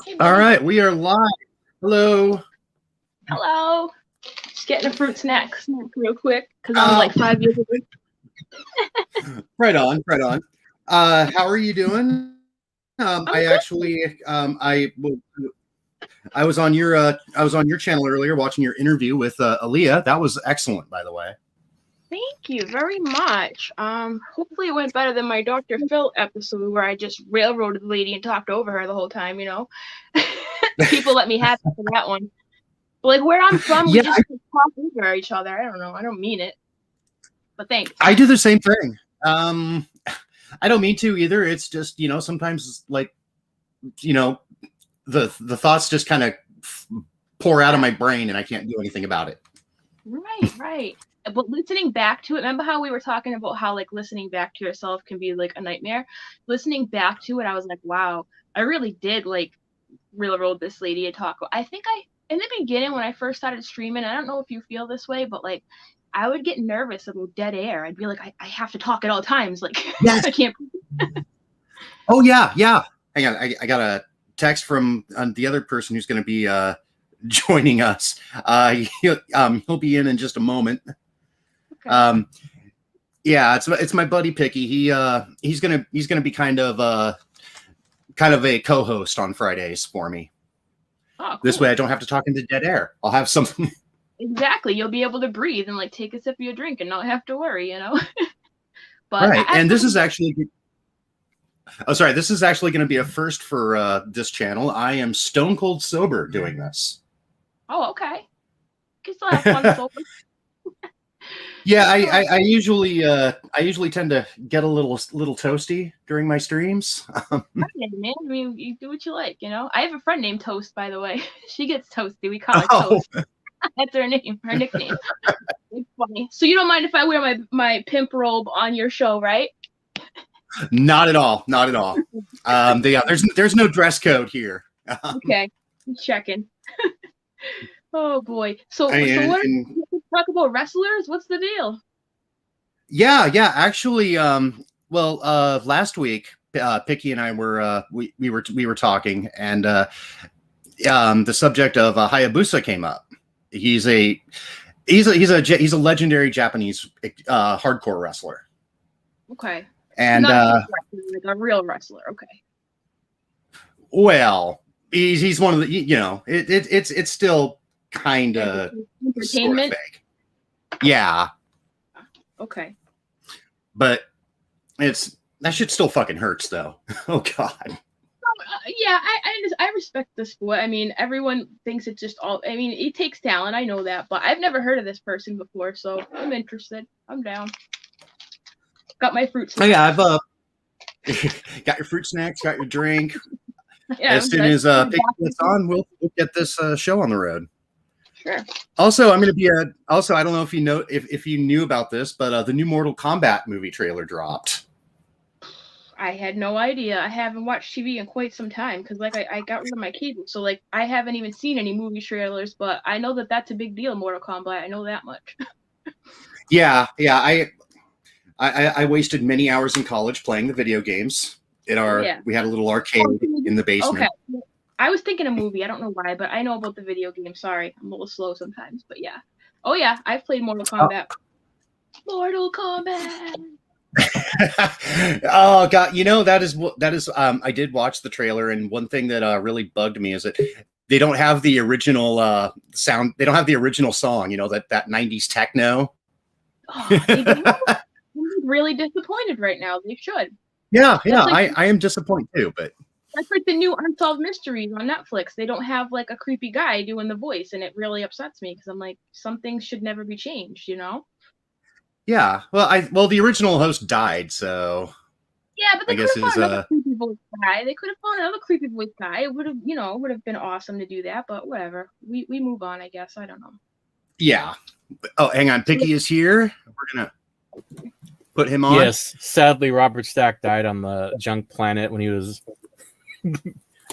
Hey, All right, we are live. Hello. Hello. Just getting a fruit snack real quick because I'm like 5 years old. Right on, right on. How are you doing? I actually, I was on your channel earlier watching your interview with Aaliyah. That was excellent, by the way. Thank you very much. Hopefully it went better than my Dr. Phil episode where I just railroaded the lady and talked over her the whole time, you know. People let me have it for that one. But like where I'm from, we just talk over each other. I don't know. I don't mean it. But thanks. I do the same thing. I don't mean to either. It's just, sometimes like, the thoughts just kind of pour out of my brain and I can't do anything about it. Right. But listening back to it, remember how we were talking about how like listening back to yourself can be like a nightmare? Listening back to it, I was like, wow, I really did like railroad this lady and talk. I think in the beginning when I first started streaming, I don't know if you feel this way, but like I would get nervous about dead air. I'd be like, I have to talk at all times. Like, yes. I can't. Oh yeah. Hang on, I got a text from the other person who's going to be joining us. He'll be in just a moment. Okay. Yeah, it's my buddy Picky. He's gonna be kind of a co-host on Fridays for me. Oh, cool. This way I don't have to talk into dead air. I'll have something. Exactly. You'll be able to breathe and like take a sip of your drink and not have to worry, you know. But right. And this is actually going to be a first for this channel. I am stone cold sober doing this. Oh, okay. You can still have fun sober. Yeah, I usually tend to get a little toasty during my streams. Man, I mean, you do what you like, you know. I have a friend named Toast, by the way. She gets toasty. We call her Toast. That's her name, her nickname. It's funny. So you don't mind if I wear my pimp robe on your show, right? Not at all. There's no dress code here. Okay, I'm checking. Oh boy. So talk about wrestlers? What's the deal? Yeah. Actually, last week, Picky and I were we were talking, and the subject of Hayabusa came up. He's a legendary Japanese hardcore wrestler. Okay. And like a real wrestler. Okay. Well, he's one of the it's still kind of entertainment. Yeah. Okay. But that shit still fucking hurts though. Oh God. Yeah, I respect the sport. I mean, everyone thinks it's just all. I mean, it takes talent. I know that, but I've never heard of this person before, so I'm interested. I'm down. Got my fruit snacks. Oh, yeah, I've got your fruit snacks, got your drink. Yeah, as soon as Picky gets on, we'll get this show on the road. Sure. Also, I'm going to be also, I don't know if you know if you knew about this, but the new Mortal Kombat movie trailer dropped. I had no idea. I haven't watched TV in quite some time because, like, I got rid of my cable, so like I haven't even seen any movie trailers. But I know that that's a big deal, Mortal Kombat. I know that much. Yeah. I wasted many hours in college playing the video games. We had a little arcade in the basement. Okay. I was thinking a movie. I don't know why, but I know about the video game. Sorry, I'm a little slow sometimes, but yeah. Oh yeah, I've played Mortal Kombat. Mortal Kombat. Oh God, that is I did watch the trailer, and one thing that really bugged me is that they don't have the original sound. They don't have the original song. That 90s techno. Oh, I'm really disappointed right now. They should. Yeah. I am disappointed too, but that's like the new Unsolved Mysteries on Netflix. They don't have like a creepy guy doing the voice, and it really upsets me because I'm like, some things should never be changed, you know? Yeah. Well, the original host died, so. Yeah, but they could have found another creepy voice guy. They could have found another creepy voice guy. It would have been awesome to do that, but whatever. We move on, I guess. I don't know. Yeah. Oh, hang on. Picky is here. We're gonna put him on. Yes. Sadly, Robert Stack died on the junk planet when he was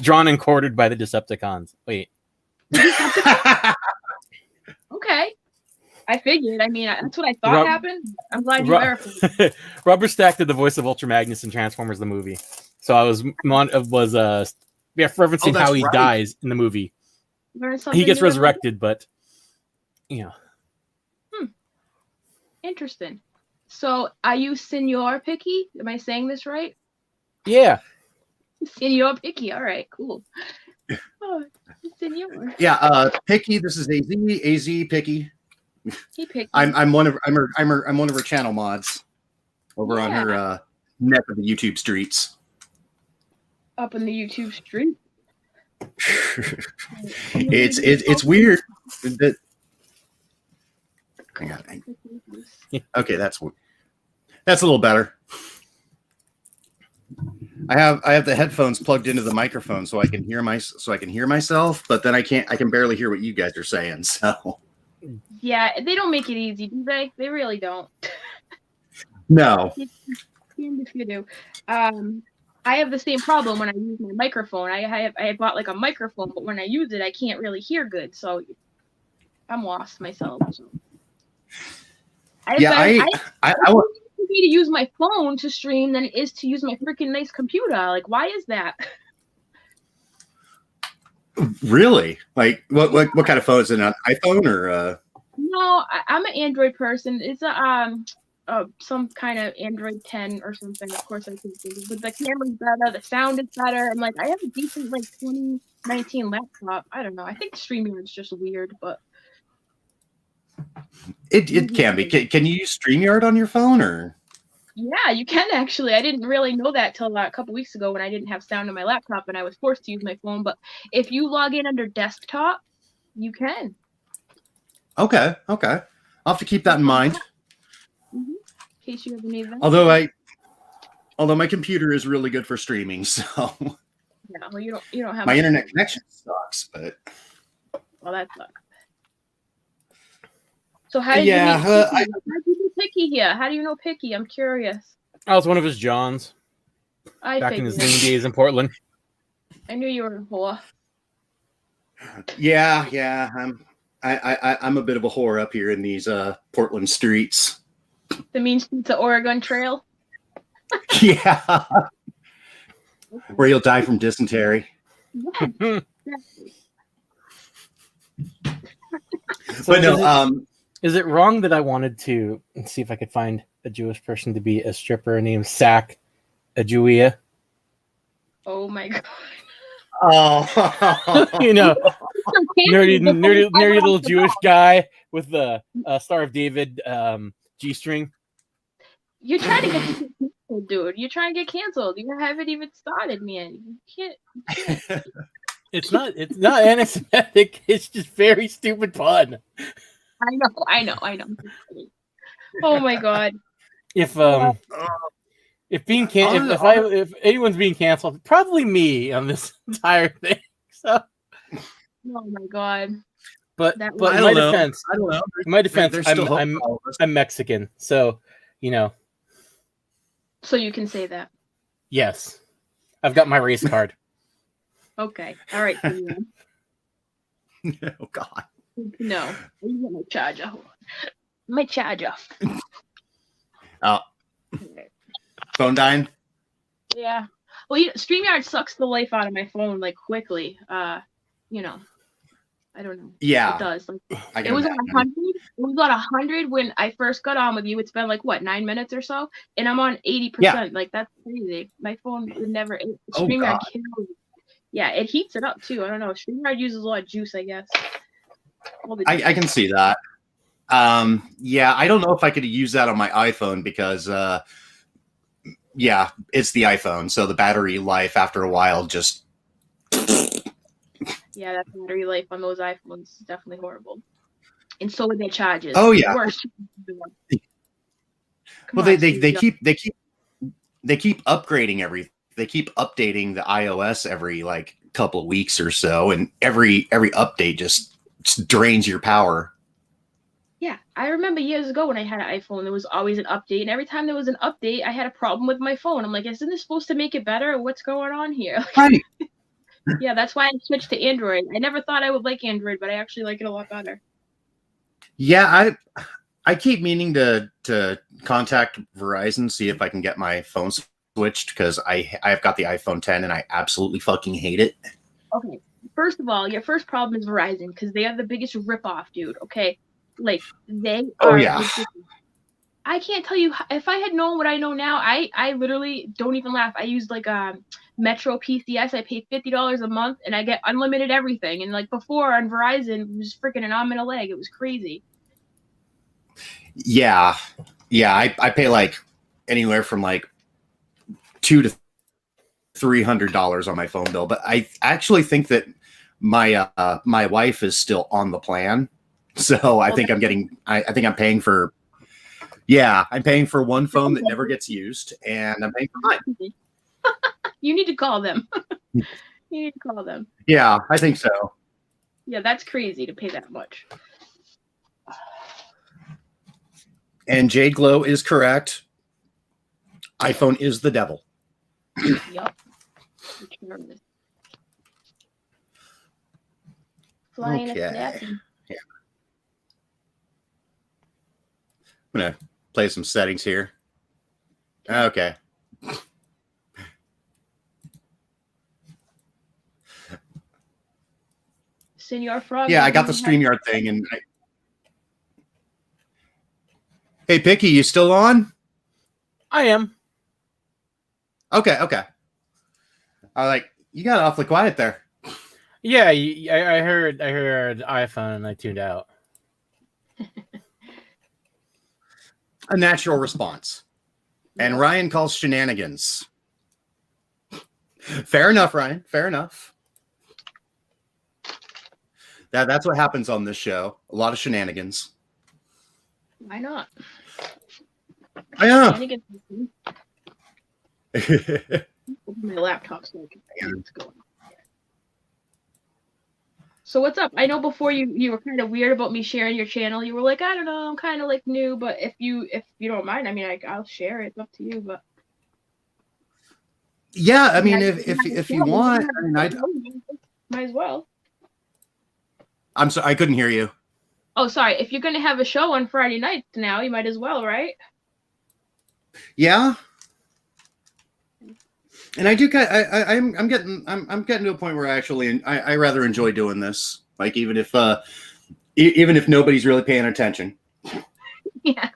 drawn and quartered by the Decepticons. Wait. Okay. I figured. I mean, that's what I thought happened. I'm glad you verified. Robert Stack did the voice of Ultra Magnus in Transformers the movie. So I was Yeah, referencing that's how he right. dies in the movie. Learn something He gets new every day. resurrected, but Interesting. So, are you Senor Picky? Am I saying this right? yeah. Senor Picky. All right, cool. Oh, Senor. Yeah, Picky. This is AZ Picky. He Picky. I'm one of her channel mods over on Yeah. her neck of the YouTube streets. Up in the YouTube street. It's weird. Hang on. Okay, that's a little better. I have the headphones plugged into the microphone so I can hear myself, but then I can barely hear what you guys are saying. So Yeah, they don't make it easy, do they? They really don't. no. If you do. I have the same problem when I use my microphone. I bought like a microphone, but when I use it, I can't really hear good. So I'm lost myself. So. I want me to use my phone to stream than it is to use my freaking nice computer. Like, why is that? Really? Like, what kind of phone is it? An iPhone or? No, I'm an Android person. It's some kind of Android 10 or something. Of course, I can think of. But the camera's better, the sound is better. I'm like, I have a decent 2019 laptop. I don't know. I think StreamYard's just weird, but It can be. Can you use StreamYard on your phone or? Yeah, you can actually. I didn't really know that till a couple weeks ago when I didn't have sound on my laptop and I was forced to use my phone. But if you log in under desktop, you can. Okay. I'll have to keep that in mind. In case you ever need that. Although my computer is really good for streaming, so yeah, well, you don't have my internet connection sucks, but well, that sucks. So how did you meet Picky here? How do you know Picky? I'm curious. I was one of his Johns back in his lean days in Portland. I knew you were a whore. Yeah. I'm a bit of a whore up here in these Portland streets. The mean streets of Oregon Trail. Yeah. Where you'll die from dysentery. Yeah, exactly. So but no, is it wrong that I wanted to see if I could find a Jewish person to be a stripper named Sack Ajuia? Oh my god. Oh. You know, nerdy little Jewish guy with the Star of David G-string. You're trying to get canceled, dude. You're trying to get canceled. You haven't even started, man. You can't. It's not anti-Semitic. It's just very stupid pun. I know. Oh my god. If anyone's being canceled, probably me on this entire thing. So. Oh my god. But in my defense, I'm Mexican, so you know. So you can say that. Yes, I've got my race card. Okay. All right. Oh God. No. I get my charger. Hold on. My charger. Oh. Phone dying? Yeah. Well, StreamYard sucks the life out of my phone like quickly. You know. I don't know. Yeah. It does. Like, it was on 100. It was on 100 when I first got on with you. It's been like what, 9 minutes or so, and I'm on 80%. Yeah. Like that's crazy. My phone would never. StreamYard kills. Yeah, it heats it up too. I don't know. StreamYard uses a lot of juice, I guess. I can see that. Yeah, I don't know if I could use that on my iPhone because, yeah, it's the iPhone, so the battery life after a while just. Yeah, that battery life on those iPhones is definitely horrible, and so are their charges. Oh yeah. Well, they keep upgrading They keep updating the iOS every like couple of weeks or so, and every update just drains your power. Yeah, I remember years ago when I had an iPhone, there was always an update, and every time there was an update, I had a problem with my phone. I'm like, isn't this supposed to make it better? What's going on here? Right. Yeah, that's why I switched to Android. I never thought I would like Android, but I actually like it a lot better. Yeah, I keep meaning to contact Verizon, see if I can get my phone switched because I've got the iPhone 10 and I absolutely fucking hate it. Okay, first of all, your first problem is Verizon because they are the biggest ripoff, dude. Okay, like they are. Yeah. I can't tell you if I had known what I know now. I literally don't even laugh. I used like Metro PCS. I pay $50 a month and I get unlimited everything. And like before on Verizon, it was freaking an arm and a leg. It was crazy. Yeah. I pay like anywhere from like $200 to $300 on my phone bill, but I actually think that my my wife is still on the plan, so I think I'm getting. I think I'm paying for. Yeah, I'm paying for one phone that never gets used, and I'm paying for mine. You need to call them. You need to call them. Yeah, I think so. Yeah, that's crazy to pay that much. And Jade Glow is correct. iPhone is the devil. Yup. Flying Okay. at snappy. Yeah. I'm gonna play some settings here. Okay. Senor Frog. Yeah, I got the StreamYard thing, and hey, Picky, you still on? I am. Okay. I like you got awfully quiet there. Yeah, I heard iPhone and I tuned out. A natural response. And Ryan calls shenanigans. Fair enough, Ryan. Fair enough. That's what happens on this show. A lot of shenanigans. Why not? I know. Shenanigans. Open my laptop so I can see what's going on. So what's up? I know before you were kind of weird about me sharing your channel. You were like, I don't know, I'm kind of like new, but if you don't mind, I mean, I'll share it. It's up to you, but yeah, I mean, if you want, I mean, might as well. I'm sorry, I couldn't hear you. Oh, sorry. If you're gonna have a show on Friday nights now, you might as well, right? Yeah. And I do. I'm getting to a point where I rather enjoy doing this. Like even if nobody's really paying attention. Yeah.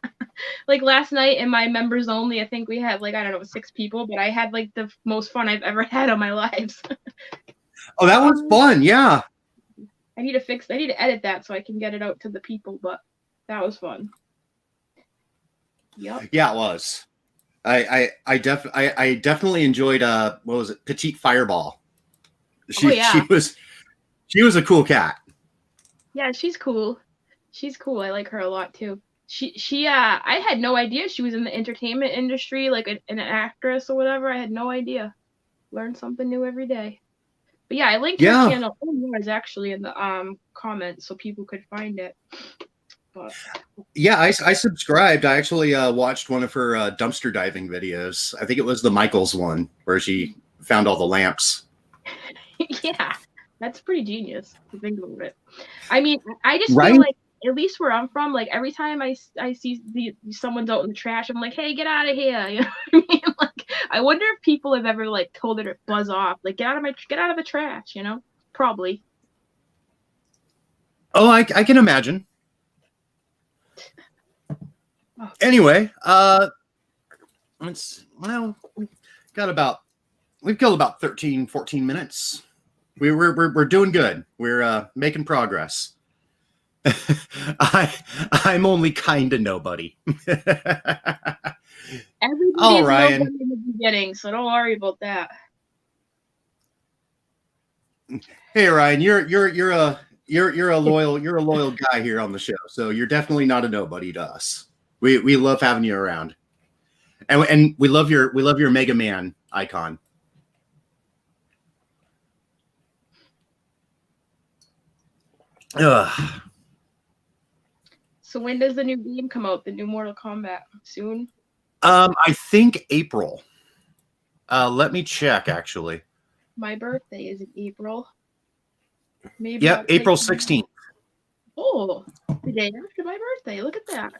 Like last night in my members only, I think we had like, I don't know, 6 people, but I had like the most fun I've ever had on my lives. Oh, that was fun. Yeah. I need to edit that so I can get it out to the people, but that was fun. Yep. Yeah, it was. I definitely enjoyed what was it? Petite Fireball. She was a cool cat. Yeah, she's cool. She's cool. I like her a lot too. I had no idea she was in the entertainment industry, like an actress or whatever. I had no idea. Learn something new every day. But yeah, I linked her channel. Oh, yours actually in the comments so people could find it. But yeah, I subscribed. I actually watched one of her dumpster diving videos. I think it was the Michaels one where she found all the lamps. Yeah, that's pretty genius to think about it. I mean, I just feel like at least where I'm from, like every time I see someone's out in the trash, I'm like, hey, get out of here. You know what I mean? Like, I wonder if people have ever like told her to buzz off, like get out of the trash. You know, probably. Oh, I can imagine. Anyway, we've killed about 13, 14 minutes. We're doing good. We're making progress. I'm only kind of nobody. Everybody's Ryan in the beginning, so don't worry about that. Hey Ryan, you're a loyal guy here on the show, so you're definitely not a nobody to us. We love having you around, and we love your Mega Man icon. Ugh. So when does the new game come out? The new Mortal Kombat soon? I think April. Let me check. Actually, my birthday is in April. Maybe. Yeah, April 16th. Oh, the day after my birthday. Look at that.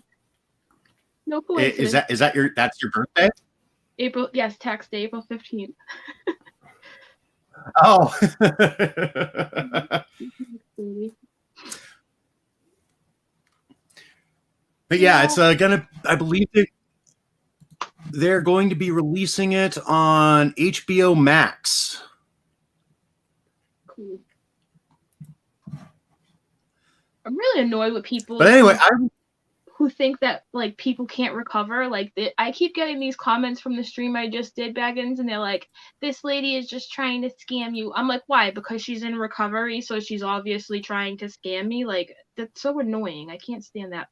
No coincidence. That's your birthday? Tax day, April 15th. Oh. But yeah, it's gonna. I believe they're going to be releasing it on HBO Max. Cool. I'm really annoyed with people. But anyway, who think that like people can't recover. Like I keep getting these comments from the stream I just did, Baggins, and they're like, "This lady is just trying to scam you." I'm like, "Why? Because she's in recovery, so she's obviously trying to scam me." Like that's so annoying. I can't stand that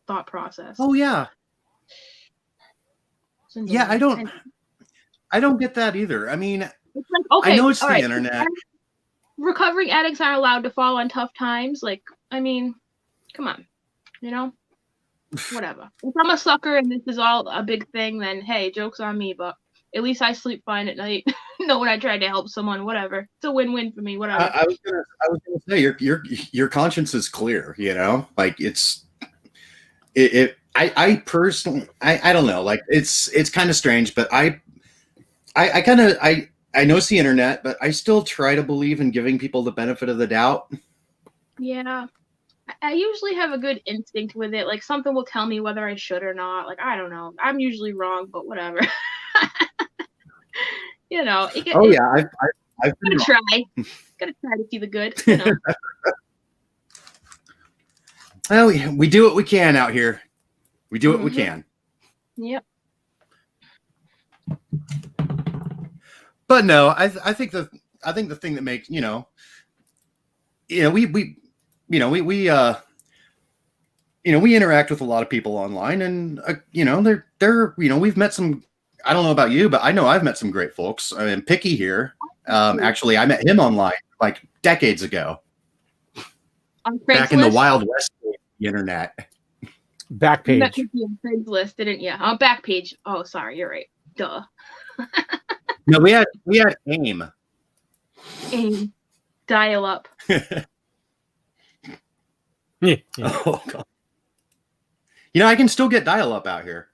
thought process. Oh yeah. Yeah, I don't get that either. I mean, it's like, okay, I know it's the internet. Recovering addicts aren't allowed to fall on tough times. Like, I mean, come on, you know? Whatever. If I'm a sucker and this is all a big thing, then hey, joke's on me, but at least I sleep fine at night knowing I tried to help someone, whatever. It's a win-win for me, whatever. I was gonna say your conscience is clear, you know? Like I personally I don't know, like it's kind of strange, but I know it's the internet, but I still try to believe in giving people the benefit of the doubt. Yeah. I usually have a good instinct with it. Like something will tell me whether I should or not. Like I don't know. I'm usually wrong, but whatever. You know. I've gotta try. Gotta try to see the good. You know. Well, we do what we can out here. We do what we can. Yep. But no, I think the thing that makes we interact with a lot of people online, and we've met some. I don't know about you, but I know I've met some great folks. I mean, Picky here. Actually, I met him online like decades ago. On Craigslist? Back in the Wild West of the internet. Backpage. On Craigslist, didn't you? Oh, Backpage. Oh, sorry, you're right. Duh. No, we had AIM. AIM. Dial up. Yeah. Oh God. I can still get dial up out here.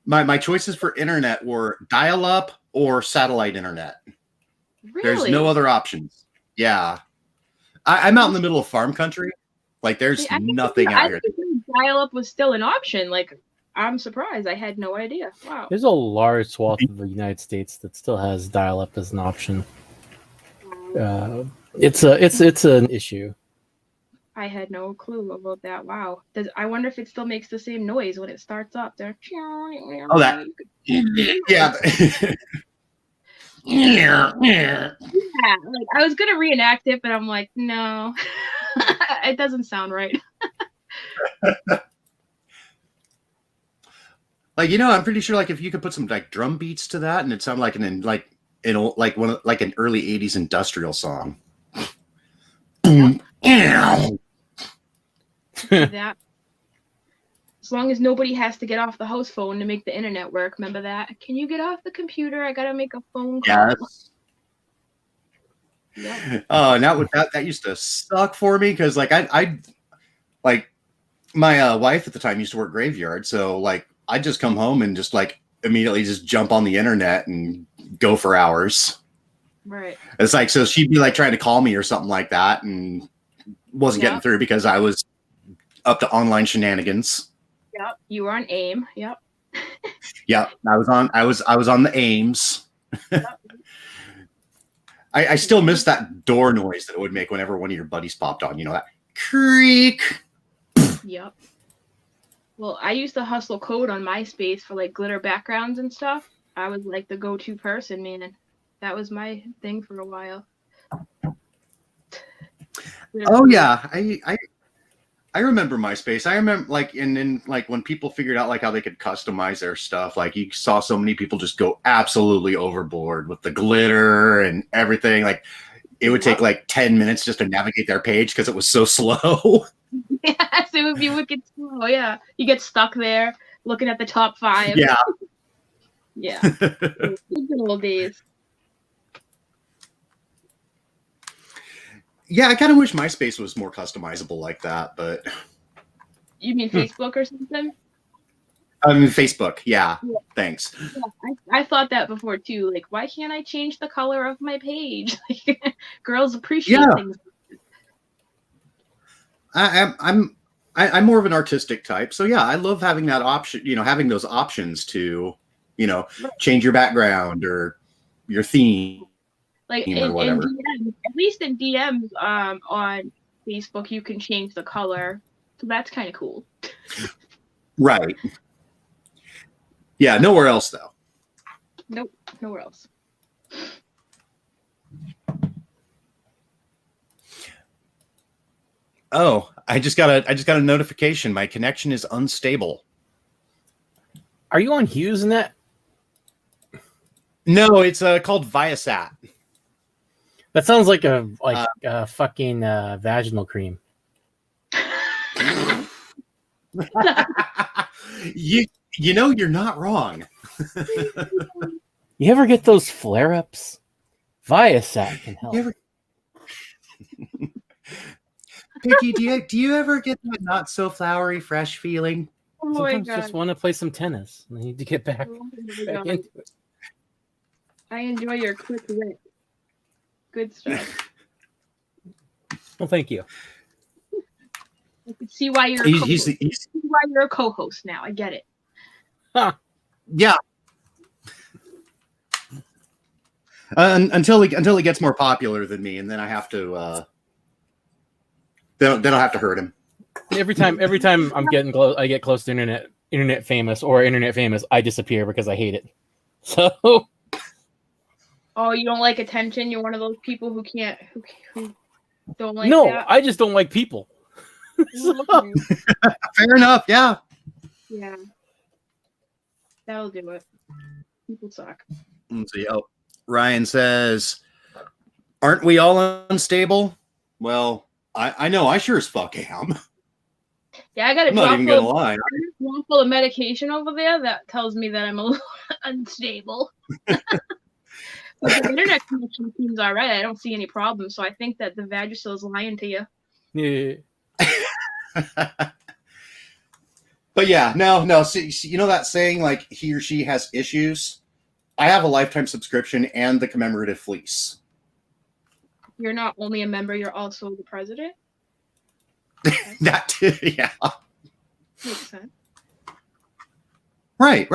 My choices for internet were dial up or satellite internet. Really? There's no other options. Yeah. I'm out in the middle of farm country. Like there's nothing out here. Dial up was still an option. Like I'm surprised. I had no idea. Wow. There's a large swath of the United States that still has dial up as an option. It's an issue. I had no clue about that. Wow. I wonder if it still makes the same noise when it starts up there. Oh, that. Yeah. Yeah. Like I was gonna reenact it, but I'm like, no, it doesn't sound right. Like I'm pretty sure like if you could put some like drum beats to that, and it sounded like an early '80s industrial song. That. As long as nobody has to get off the house phone to make the internet work. Remember that? Can you get off the computer? I gotta make a phone call. Yes. Yep. Oh, now that used to suck for me because like I like my wife at the time used to work graveyard, so like I'd just come home and just like immediately just jump on the internet and go for hours. Right. It's like so she'd be like trying to call me or something like that and wasn't getting through because I was up to online shenanigans. Yep, you were on AIM. Yep. Yep, I was on the AIMs. Yep. I still miss that door noise that it would make whenever one of your buddies popped on. That creak. Yep. Well, I used to hustle code on MySpace for like glitter backgrounds and stuff. I was like the go-to person, man. That was my thing for a while. Oh yeah, I remember MySpace. I remember like and like when people figured out like how they could customize their stuff, like you saw so many people just go absolutely overboard with the glitter and everything. Like it would take like 10 minutes just to navigate their page because it was so slow. Yes, it would be wicked slow. Yeah, you get stuck there looking at the top 5. Yeah. Yeah. Good old days. Yeah, I kind of wish MySpace was more customizable like that, but... You mean Facebook or something? Facebook. Yeah. Yeah. Thanks. Yeah, I thought that before too. Like, why can't I change the color of my page? Girls appreciate things. I'm more of an artistic type, so yeah, I love having that option. Having those options to, change your background or your theme, like or whatever. DMs, at least in DMs on Facebook, you can change the color, so that's kind of cool. Right. Yeah. Nowhere else though. Nope. Nowhere else. Oh, I just got a notification. My connection is unstable. Are you on HughesNet? No, it's called Viasat. That sounds like a fucking vaginal cream. You're not wrong. You ever get those flare-ups? Viasat can help. Picky, do you ever get that not so flowery fresh feeling? Oh Sometimes just want to play some tennis. I need to get back into it. I enjoy your quick wit. Good stuff. Well, thank you. I can see why you're a co-host now. I get it. Huh. Yeah. Until he gets more popular than me, and then I have to. Then I'll have to hurt him. Every time I'm getting close, I get close to internet famous, I disappear because I hate it. So. Oh, you don't like attention? You're one of those people who don't like No, that? I just don't like people. So. Fair enough, yeah. Yeah. That'll do it. People suck. Let's see. Oh, Ryan says, aren't we all unstable? Well, I know I sure as fuck am. Yeah, I got a not even gonna lie. One full of medication over there that tells me that I'm a little unstable. But the internet connection seems all right. I don't see any problems, so I think that the Vagisil is lying to you. Yeah. But yeah, no. See, you know that saying, like, he or she has issues? I have a lifetime subscription and the commemorative fleece. You're not only a member, you're also the president? That too, yeah. Makes sense. Right.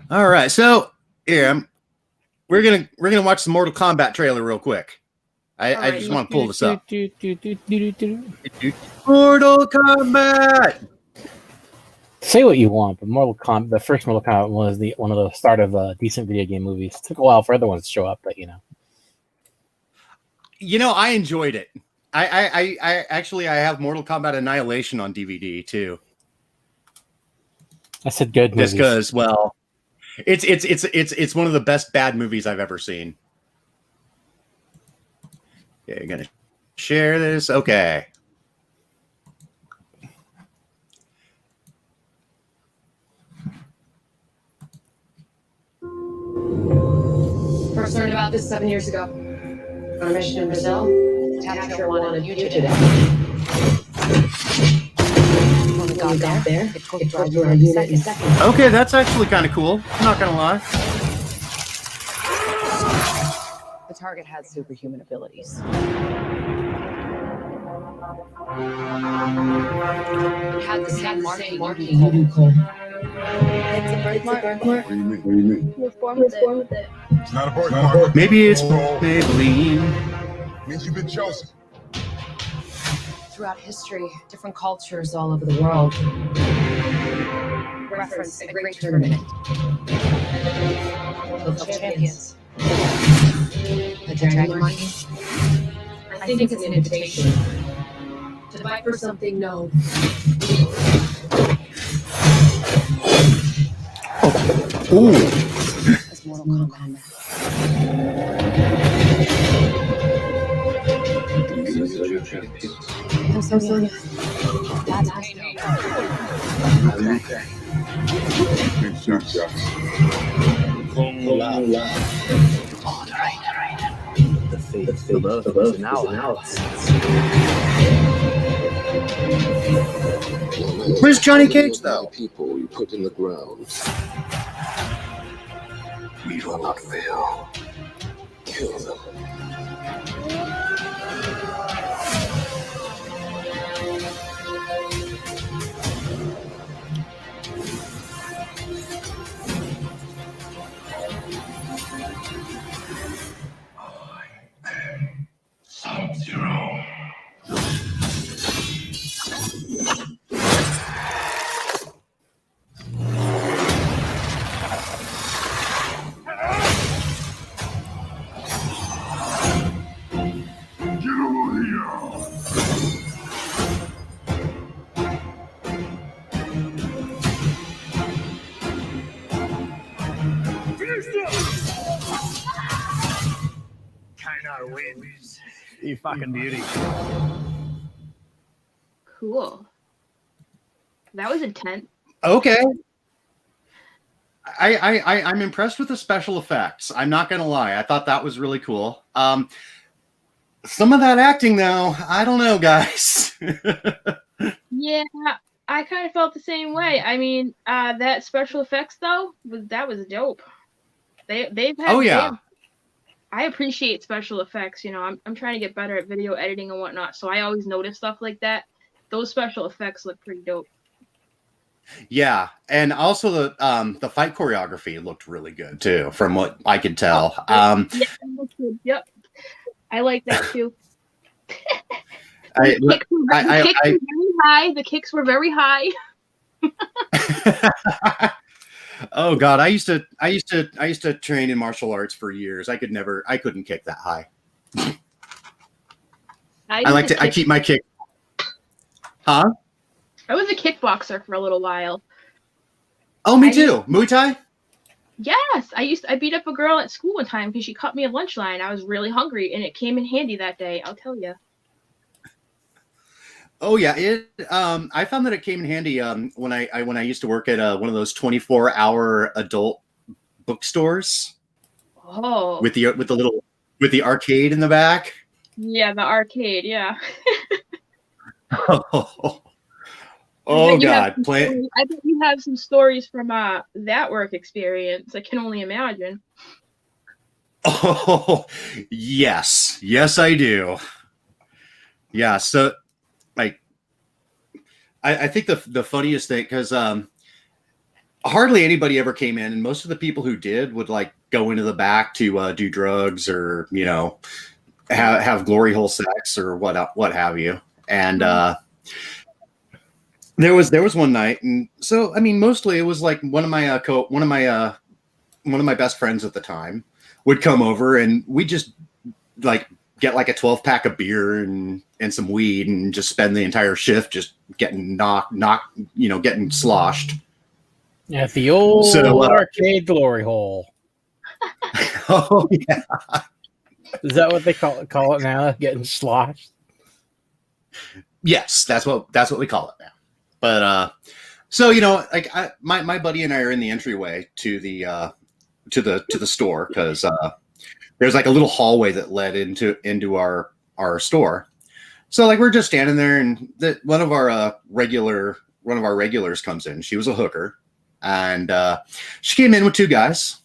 All right, so yeah, we're gonna watch the Mortal Kombat trailer real quick. I just want to pull this up. Mortal Kombat. Say what you want, but the first Mortal Kombat was one of the start of decent video game movies. It took a while for other ones to show up, but I enjoyed it. I actually have Mortal Kombat Annihilation on DVD too. I said good movies. Just because, well, it's one of the best bad movies I've ever seen. Yeah, you're gonna share this, okay? First learned about this 7 years ago. On a mission in Brazil, capture wanted you today. When we got there, it told you our unit in second. Okay, that's actually kind of cool. I'm not gonna lie. The target had superhuman abilities. It had the same marking you do, Cole. It's a birthmark. What do you mean? He was born with it. It's not a birthmark. Maybe it's Maybelline. Means you've been chosen. Throughout history, different cultures all over the world reference a great tournament of champions. The Dragon Monkey. I think it's an invitation to fight for something known. Ooh. As Mortal Kombat. I'm so sorry. That's pain. Oh, right. The faith of now. Where's Johnny Cage, though? People you put in the ground. We will not fail. Kill them. Sub-Zero. Get over here. Kinda wins. You fucking beauty. Cool. That was intense. Okay. I'm impressed with the special effects. I'm not gonna lie. I thought that was really cool. Some of that acting, though, I don't know, guys. Yeah, I kind of felt the same way. I mean, that special effects though was dope. They've had. Oh yeah. I appreciate special effects. You know, I'm trying to get better at video editing and whatnot, so I always notice stuff like that. Those special effects look pretty dope. Yeah, and also the fight choreography looked really good too, from what I could tell. Yeah, yep, I like that too. The kicks were very high. Oh God, I used to train in martial arts for years. I couldn't kick that high. I keep my kick. Huh? I was a kickboxer for a little while. Oh, me too. Muay Thai? Yes, I beat up a girl at school one time because she cut me a lunch line. I was really hungry, and it came in handy that day. I'll tell you. Oh yeah, I found that it came in handy when I used to work at one of those 24-hour adult bookstores. Oh. With the arcade in the back. Yeah, the arcade. Yeah. Oh God! I bet you have some stories from that work experience. I can only imagine. Oh yes, I do. Yeah, so like, I think the funniest thing, because hardly anybody ever came in, and most of the people who did would like go into the back to do drugs or have glory hole sex or what have you, and. There was one night, and so I mean, mostly it was like one of my best friends at the time would come over, and we just like get like a 12-pack of beer and some weed, and just spend the entire shift just getting getting sloshed. Yeah, the old arcade glory hole. Oh yeah, is that what they call it now? Getting sloshed. Yes, that's what we call it now. But so like my buddy and I are in the entryway to the store, because there's like a little hallway that led into our store. So like we're just standing there, and one of our regulars comes in. She was a hooker, and she came in with two guys.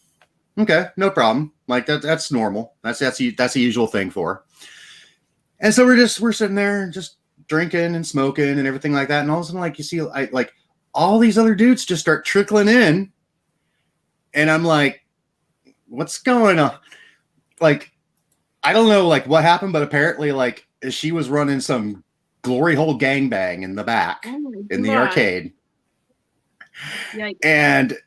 Okay, no problem. Like that's normal. That's the usual thing for her. And so we're sitting there just drinking and smoking and everything like that, and all of a sudden, like, you see, like all these other dudes just start trickling in, and I'm like, what's going on? Like, I don't know, like, what happened, but apparently, like, she was running some glory hole gangbang in the back in the arcade. Yikes. And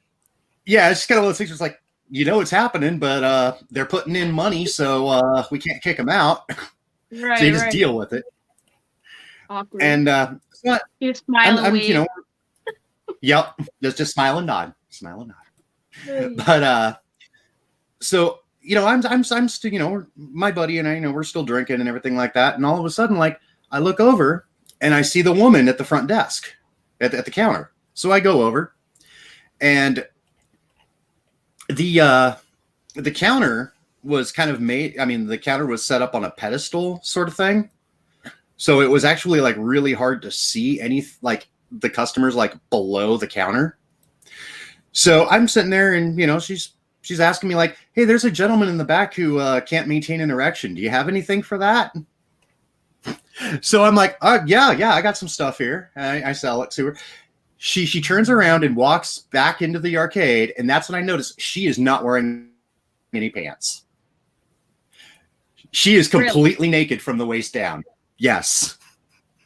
yeah, it's just kind of one of those things. It's like, it's happening, but they're putting in money, so we can't kick them out. Right, so you just deal with it. Awkward. And you smile and wave. Yep, just smile and nod, But so I'm still, my buddy and I, we're still drinking and everything like that, and all of a sudden, like, I look over and I see the woman at the front desk at the counter. So I go over, and the counter was kind of made. I mean, the counter was set up on a pedestal sort of thing. So it was actually like really hard to see like the customers like below the counter. So I'm sitting there and, she's asking me like, hey, there's a gentleman in the back who can't maintain an erection. Do you have anything for that? So I'm like, yeah, I got some stuff here. I sell it to her. She turns around and walks back into the arcade. And that's when I noticed she is not wearing any pants. She is completely naked from the waist down. Yes.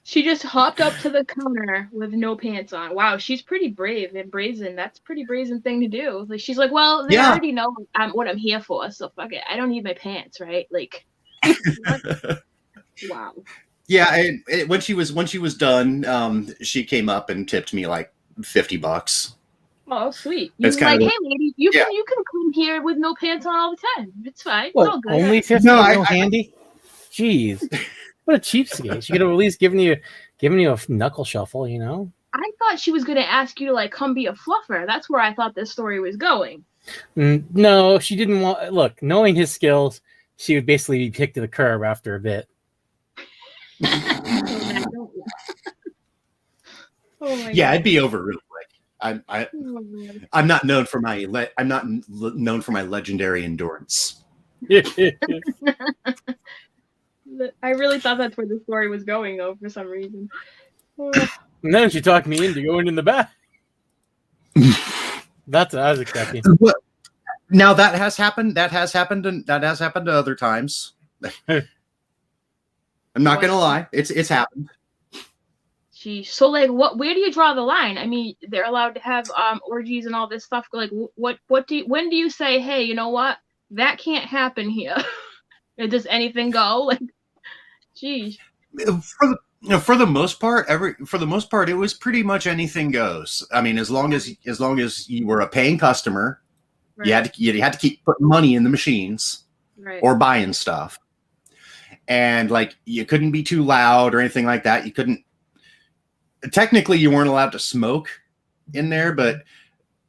She just hopped up to the counter with no pants on. Wow, she's pretty brave and brazen. That's a pretty brazen thing to do. Like, she's like, well, they already know what I'm here for, so fuck it. I don't need my pants, right? Like, wow. Yeah, and when she was done, she came up and tipped me like $50. Oh, sweet. You were like, hey, lady, you can come here with no pants on all the time. It's fine. It's all good. Only 50? No handy? Jeez. What a cheapskate. She could have at least given you a knuckle shuffle, I thought she was going to ask you to, like, come be a fluffer. That's where I thought this story was going. No, she didn't want... Look, knowing his skills, she would basically be kicked to the curb after a bit. Yeah, it'd be over real quick. I'm not known for my legendary endurance. I really thought that's where the story was going, though, for some reason. And then she talked me into going in the back. That's what I was expecting. Now that has happened. That has happened to other times. I'm not gonna lie. It's happened. So like, where do you draw the line? I mean, they're allowed to have orgies and all this stuff. Like, when do you say, hey, you know what? That can't happen here. Does anything go? Like, geez. For the most part, it was pretty much anything goes. I mean, as long as you were a paying customer, right. you had to keep putting money in the machines, right. Or buying stuff, and like you couldn't be too loud or anything like that. You couldn't. Technically, you weren't allowed to smoke in there, but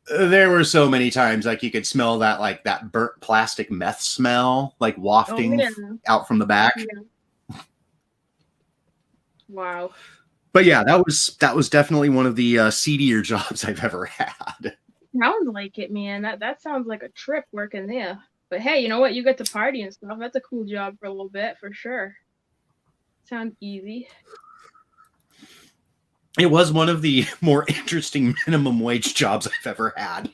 there were so many times like you could smell that burnt plastic meth smell, like wafting out from the back. Yeah. Wow. But yeah, that was definitely one of the seedier jobs I've ever had. Sounds like it, man. That sounds like a trip working there. But hey, you know what? You get to party and stuff. That's a cool job for a little bit, for sure. Sounds easy. It was one of the more interesting minimum wage jobs I've ever had.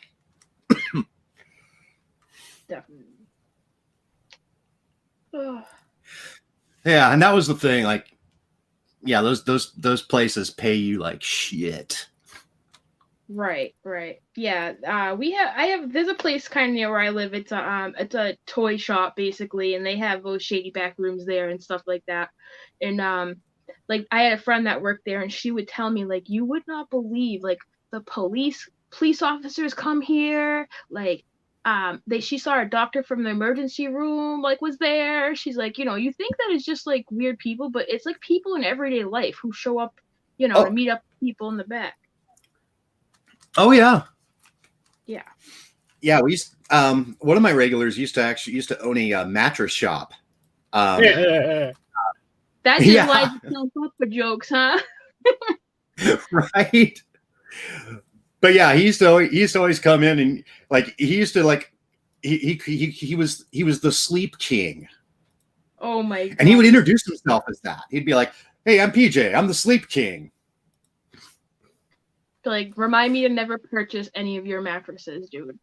Definitely. Yeah, and that was the thing. Like, yeah, those places pay you like shit. Right. Yeah. There's a place kind of near where I live. It's a toy shop basically, and they have those shady back rooms there and stuff like that. And like I had a friend that worked there, and she would tell me like, you would not believe like the police officers come here. Like, she saw a doctor from the emergency room like was there. She's like, you think that it's just like weird people, but it's like people in everyday life who show up, to meet up with people in the back. Oh yeah. Yeah. Yeah, we used, one of my regulars used to own a mattress shop. That just lines itself up for jokes, huh? Right. But yeah, he used to always come in and like he used to like he was the sleep king. Oh my God. And he would introduce himself as that. He'd be like, "Hey, I'm PJ. I'm the sleep king." Like, remind me to never purchase any of your mattresses, dude.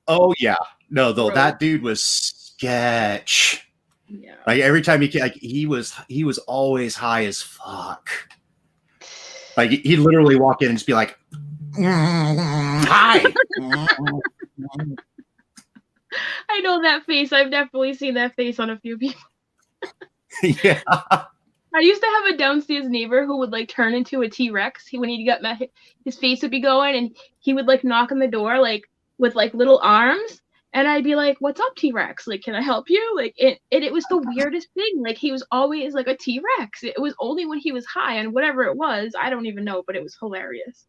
Oh yeah. No, though that dude was sketch. Yeah. Like every time he was always high as fuck. Like he'd literally walk in and just be like, "Hi." I know that face. I've definitely seen that face on a few people. Yeah. I used to have a downstairs neighbor who would like turn into a T-Rex. When he got met, his face would be going, and he would like knock on the door like with like little arms. And I'd be like, "What's up, T-Rex? Like, can I help you?" Like, it was the weirdest thing. Like, he was always like a T-Rex. It was only when he was high, and whatever it was, I don't even know, but it was hilarious.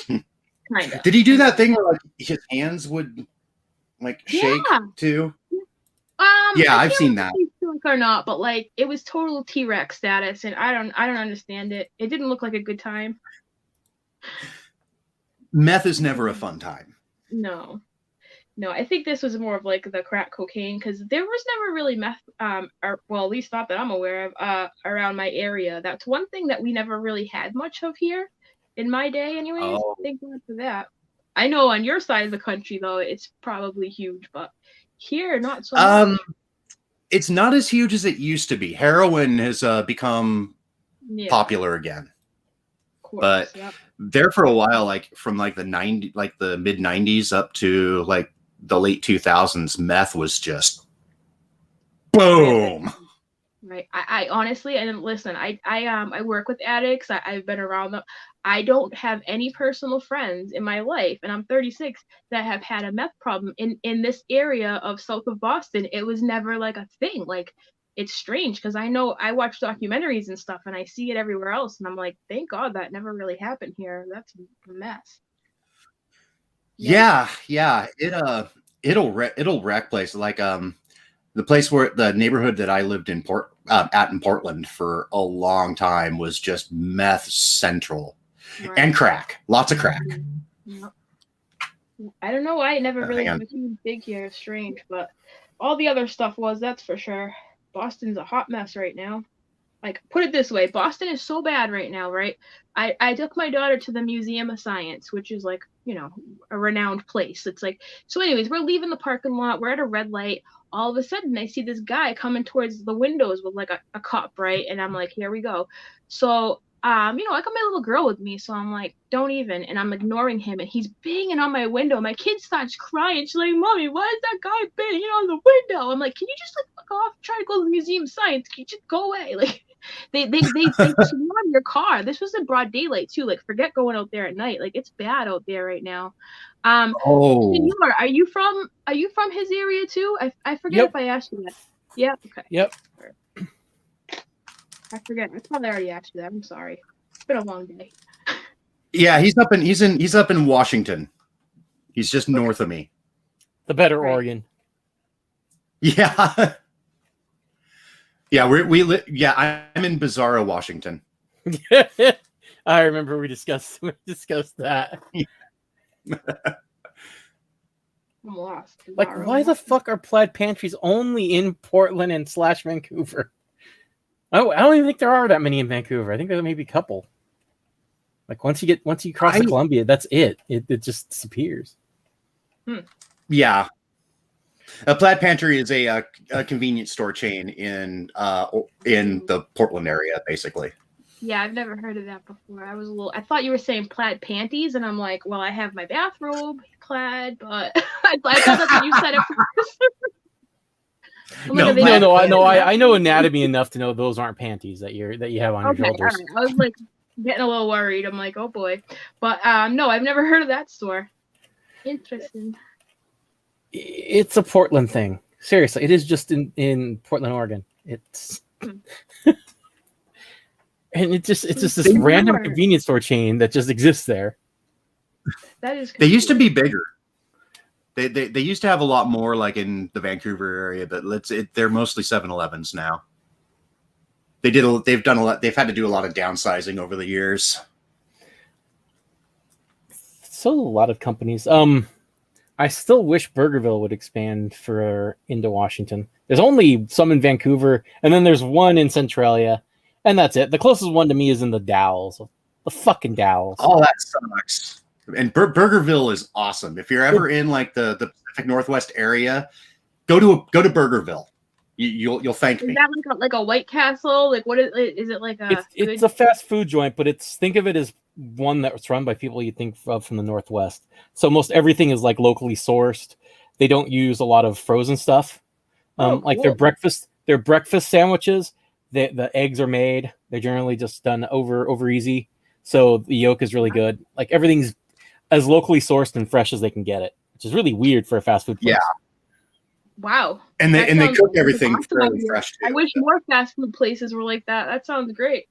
Kind of. Did he do that thing where like his hands would like shake too? Yeah, I've seen that. Like or not, but like it was total T-Rex status, and I don't understand it. It didn't look like a good time. Meth is never a fun time. No, I think this was more of like the crack cocaine, because there was never really meth, or well, at least not that I'm aware of, around my area. That's one thing that we never really had much of here in my day, anyways. Oh. Thank God for that. I know on your side of the country though, it's probably huge, but here not so much. It's not as huge as it used to be. Heroin has become popular again. Of course, but yep. There for a while, like from like the mid 90s up to like the late 2000s, meth was just boom. Right. I honestly, and listen, I work with addicts. I've been around them. I don't have any personal friends in my life, and I'm 36, that have had a meth problem in this area of south of Boston. It was never like a thing. Like, it's strange because I know I watch documentaries and stuff, and I see it everywhere else, and I'm like, thank God that never really happened here. That's a mess. Yeah. It'll wreck places like the place where the neighborhood that I lived in in Portland for a long time was just meth central. Right. And crack, lots of crack. Yep. I don't know why it never really became big here. Strange, but all the other stuff was, that's for sure. Boston's a hot mess right now. Like, put it this way, Boston is so bad right now, right? I took my daughter to the Museum of Science, which is like, a renowned place. It's like, so anyways, we're leaving the parking lot, we're at a red light. All of a sudden, I see this guy coming towards the windows with like a cup, right? And I'm like, here we go. So, I got my little girl with me, so I'm like, don't even. And I'm ignoring him, and he's banging on my window. My kid starts crying. She's like, Mommy, why is that guy banging on the window? I'm like, can you just like fuck off? Try to go to the Museum of Science. Can you just go away? Like, they swarm your car. This was in broad daylight too. Like, forget going out there at night. Like, it's bad out there right now. Senor, are you from his area too? I forget if I asked you that. Yeah. Okay. Yep. I forget. I thought I already asked you that. I'm sorry. It's been a long day. Yeah, he's up in Washington. He's just north of me. The better Oregon. Yeah. Yeah, I'm in Bizarro, Washington. I remember we discussed that. I'm lost. Like, why the fuck are plaid pantries only in Portland and / Vancouver? I don't even think there are that many in Vancouver. I think there may be a couple. Like, once you cross the Columbia, that's it. It just disappears. Yeah. A plaid pantry is a convenience store chain in the Portland area, basically. Yeah, I've never heard of that before. I thought you were saying plaid panties, and I'm like, well, I have my bathrobe plaid, but I thought that you said it first. I know anatomy enough to know those aren't panties that you have on your shoulders. All right. I was like getting a little worried. I'm like, oh boy, but no, I've never heard of that store. Interesting. It's a Portland thing. Seriously, it is just in Portland, Oregon. It's and it's just this random convenience store chain that just exists there. That is. They used to be bigger. They used to have a lot more, like in the Vancouver area, but they're mostly 7-Elevens now. They've done a lot. They've had to do a lot of downsizing over the years. So a lot of companies. I still wish Burgerville would expand into Washington. There's only some in Vancouver, and then there's one in Centralia, and that's it. The closest one to me is in the Dalles. The fucking Dalles. Oh, that sucks. And Burgerville is awesome. If you're ever in like the Pacific Northwest area, go to Burgerville. You'll thank me. Is that like a White Castle? Like, what is it like a? It's a fast food joint, but think of it as one that's run by people you think of from the Northwest. So most everything is like locally sourced. They don't use a lot of frozen stuff. Like cool. their breakfast sandwiches, the eggs are made. They're generally just done over easy. So the yolk is really good. Like, everything's as locally sourced and fresh as they can get it, which is really weird for a fast food place. Yeah. Wow. And they cook everything fairly fresh too. I wish more fast food places were like that. That sounds great.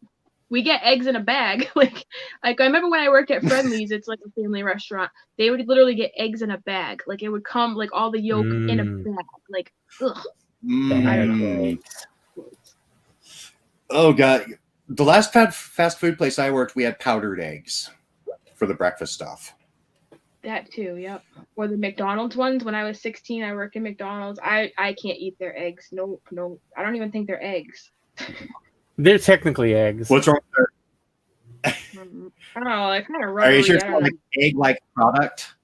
We get eggs in a bag. Like I remember when I worked at Friendly's, it's like a family restaurant. They would literally get eggs in a bag. Like, it would come like all the yolk in a bag. Like, ugh. I don't know. Oh god, the last fast food place I worked, we had powdered eggs for the breakfast stuff. That too, yep. Or the McDonald's ones. When I was 16, I worked in McDonald's. I can't eat their eggs. No, I don't even think they're eggs. They're technically eggs. What's wrong with I don't know. They're kind of Are rubbery. you sure I it's don't not know. like egg-like product?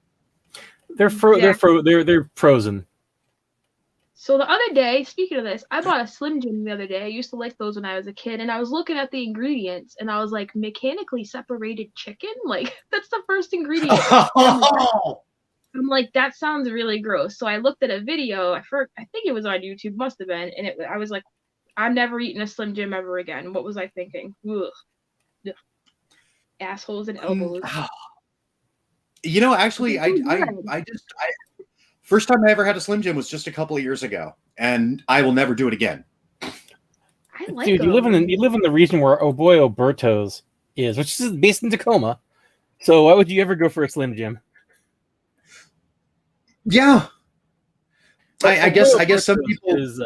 They're frozen. So the other day, speaking of this, I bought a Slim Jim the other day. I used to like those when I was a kid, and I was looking at the ingredients, and I was like, mechanically separated chicken? Like, that's the first ingredient. I'm like, that sounds really gross. So I looked at a video. I think it was on YouTube, must have been, and I was like, I'm never eating a Slim Jim ever again. What was I thinking? Ugh. Ugh. Assholes and elbows. You know, actually, first time I ever had a Slim Jim was just a couple of years ago, and I will never do it again. I like Dude, them. you live in the region where Oh Boy Oberto's is, which is based in Tacoma. So why would you ever go for a Slim Jim? Yeah, I guess some people is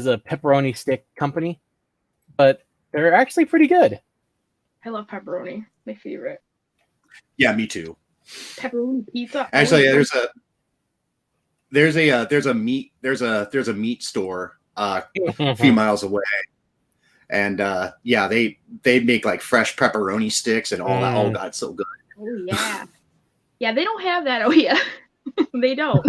a pepperoni stick company, but they're actually pretty good. I love pepperoni. My favorite. Yeah, me too. Pepperoni pizza. Actually, there's a meat store a few miles away, and yeah, they make like fresh pepperoni sticks and all that. Oh god, it's so good. Oh yeah, yeah. They don't have that. Oh yeah, they don't.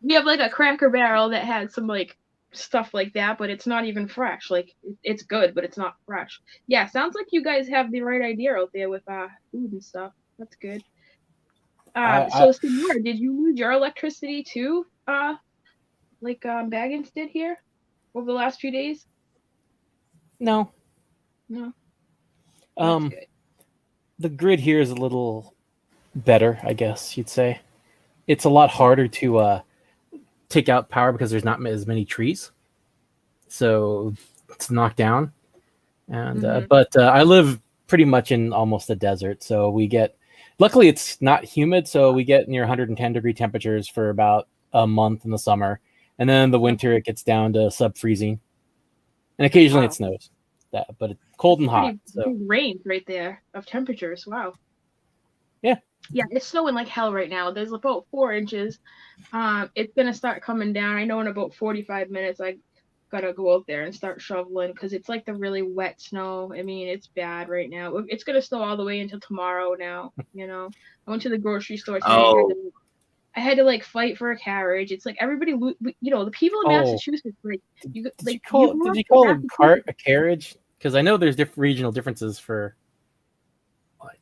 We have like a Cracker Barrel that has some like stuff like that, but it's not even fresh. Like it's good, but it's not fresh. Yeah, sounds like you guys have the right idea out there with food and stuff. That's good. So Senor, did you lose your electricity too? Like Baggins did here over the last few days? No. No. The grid here is a little better, I guess you'd say. It's a lot harder to take out power because there's not as many trees, so it's knocked down. And but I live pretty much in almost a desert, so we get. Luckily, it's not humid, so we get near 110 degree temperatures for about a month in the summer, and then in the winter it gets down to sub-freezing, and occasionally it snows. But it's cold and hot. So range right there of temperatures. Wow. Yeah. Yeah, it's snowing like hell right now. There's about 4 inches. It's gonna start coming down. I know in about 45 minutes I gotta go out there and start shoveling because it's like the really wet snow. I mean, it's bad right now. It's gonna snow all the way until tomorrow now. You know, I went to the grocery store today. Oh. I had to like fight for a carriage. It's like everybody, you know, the people in Massachusetts, like, did you call a cart a carriage? Because I know there's regional differences for like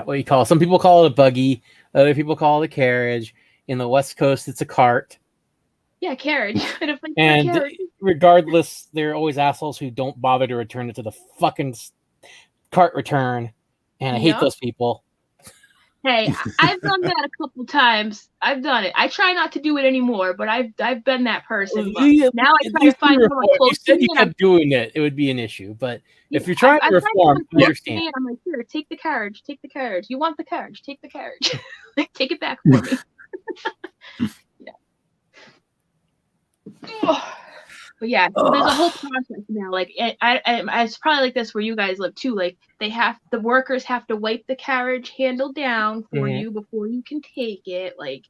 what you call. Some people call it a buggy. Other people call it a carriage. In the West Coast, it's a cart. Yeah, carriage. And carriage. Regardless, there are always assholes who don't bother to return it to the fucking cart return, and I hate those people. Hey, I've done that a couple times. I've done it. I try not to do it anymore, but I've been that person. Now I try to find someone close to me. If you kept doing it, it would be an issue. But if you're trying to reform, I understand. I'm like, here, take the carriage. Take the carriage. You want the carriage? Take the carriage. Take it back for me. But yeah, so there's a whole process now. Like, it's probably like this where you guys live too. Like, the workers have to wipe the carriage handle down for you before you can take it. Like,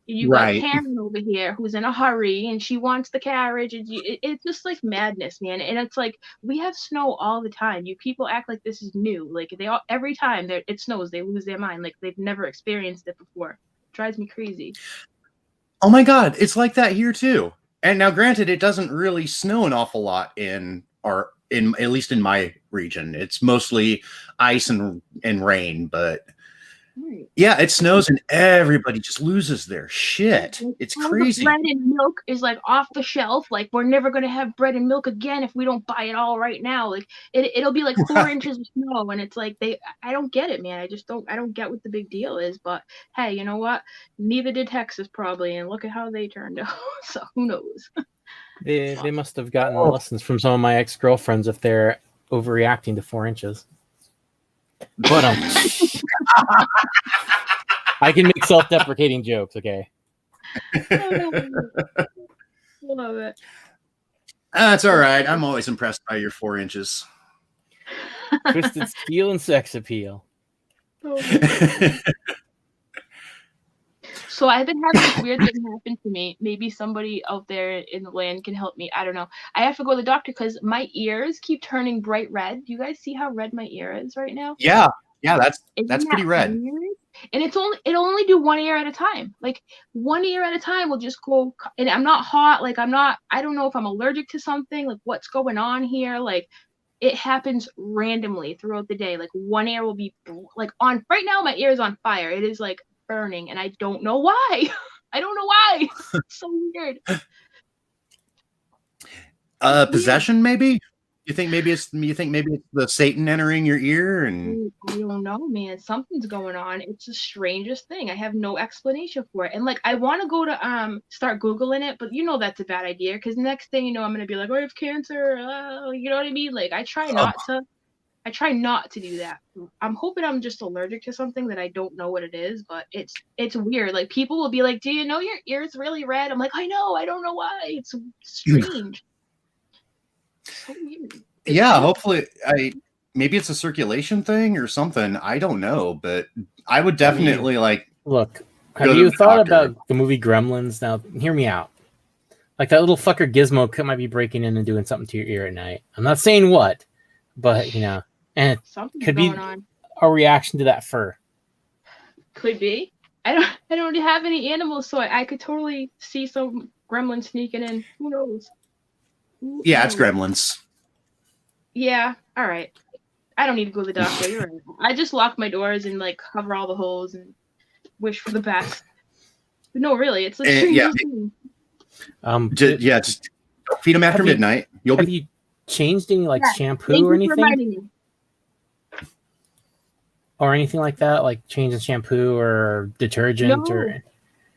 you got Karen over here who's in a hurry and she wants the carriage. And it's just like madness, man. And it's like we have snow all the time. You people act like this is new. Like every time it snows, they lose their mind. Like they've never experienced it before. It drives me crazy. Oh my god, it's like that here too. And now, granted, it doesn't really snow an awful lot in at least in my region. It's mostly ice and rain, but yeah, it snows and everybody just loses their shit. It's crazy. Bread and milk is like off the shelf. Like we're never gonna have bread and milk again if we don't buy it all right now. Like it'll be like 4 inches of snow, and it's like I don't get it, man. I don't get what the big deal is. But hey, you know what? Neither did Texas probably, and look at how they turned out. So who knows? They must have gotten lessons from some of my ex-girlfriends if they're overreacting to 4 inches. But I can make self-deprecating jokes, okay? Love it. That's all right. I'm always impressed by your 4 inches. Twisted steel and sex appeal. So I've been having this weird thing happen to me. Maybe somebody out there in the land can help me. I don't know. I have to go to the doctor because my ears keep turning bright red. Do you guys see how red my ear is right now? Yeah, that's Isn't pretty that red. weird? And it'll only do one ear at a time. Like one ear at a time will just go. And I'm not hot. Like I don't know if I'm allergic to something. Like what's going on here? Like it happens randomly throughout the day. Like one ear will be like on right now. My ear is on fire. It is like burning, and I don't know why. I don't know why. It's so weird. Possession, maybe? You think maybe it's the Satan entering your ear? And I don't know, man. Something's going on. It's the strangest thing. I have no explanation for it. And like I want to go to start Googling it, but you know that's a bad idea because next thing you know I'm gonna be like, oh, I have cancer. You know what I mean? Like I try not to do that. I'm hoping I'm just allergic to something that I don't know what it is, but it's weird. Like people will be like, do you know your ear's really red? I'm like, I know, I don't know why. It's strange. So weird. yeah, hopefully maybe it's a circulation thing or something. I don't know, but I would definitely like Look, go have to you the thought doctor. about the movie Gremlins? Now, hear me out. Like that little fucker Gizmo might be breaking in and doing something to your ear at night. I'm not saying what, but you know, and it Something's could going be on. a reaction to that fur. Could be. I don't have any animals, so I could totally see some gremlin sneaking in. Who knows? Yeah, it's gremlins. Yeah, all right. I don't need to go to the doctor. You're right. I just lock my doors and like cover all the holes and wish for the best. But no, really, it's the strangest thing. Just feed them after midnight. Have you changed any like shampoo Thank or you for anything? reminding me. Or anything like that, like changing shampoo or detergent or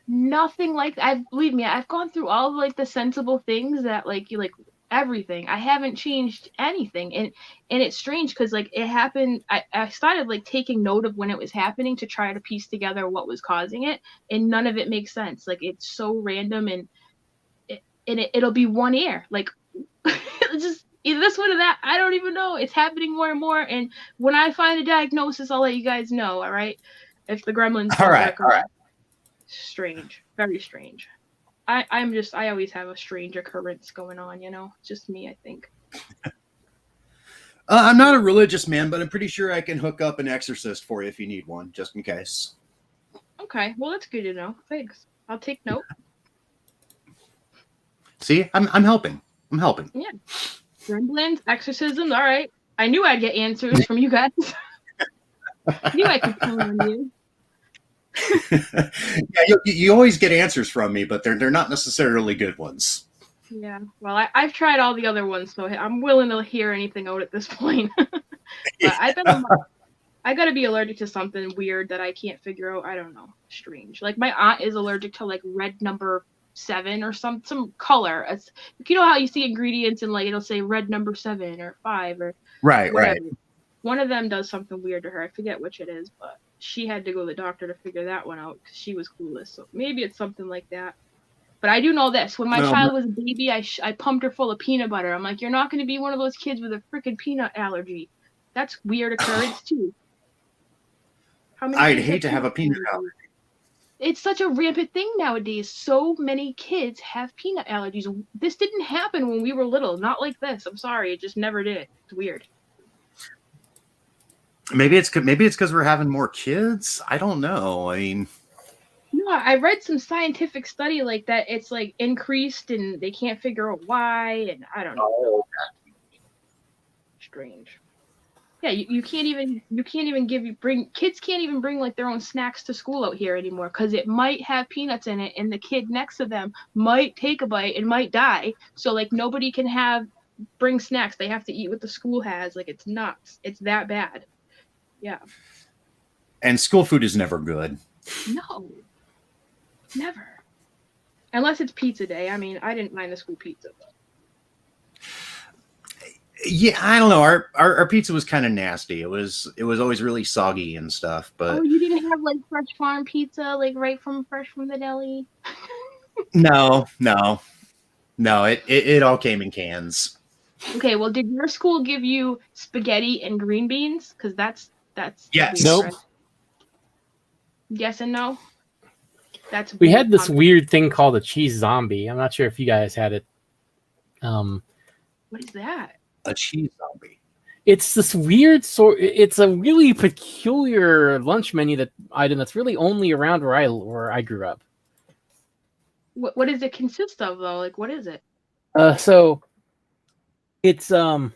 Nothing like that. Believe me, I've gone through all like the sensible things that like you like everything. I haven't changed anything, and it's strange because like it happened. I started like taking note of when it was happening to try to piece together what was causing it, and none of it makes sense. Like it's so random, and it'll be one ear. Like it's just either this one or that. I don't even know. It's happening more and more, and when I find a diagnosis, I'll let you guys know. All right, if the gremlins. All right. Strange, very strange. I always have a strange occurrence going on, you know. It's just me, I think. I'm not a religious man, but I'm pretty sure I can hook up an exorcist for you if you need one, just in case. Okay, well that's good to know. Thanks. I'll take note. See, I'm helping. I'm helping. Yeah. Gremlins, exorcisms, all right. I knew I'd get answers from you guys. I knew I could count on you. Yeah, you always get answers from me, but they're not necessarily good ones. Yeah, well, I've tried all the other ones, so I'm willing to hear anything out at this point. But I gotta be allergic to something weird that I can't figure out. I don't know, strange. Like my aunt is allergic to like red number 7 or some color. It's, you know how you see ingredients and like it'll say red number 7 or 5 or right. One of them does something weird to her. I forget which it is, but she had to go to the doctor to figure that one out because she was clueless. So maybe it's something like that. But I do know this. When my child was a baby, I pumped her full of peanut butter. I'm like, you're not going to be one of those kids with a freaking peanut allergy. That's weird occurrence, too. I'd hate to have a peanut allergy. It's such a rampant thing nowadays. So many kids have peanut allergies. This didn't happen when we were little. Not like this. I'm sorry. It just never did. It's weird. Maybe it's because we're having more kids. I don't know. I mean, no, I read some scientific study like that. It's like increased, and they can't figure out why. And I don't know. Oh, okay. Strange. Yeah, you can't even kids can't even bring like their own snacks to school out here anymore because it might have peanuts in it, and the kid next to them might take a bite and might die. So like nobody can bring snacks. They have to eat what the school has. Like it's nuts. It's that bad. Yeah. And school food is never good. No. Never. Unless it's pizza day. I mean, I didn't mind the school pizza. But... Yeah, I don't know. Our pizza was kind of nasty. It was always really soggy and stuff. But oh, you didn't have like fresh farm pizza, like fresh from the deli? No. No, it all came in cans. Okay, well, did your school give you spaghetti and green beans? Because that's Yes. weird, Nope. right? Yes and no. That's We weird, had this Tom. weird thing called a cheese zombie. I'm not sure if you guys had it. What is that? A cheese zombie. It's this weird sort. It's a really peculiar lunch menu item that's really only around where I grew up. What does it consist of though? Like, what is it? So it's kind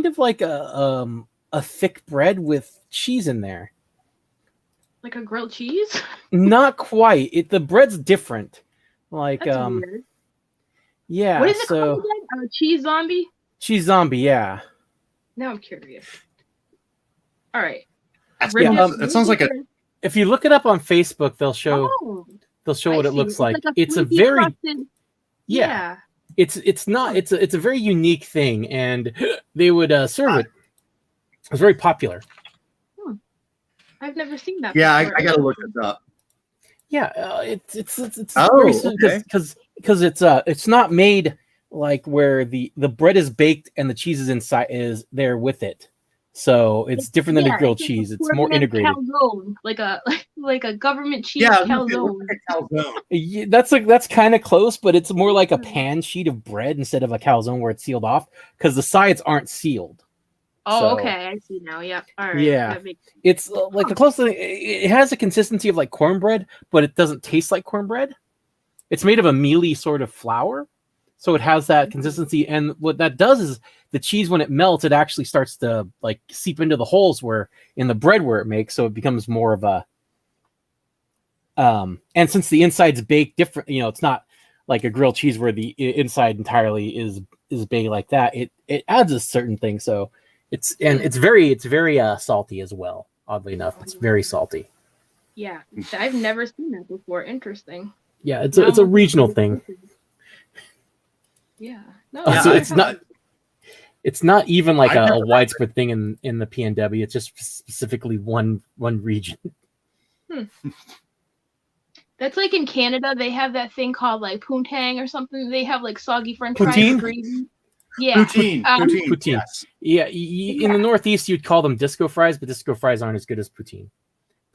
of like a thick bread with cheese in there. Like a grilled cheese? Not quite. The bread's different. Like That's weird. Yeah. What is it so called again? A cheese zombie? cheese zombie. Yeah. Now I'm curious. All right. That sounds like a. If you look it up on Facebook, they'll show Oh, what I it see. looks like. a It's a flaky very crusted- yeah. It's not. It's a very unique thing, and they would serve it. It was very popular. I've never seen that. Yeah, I before. gotta look this up. Yeah, it's Oh, very okay. because it's not made like where the bread is baked and the cheese is inside is there with it. So it's different than a grilled like cheese. a It's more permanent integrated. calzone, like a government cheese Yeah, calzone. calzone. Yeah, that's kind of close, but it's more like a pan sheet of bread instead of a calzone where it's sealed off because the sides aren't sealed. Oh, So- okay, I see now. Yep. All right. Yeah. That makes sense. It's like the closest thing. It has a consistency of like cornbread, but it doesn't taste like cornbread. It's made of a mealy sort of flour, so it has that consistency. And what that does is the cheese, when it melts, it actually starts to like seep into the holes where in the bread where it makes, so it becomes more of a. And since the inside's baked different, it's not like a grilled cheese where the inside entirely is baked like that. It adds a certain thing, so. It's very salty as well. Oddly enough, it's very salty. Yeah, I've never seen that before. Interesting. Yeah, it's a regional thing. Yeah. No. Yeah, So I- it's not even like I've a never- widespread thing in the PNW. It's just specifically one region. That's like in Canada. They have that thing called like poontang or something. They have like soggy French fries. Poutine? with gravy. Yeah. Poutine. Poutine. Yes. Yeah, in the Northeast you'd call them disco fries, but disco fries aren't as good as poutine.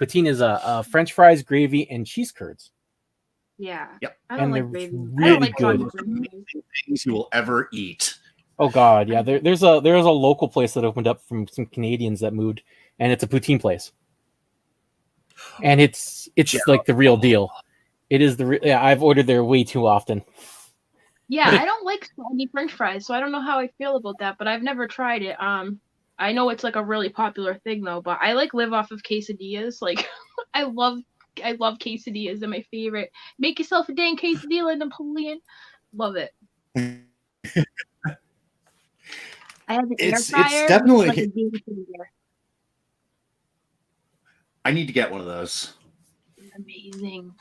Poutine is a French fries, gravy, and cheese curds. Yeah. Yep. I don't And like they're gravy. I really don't like good. soggy French fries. Things you will ever eat. Oh God, yeah. There's a local place that opened up from some Canadians that moved, and it's a poutine place. And it's like the real deal. It is yeah. I've ordered there way too often. Yeah, I don't like soggy French fries, so I don't know how I feel about that. But I've never tried it. I know it's like a really popular thing though. But I like live off of quesadillas. Like, I love quesadillas. They're my favorite. Make yourself a dang quesadilla, Napoleon. Love it. I have an air It's fryer. definitely- Like a game changer. I need to get one of those. Amazing.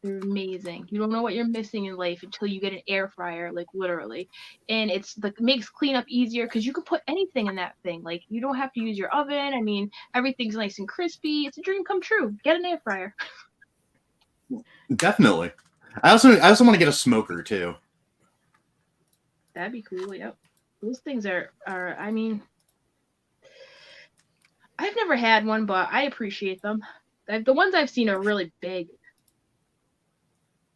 They're amazing. You don't know what you're missing in life until you get an air fryer, like literally. And it's like makes cleanup easier because you can put anything in that thing. Like you don't have to use your oven. I mean, everything's nice and crispy. It's a dream come true. Get an air fryer. Definitely. I also want to get a smoker too. That'd be cool. Yep. Those things are I mean, I've never had one, but I appreciate them. The ones I've seen are really big.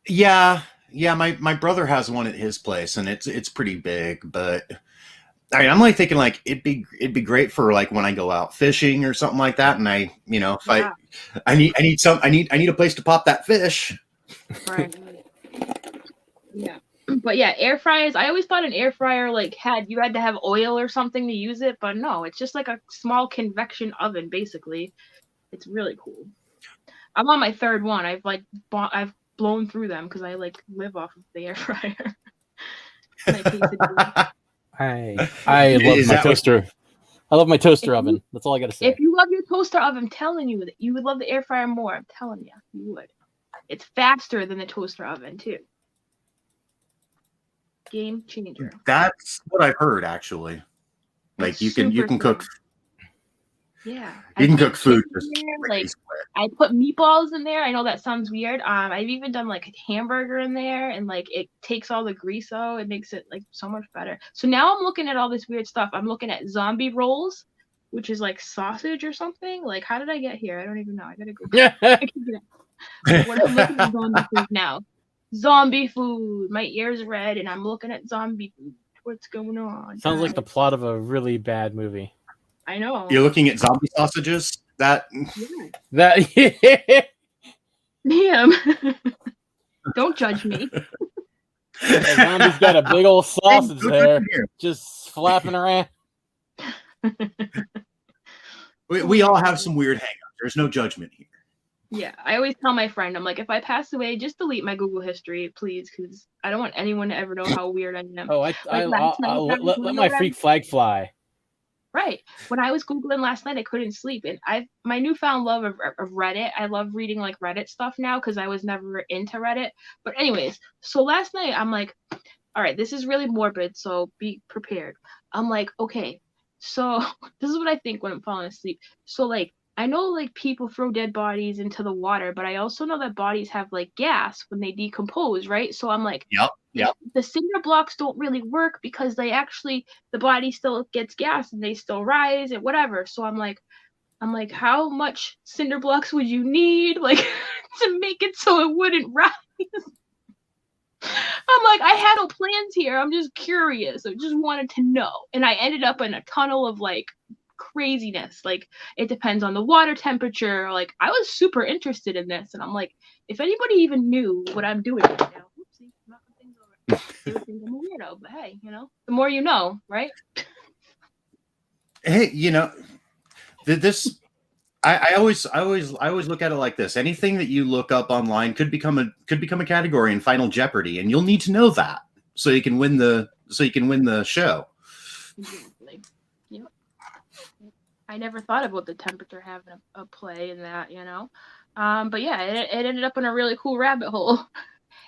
Yeah. My brother has one at his place, and it's pretty big. But I mean, I'm like thinking like it'd be great for like when I go out fishing or something like that, and I if Yeah. I need a place to pop that fish. Right. Yeah. But yeah, air fryers. I always thought an air fryer like you had to have oil or something to use it, but no, it's just like a small convection oven basically. It's really cool. I'm on my third one. I've blown through them because I like live off of the air fryer. My quesadilla. I love Is my that what- toaster. I love my toaster oven. That's all I gotta say. If you love your toaster oven, I'm telling you that you would love the air fryer more. I'm telling you, you would. It's faster than the toaster oven too. Game changer. That's what I've heard actually. Like It's you can super cook. Yeah. You can cook put food. chicken in there, like I put meatballs in there. I know that sounds weird. I've even done like a hamburger in there, and like it takes all the grease out. It makes it like so much better. So now I'm looking at all this weird stuff. I'm looking at zombie rolls, which is like sausage or something. Like, how did I get here? I don't even know. I gotta go. What I'm looking at zombie food now. Zombie food. My ears red, and I'm looking at zombie food. What's going on? Sounds like the plot of a really bad movie. I know. You're looking at zombie sausages. That Damn. Don't judge me. The zombie's got a big old sausage there, just flapping around. We all have some weird hang-ups. There's no judgment here. Yeah, I always tell my friend, I'm like, if I pass away, just delete my Google history, please, because I don't want anyone to ever know how weird I am. Oh, I'll let my freak flag fly. Right. When I was Googling last night, I couldn't sleep. And my newfound love of Reddit, I love reading like Reddit stuff now because I was never into Reddit. But anyways, so last night I'm like, all right, this is really morbid, so be prepared. I'm like, okay, so this is what I think when I'm falling asleep. So like, I know like people throw dead bodies into the water, but I also know that bodies have like gas when they decompose, right? So I'm like, yep. The cinder blocks don't really work because the body still gets gas and they still rise and whatever. So I'm like, how much cinder blocks would you need like to make it so it wouldn't rise? I'm like, I had no plans here. I'm just curious. I just wanted to know. And I ended up in a tunnel of like craziness. Like, it depends on the water temperature. Like, I was super interested in this. And I'm like, if anybody even knew what I'm doing right now, oopsie, knocking things over, they would think I'm a weirdo. But hey, the more you know, right? Hey, this I always look at it like this. Anything that you look up online could become a category in Final Jeopardy, and you'll need to know that so you can win the show. Exactly. Yep. I never thought about the temperature having a play in that, But yeah, it ended up in a really cool rabbit hole.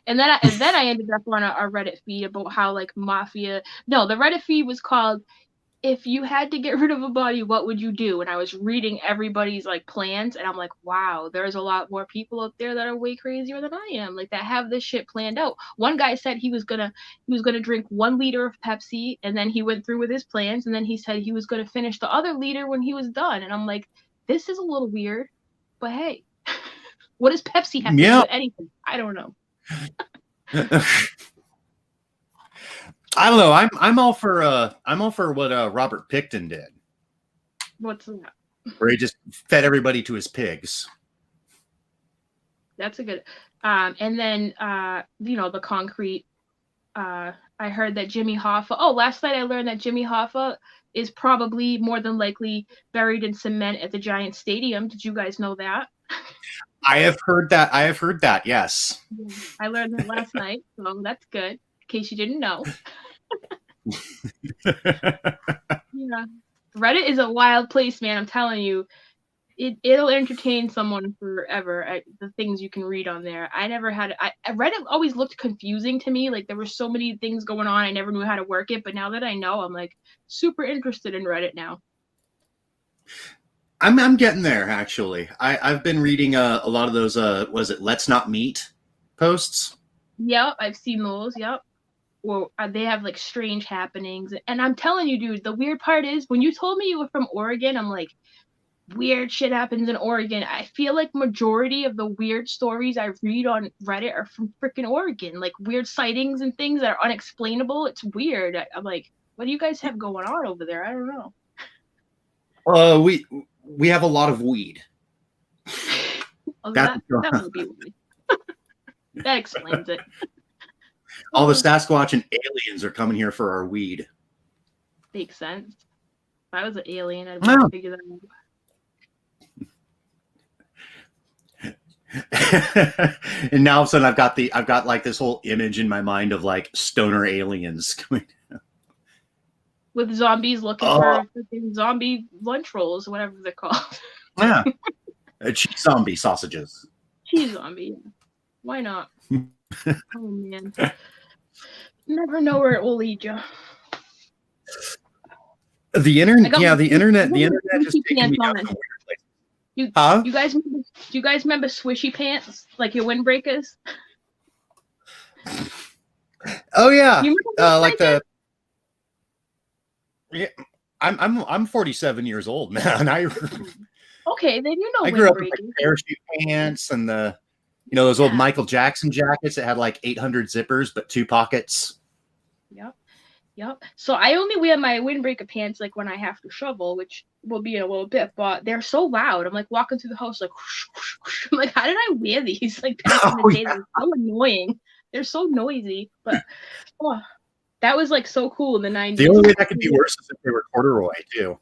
And then I ended up on a Reddit feed about how like mafia. No, the Reddit feed was called "If you had to get rid of a body, what would you do?" And I was reading everybody's like plans, and I'm like, wow, there's a lot more people out there that are way crazier than I am, like that have this shit planned out. One guy said he was gonna drink 1 liter of Pepsi, and then he went through with his plans, and then he said he was gonna finish the other liter when he was done. And I'm like, this is a little weird, but hey, what does Pepsi have to do with anything? I don't know. I don't know. I'm all for what Robert Picton did. What's that? Where he just fed everybody to his pigs. That's a good. And then the concrete. I heard that Jimmy Hoffa. Oh, last night I learned that Jimmy Hoffa is probably more than likely buried in cement at the Giant Stadium. Did you guys know that? I have heard that. Yes. I learned that last night, so that's good. In case you didn't know. Yeah. Reddit is a wild place, man. I'm telling you. It'll entertain someone forever. The things you can read on there. I never had. Reddit always looked confusing to me. Like there were so many things going on. I never knew how to work it. But now that I know, I'm like super interested in Reddit now. I'm getting there actually. I've been reading a lot of those. Was it Let's Not Meet posts? Yep, I've seen those. Yep. Well, they have like strange happenings, and I'm telling you, dude. The weird part is when you told me you were from Oregon, I'm like, weird shit happens in Oregon. I feel like majority of the weird stories I read on Reddit are from freaking Oregon, like weird sightings and things that are unexplainable. It's weird. I'm like, what do you guys have going on over there? I don't know. We have a lot of weed. Oh, that would be weird. That explains it. All the Sasquatch and aliens are coming here for our weed. Makes sense. If I was an alien, I'd want to figure that out. And now all of a sudden I've got like this whole image in my mind of like stoner aliens coming with zombies looking for zombie lunch rolls, whatever they're called. Yeah. Cheese zombie sausages. Cheese zombie. Yeah. Why not? Oh man. You never know where it will lead you. The I internet, got yeah, my the internet just swishy taking me pants down on. some weird places. You Huh? you guys remember swishy pants, like your windbreakers? Oh yeah, You remember like those, the yeah. I'm 47 years old, man. Okay, then you know I grew up with like windbreakers. parachute pants and the those old Yeah. Michael Jackson jackets that had like 800 zippers but 2 pockets. Yep. Yep. So I only wear my windbreaker pants like when I have to shovel, which will be in a little bit, but they're so loud. I'm like walking through the house like whoosh, whoosh, whoosh. I'm like, how did I wear these? Like back in the Oh day, yeah. they're so annoying. They're so noisy, but oh, that was like so cool in the The 90s. only way that could be worse is if they were corduroy too.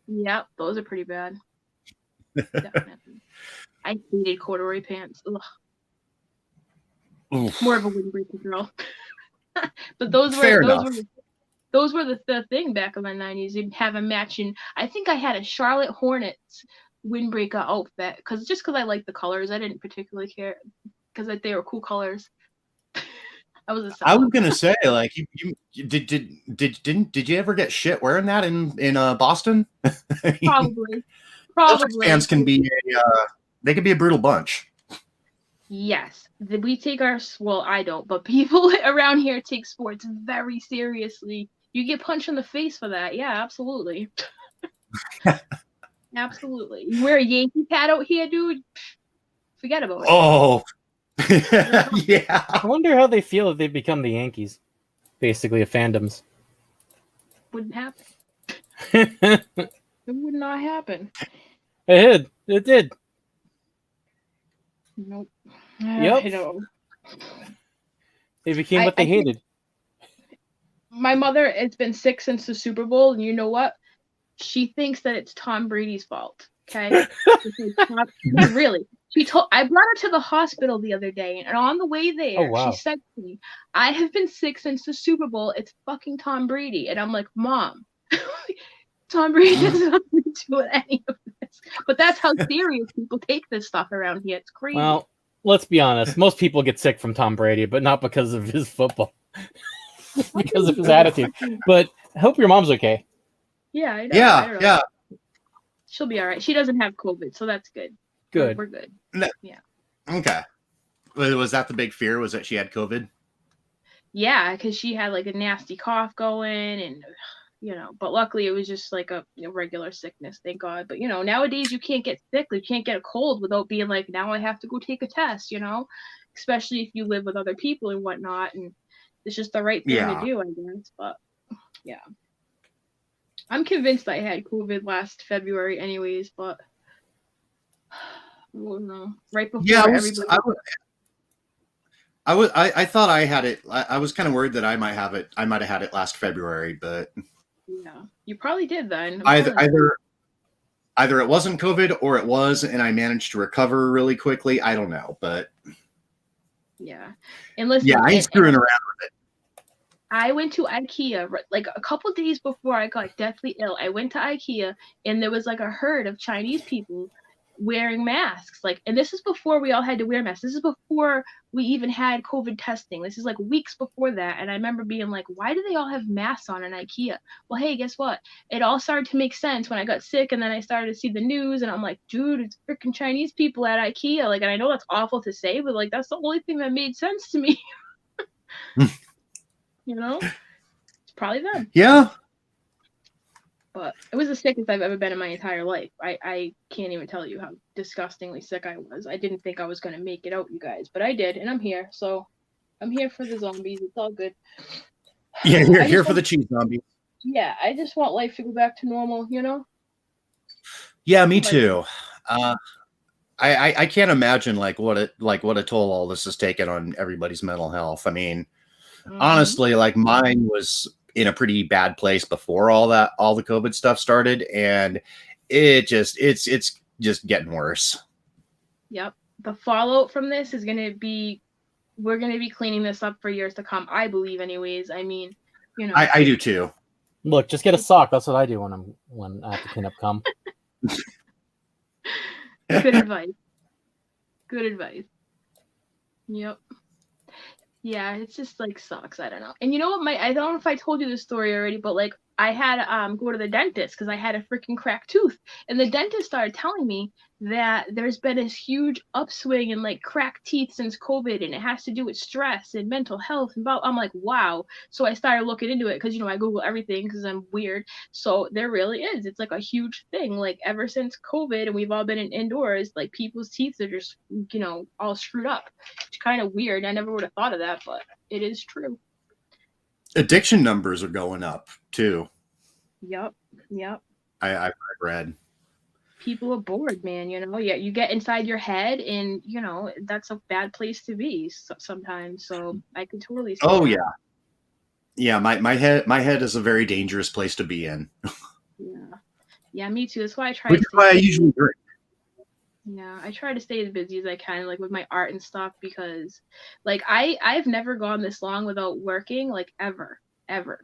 Yep, those are pretty bad. Definitely. I hated corduroy pants. Ugh. Oof. More of a windbreaker girl. But those were Fair those enough. were those were the thing back in the 90s. You'd have a matching. I think I had a Charlotte Hornets windbreaker outfit because I liked the colors. I didn't particularly care because they were cool colors. I was a I was sellout. gonna say, like, you did you ever get shit wearing that in Boston? I mean, Probably. Celtics fans can be they can be a brutal bunch. Yes, we take well, I don't, but people around here take sports very seriously. You get punched in the face for that. Yeah, absolutely. Absolutely. You wear a Yankee hat out here, dude. Forget about it. Oh, yeah. I wonder how they feel if they become the Yankees, basically, of fandoms. Wouldn't happen. It It would not happen. did. It did. Nope. Yep. I know. They became what they hated. My mother has been sick since the Super Bowl, and you know what? She thinks that it's Tom Brady's fault. Okay, really. I brought her to the hospital the other day, and on the way there, Oh, wow. she said to me, "I have been sick since the Super Bowl. It's fucking Tom Brady." And I'm like, "Mom, Tom Brady has nothing to do with any of this." But that's how serious people take this stuff around here. It's crazy. Well, let's be honest. Most people get sick from Tom Brady, but not because of his football. Because of his attitude. But I hope your mom's okay. Yeah, I know. I don't know. Yeah. She'll be all right. She doesn't have COVID, so that's good. Good. We're good. Yeah. Okay. Was that the big fear? Was that she had COVID? Yeah, because she had like a nasty cough going, and but luckily it was just like a regular sickness, thank God. But nowadays you can't get sick, you can't get a cold without being like, now I have to go take a test, especially if you live with other people and whatnot, and it's just the right thing to do, I guess. But yeah, I'm convinced I had COVID last February, anyways. But I don't know. Right before everybody. I thought I had it. I was kind of worried that I might have it. I might have had it last February, but Yeah, you probably did then. either it wasn't COVID or it was, and I managed to recover really quickly. I don't know, but yeah. And listen, yeah, I ain't screwing around with it. I went to IKEA like a couple days before I got deathly ill. I went to IKEA and there was like a herd of Chinese people wearing masks. And this is before we all had to wear masks. This is before we even had COVID testing. This is like weeks before that. And I remember being like, why do they all have masks on in IKEA? Well, hey, guess what? It all started to make sense when I got sick, and then I started to see the news, and I'm like, dude, it's freaking Chinese people at IKEA. And I know that's awful to say, but that's the only thing that made sense to me. It's probably them. Yeah. But it was the sickest I've ever been in my entire life. I can't even tell you how disgustingly sick I was. I didn't think I was going to make it out, you guys, but I did, and I'm here. So I'm here for the zombies. It's all good. Yeah, you're here for the cheese zombies. Yeah, I just want life to go back to normal, Yeah, me too. I can't imagine what a toll all this has taken on everybody's mental health. I mean, honestly, mine was in a pretty bad place before all the COVID stuff started, and it's just getting worse. Yep. The fallout from this is going to be, we're going to be cleaning this up for years to come, I believe, anyways. I mean, I do too. Look, just get a sock. That's what I do when I have to clean up cum. Good advice. Good advice. Yep. Yeah, it's just sucks. I don't know. And you know what? I don't know if I told you this story already, but I had to go to the dentist because I had a freaking cracked tooth, and the dentist started telling me that there's been this huge upswing in like cracked teeth since COVID, and it has to do with stress and mental health. And I'm like, wow. So I started looking into it because I Google everything because I'm weird. So there really is. It's like a huge thing. Like ever since COVID, and we've all been indoors, like people's teeth are just all screwed up. It's kind of weird. I never would have thought of that, but it is true. Addiction numbers are going up too. Yep. I've read. People are bored, man. Yeah, you get inside your head, and that's a bad place to be sometimes. So I could totally see that. Yeah. My head is a very dangerous place to be in. Yeah, me too. That's why I try. Which is why I usually drink. Yeah, I try to stay as busy as I can, like with my art and stuff, because like I've never gone this long without working, like ever. And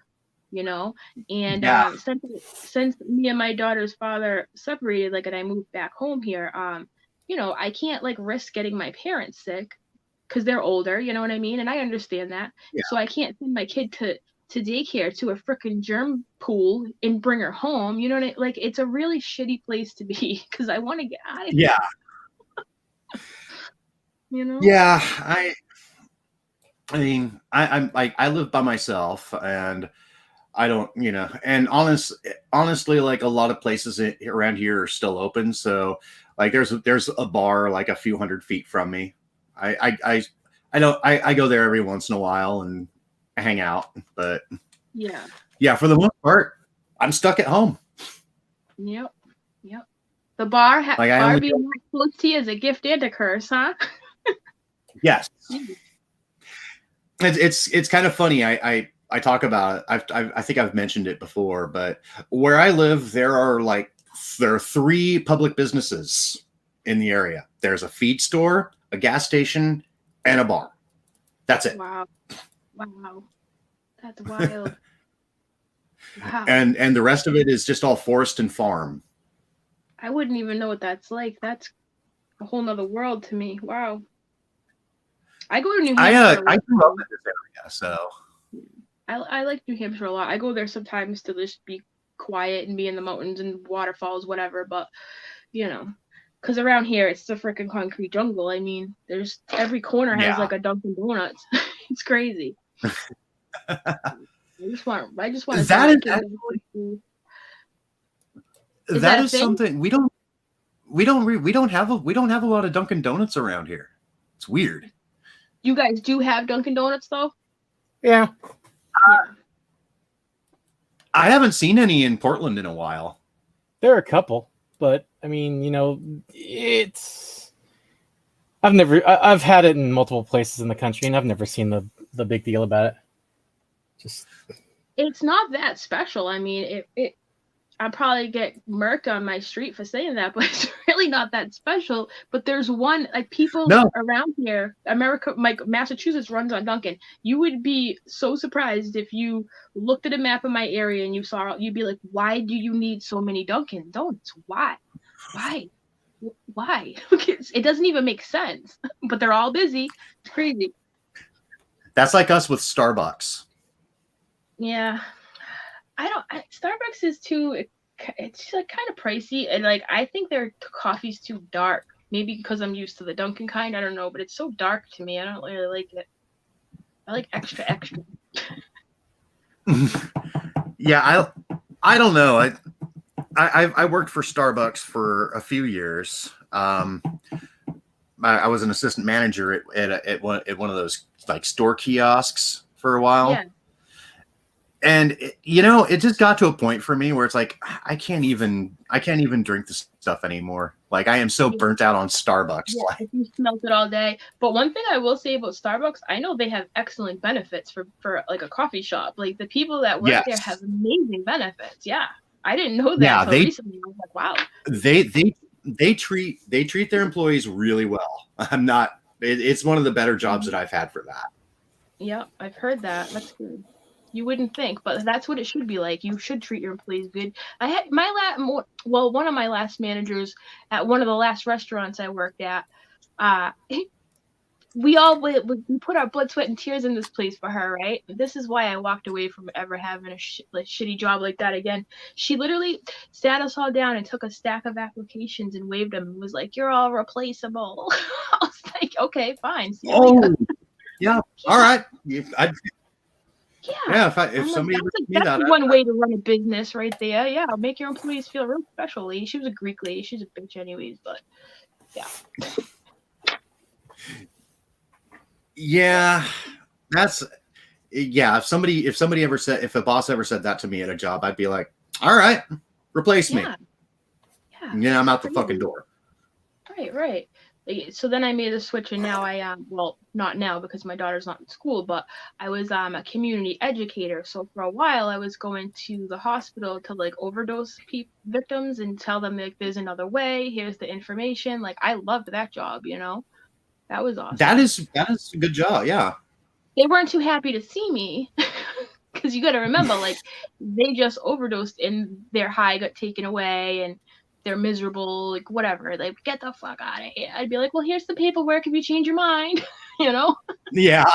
since me and my daughter's father separated, like, and I moved back home here, I can't like risk getting my parents sick because they're older, you know what I mean? And I understand that. Yeah. So I can't send my kid to daycare to a freaking germ pool and bring her home. You know what I mean? Like, it's a really shitty place to be because I want to get out of here. Yeah. Yeah, I mean, I'm like, I live by myself, and I don't, and honestly, like a lot of places around here are still open. So like there's a bar like a few hundred feet from me. I go there every once in a while and hang out, but yeah, for the most part, I'm stuck at home. Yep. The bar being close to you is a gift and a curse, huh? Yes. It's kind of funny. I talk about it. I think I've mentioned it before, but where I live, there are 3 public businesses in the area. There's a feed store, a gas station, and a bar. That's it. Wow. That's wild. Wow. And the rest of it is just all forest and farm. I wouldn't even know what that's like. That's a whole nother world to me. Wow. I go to New Hampshire. I grew up in this area, so I like New Hampshire a lot. I go there sometimes to just be quiet and be in the mountains and waterfalls, whatever. But because around here it's the freaking concrete jungle. I mean, there's every corner has like a Dunkin' Donuts. It's crazy. I just want to. That is something we don't have a lot of Dunkin' Donuts around here. It's weird. You guys do have Dunkin' Donuts though? Yeah. I haven't seen any in Portland in a while. There are a couple, but I mean, I've had it in multiple places in the country, and I've never seen the big deal about it. It's not that special. I mean, I'll probably get murked on my street for saying that, but it's really not that special. But there's one, like, people around here, Massachusetts runs on Dunkin'. You would be so surprised if you looked at a map of my area and you'd be like, why do you need so many Dunkin' Donuts? Why? It doesn't even make sense, but they're all busy. It's crazy. That's like us with Starbucks. Yeah. Starbucks is too, it's like kind of pricey, and like I think their coffee's too dark. Maybe because I'm used to the Dunkin' kind, I don't know, but it's so dark to me. I don't really like it. I like extra. Yeah, I don't know. I worked for Starbucks for a few years. I was an assistant manager at one of those like store kiosks for a while. Yeah. And it just got to a point for me where it's like I can't even drink this stuff anymore. Like I am so burnt out on Starbucks. Yeah, you smelt it all day. But one thing I will say about Starbucks, I know they have excellent benefits for like a coffee shop. Like the people that work there have amazing benefits. Yeah, I didn't know that until recently. I was like, wow. They treat their employees really well. It's one of the better jobs that I've had for that. Yeah, I've heard that. That's good. You wouldn't think, but that's what it should be like. You should treat your employees good. I had one of my last managers at one of the last restaurants I worked at. we put our blood, sweat, and tears in this place for her, right? This is why I walked away from ever having a shitty job like that again. She literally sat us all down and took a stack of applications and waved them and was like, "You're all replaceable." I was like, "Okay, fine." See you later. Yeah. All right. Yeah. If somebody ever told me that's that, one way to run a business right there. Yeah, make your employees feel real special. She was a Greek lady. She's a bitch anyways, but yeah. Yeah, if a boss ever said that to me at a job, I'd be like, all right, replace me. Yeah, I'm out the fucking door. Right. So then I made a switch, and now I am, well, not now because my daughter's not in school, but I was a community educator. So for a while I was going to the hospital to like overdose victims and tell them like there's another way, here's the information. Like I loved that job, you know. That was awesome. That is a good job, yeah. They weren't too happy to see me because you got to remember, like, they just overdosed and their high got taken away and they're miserable, like, whatever. Like, get the fuck out of here. I'd be like, well, here's the paperwork if you change your mind, you know? Yeah.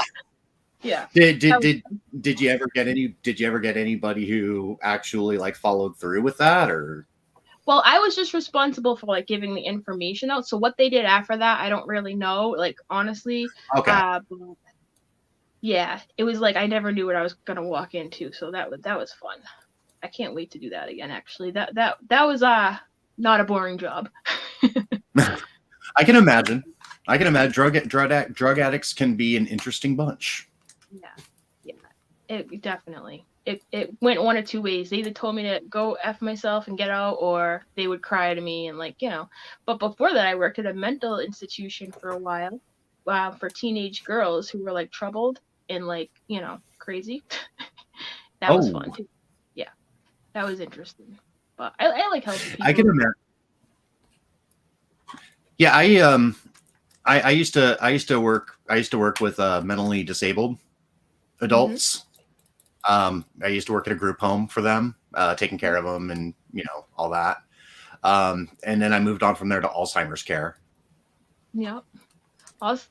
Yeah. Did you ever get anybody who actually like followed through with that, or? Well, I was just responsible for like giving the information out. So what they did after that, I don't really know. Like honestly, okay. Yeah, it was like I never knew what I was gonna walk into. So that was fun. I can't wait to do that again. Actually, that was not a boring job. I can imagine. Drug addicts can be an interesting bunch. Yeah, it definitely. It went one of two ways. They either told me to go F myself and get out, or they would cry to me and like, you know. But before that, I worked at a mental institution for a while, for teenage girls who were like troubled and like, you know, crazy. That was fun too. Yeah, that was interesting. But I like helping people. I can imagine. Yeah, I used to work with mentally disabled adults. Mm-hmm. I used to work at a group home for them, taking care of them and, you know, all that. And then I moved on from there to Alzheimer's care. Yep.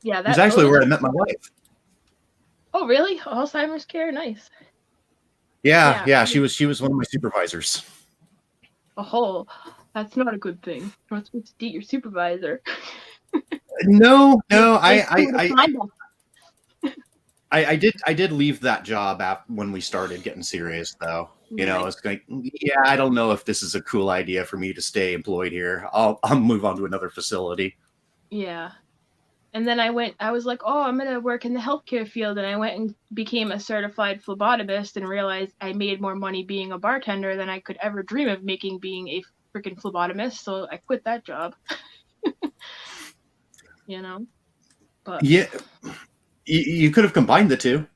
Yeah, that's actually where I met my wife. Oh, really? Alzheimer's care? Nice. Yeah. She was one of my supervisors. Oh, that's not a good thing. You're not supposed to date your supervisor. No, I did leave that job when we started getting serious, though. You know, it's like, yeah, I don't know if this is a cool idea for me to stay employed here. I'll move on to another facility. Yeah. And then I was like, oh, I'm going to work in the healthcare field. And I went and became a certified phlebotomist and realized I made more money being a bartender than I could ever dream of making being a freaking phlebotomist. So I quit that job. You know? But yeah. You could have combined the two.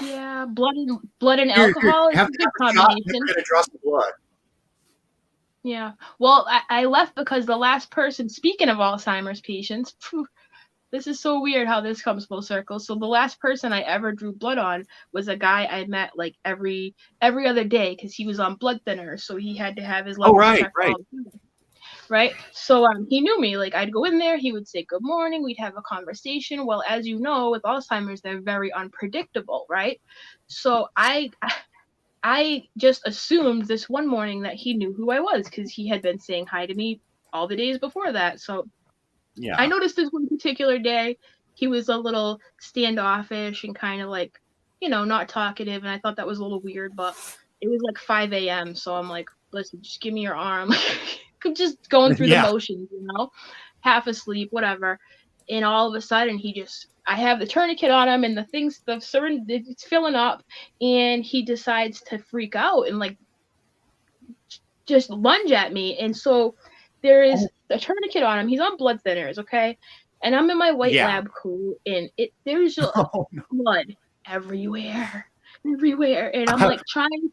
Yeah, blood and alcohol is a good combination. You're gonna draw some blood. Yeah. Well, I left because the last person, speaking of Alzheimer's patients, this is so weird how this comes full circle. So the last person I ever drew blood on was a guy I met like every other day because he was on blood thinners, so he had to have his levels checked all the time. Right. So he knew me. Like I'd go in there, he would say good morning, we'd have a conversation. Well, as you know, with Alzheimer's, they're very unpredictable, right? So I just assumed this one morning that he knew who I was because he had been saying hi to me all the days before that. So yeah, I noticed this one particular day he was a little standoffish and kind of like, you know, not talkative, and I thought that was a little weird, but it was like 5 a.m. So I'm like, listen, just give me your arm. Just going through the motions, you know, half asleep, whatever. And all of a sudden I have the tourniquet on him and the syringe, it's filling up, and he decides to freak out and like just lunge at me. And so there is a tourniquet on him. He's on blood thinners, okay? And I'm in my white lab coat, and there's blood everywhere. And I'm like trying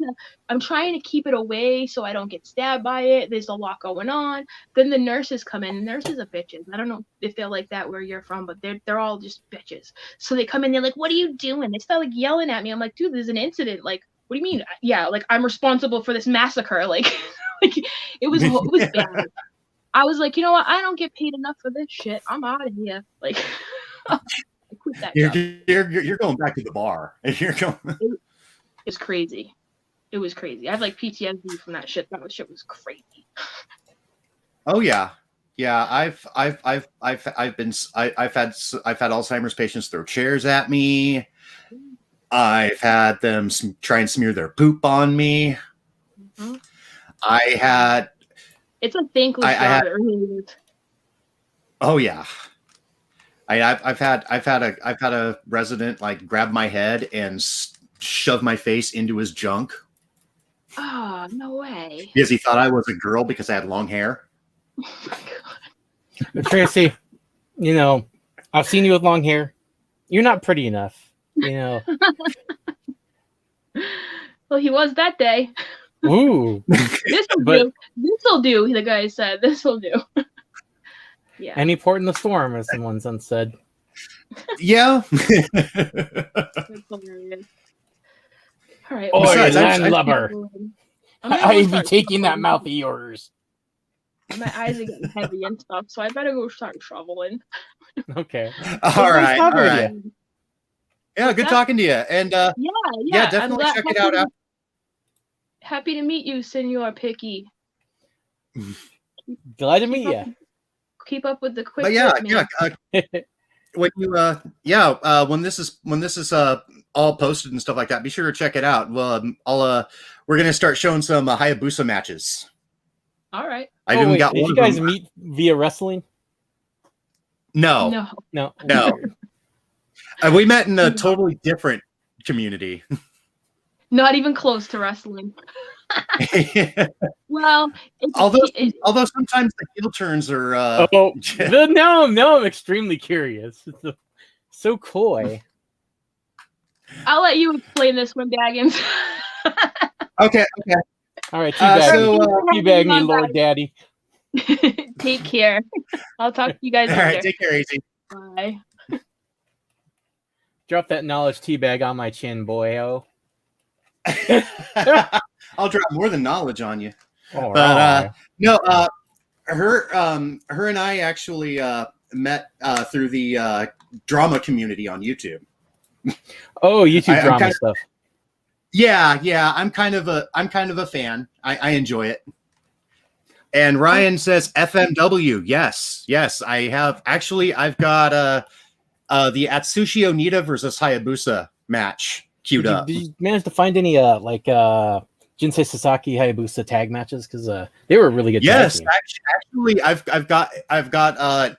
to keep it away so I don't get stabbed by it. There's a lot going on. Then the nurses come in. Nurses are bitches. I don't know if they're like that where you're from, but they're all just bitches. So they come in, they're like, what are you doing? They start like yelling at me. I'm like, dude, there's an incident. Like, what do you mean? Yeah, like I'm responsible for this massacre. Like, it was bad. I was like, you know what? I don't get paid enough for this shit. I'm out of here. Like I quit that You're, job. you're going back to the bar. You're going. It's crazy. It was crazy. I have like PTSD from that shit. That shit was crazy. Oh yeah, yeah. I've had Alzheimer's patients throw chairs at me. I've had them try and smear their poop on me. Mm-hmm. It's a thankless job. It really is. Oh yeah. I've had a resident like grab my head and shove my face into his junk. Oh, no way. Because he thought I was a girl because I had long hair. Oh my God. Tracy, you know, I've seen you with long hair. You're not pretty enough, you know. Well, he was that day. Ooh. This'll do, the guy said. This'll do. Yeah. Any port in the storm, as someone once said. Yeah. That's hilarious. All right. Oh, Besides, landlubber. I be taking that mouth of yours. My eyes are getting heavy and stuff, so I better go start shoveling. Okay. All right. All right. You. Yeah, good talking to you. And yeah, definitely check it out. Happy to meet you, Senor Picky. Glad to meet you. Keep up with the quick. But yeah, when you when this is all posted and stuff like that, be sure to check it out. Well, we're gonna start showing some Hayabusa matches. All right. I've even got did one. You guys meet via wrestling? No. We met in a totally different community. Not even close to wrestling. Well, although sometimes the heel turns are. Now I'm extremely curious. It's so coy. I'll let you explain this one, Daggins. Okay. All right, teabag me, Lord guys. Daddy. Take care. I'll talk to you guys later. All right, take care, Easy. Bye. Drop that knowledge teabag on my chin, boyo. I'll drop more than knowledge on you. All But right. her and I actually met through the drama community on YouTube. Oh, YouTube drama stuff. Yeah, I'm kind of a fan. I enjoy it. And Ryan says FMW. Yes, I have. Actually, I've got the Atsushi Onita versus Hayabusa match queued up. Did you manage to find any Jinsei Sasaki Hayabusa tag matches? Because they were really good. Yes, actually, I've got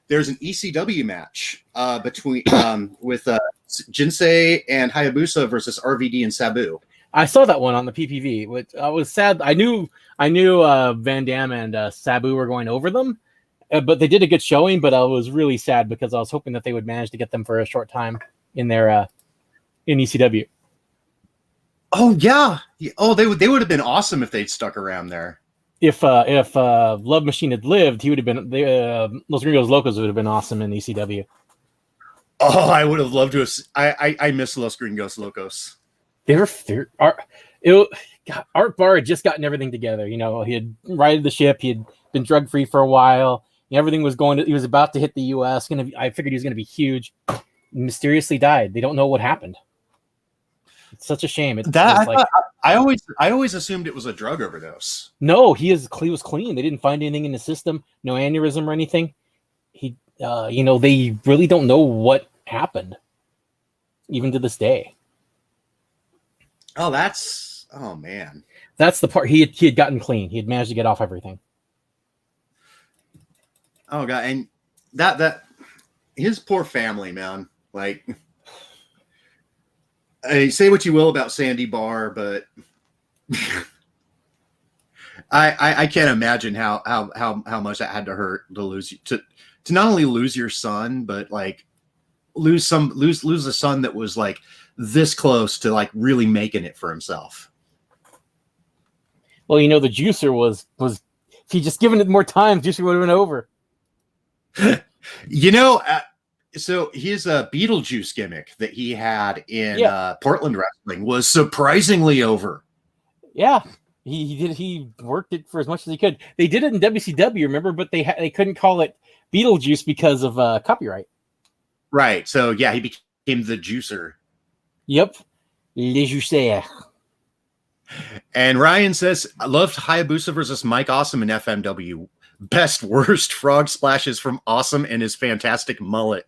there's an ECW match between with Jinsei and Hayabusa versus RVD and Sabu. I saw that one on the PPV, which I was sad. I knew Van Dam and Sabu were going over them, but they did a good showing. But I was really sad because I was hoping that they would manage to get them for a short time in their in ECW. Oh yeah. Oh, they would have been awesome if they'd stuck around there. If Love Machine had lived, he would have been Los Gringos Locos would have been awesome in ECW. Oh, I would have loved to have. I miss Los Gringos Locos. Art Barr had just gotten everything together. You know, he had righted the ship. He had been drug free for a while. Everything was going. He was about to hit the U.S. I figured he was going to be huge. He mysteriously died. They don't know what happened. It's such a shame. I always assumed it was a drug overdose. No, he was clean. They didn't find anything in the system. No aneurysm or anything. They really don't know what happened, even to this day. Oh man, that's the part. He had gotten clean. He had managed to get off everything. Oh god, and that his poor family, man. Like, say what you will about Sandy Barr, but I can't imagine how much that had to hurt to lose to not only lose your son, but like lose a son that was like this close to like really making it for himself. Well, the juicer was if he just given it more time, juicer would have been over. So his Beetlejuice gimmick that he had in Portland wrestling was surprisingly over. Yeah, he worked it for as much as he could. They did it in WCW, remember, but they couldn't call it Beetlejuice because of copyright. Right. So yeah, he became the juicer. Yep. Le Juicer. And Ryan says, I loved Hayabusa versus Mike Awesome in FMW. Best worst frog splashes from Awesome and his fantastic mullet.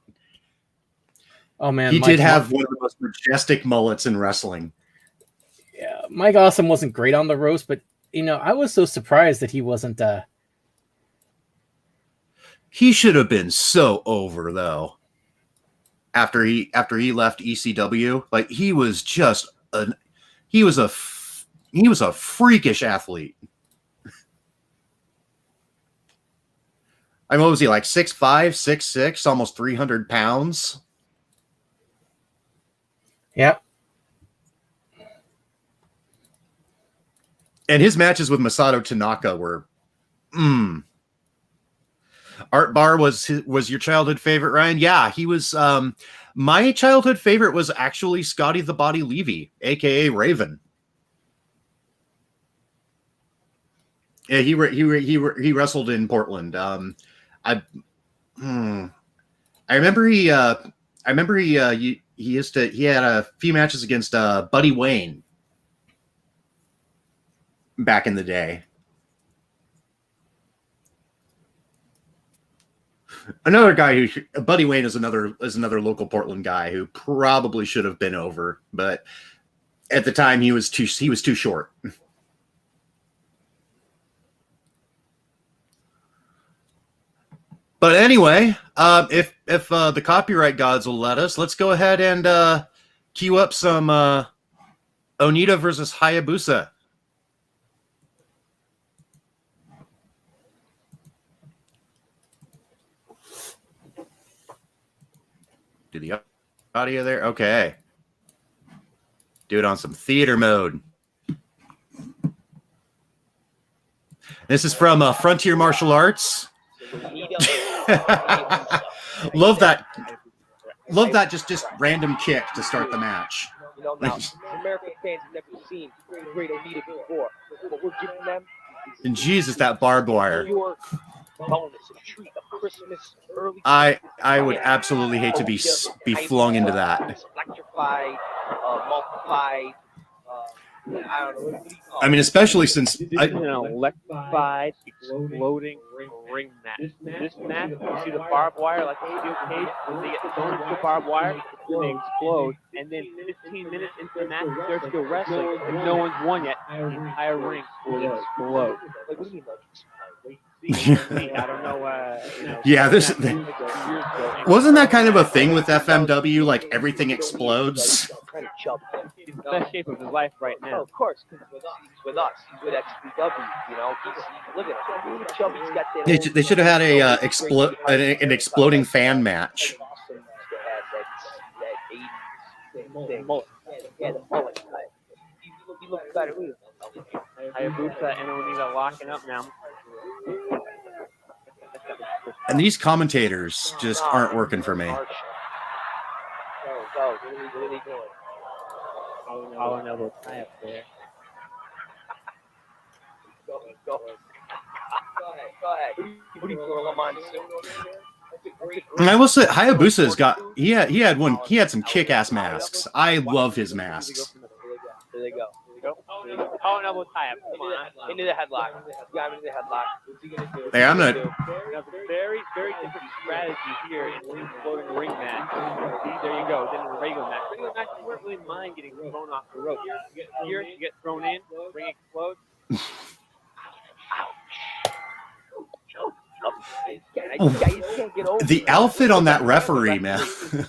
Oh man, He did have one of the most majestic mullets in wrestling. Yeah, Mike Awesome wasn't great on the roast, but I was so surprised that he wasn't. He should have been so over though. After he left ECW, like he was a freakish athlete. I mean, what was he, like 6'5", 6'6", almost 300 pounds? Yep. And his matches with Masato Tanaka were, Art Bar was your childhood favorite, Ryan? Yeah, he was. My childhood favorite was actually Scotty the Body Levy, aka Raven. Yeah, he wrestled in Portland. I remember he had a few matches against Buddy Wayne back in the day. Another guy Buddy Wayne is another local Portland guy who probably should have been over, but at the time he was too short. But anyway, if the copyright gods will let us, let's go ahead and queue up some Onita versus Hayabusa. Do the audio there? Okay. Do it on some theater mode. This is from Frontier Martial Arts. Love that just random kick to start the match. Now, American fans have never seen great Onita before. What we're giving them and Jesus, that barbed wire. Bonus, a treat, a Christmas early. I would absolutely hate to be flung into that. Electrified, multiplied. I don't know. I mean, especially since an electrified, exploding ring match. This match, you see the barbed wire like a steel cage. When they get thrown into the barbed wire, they explode. And then 15 minutes into the match, they're still wrestling, and no one's won yet. The entire ring will explode. Like, what do you mean, I don't know. Yeah, wasn't that kind of a thing with FMW? Like everything explodes. Kind of chubby. He's in the best shape of his life right now. Oh, of course, because he's with us. He's with XPW. Look at him. Chubby's got that. They should have had an exploding fan match. Yeah, the mullet. He looks better. Hayabusa and Onita locking up now. And these commentators just aren't working for me. Go. What are they doing? Collar elbow tie up there. Go ahead. What are you doing, Lamont? And I will say, Hayabusa he had some kick-ass masks. I love his masks. There they go. Collar elbow tie up. Come on. Into the headlock. Got him into the headlock. Hey, I'm gonna. That's a very, very different strategy here in the floating ring match. See, there you go. Then in the regular match. Regular match, you wouldn't really mind getting thrown off the rope. Here, you get thrown in, ring explodes. The outfit on that referee, man.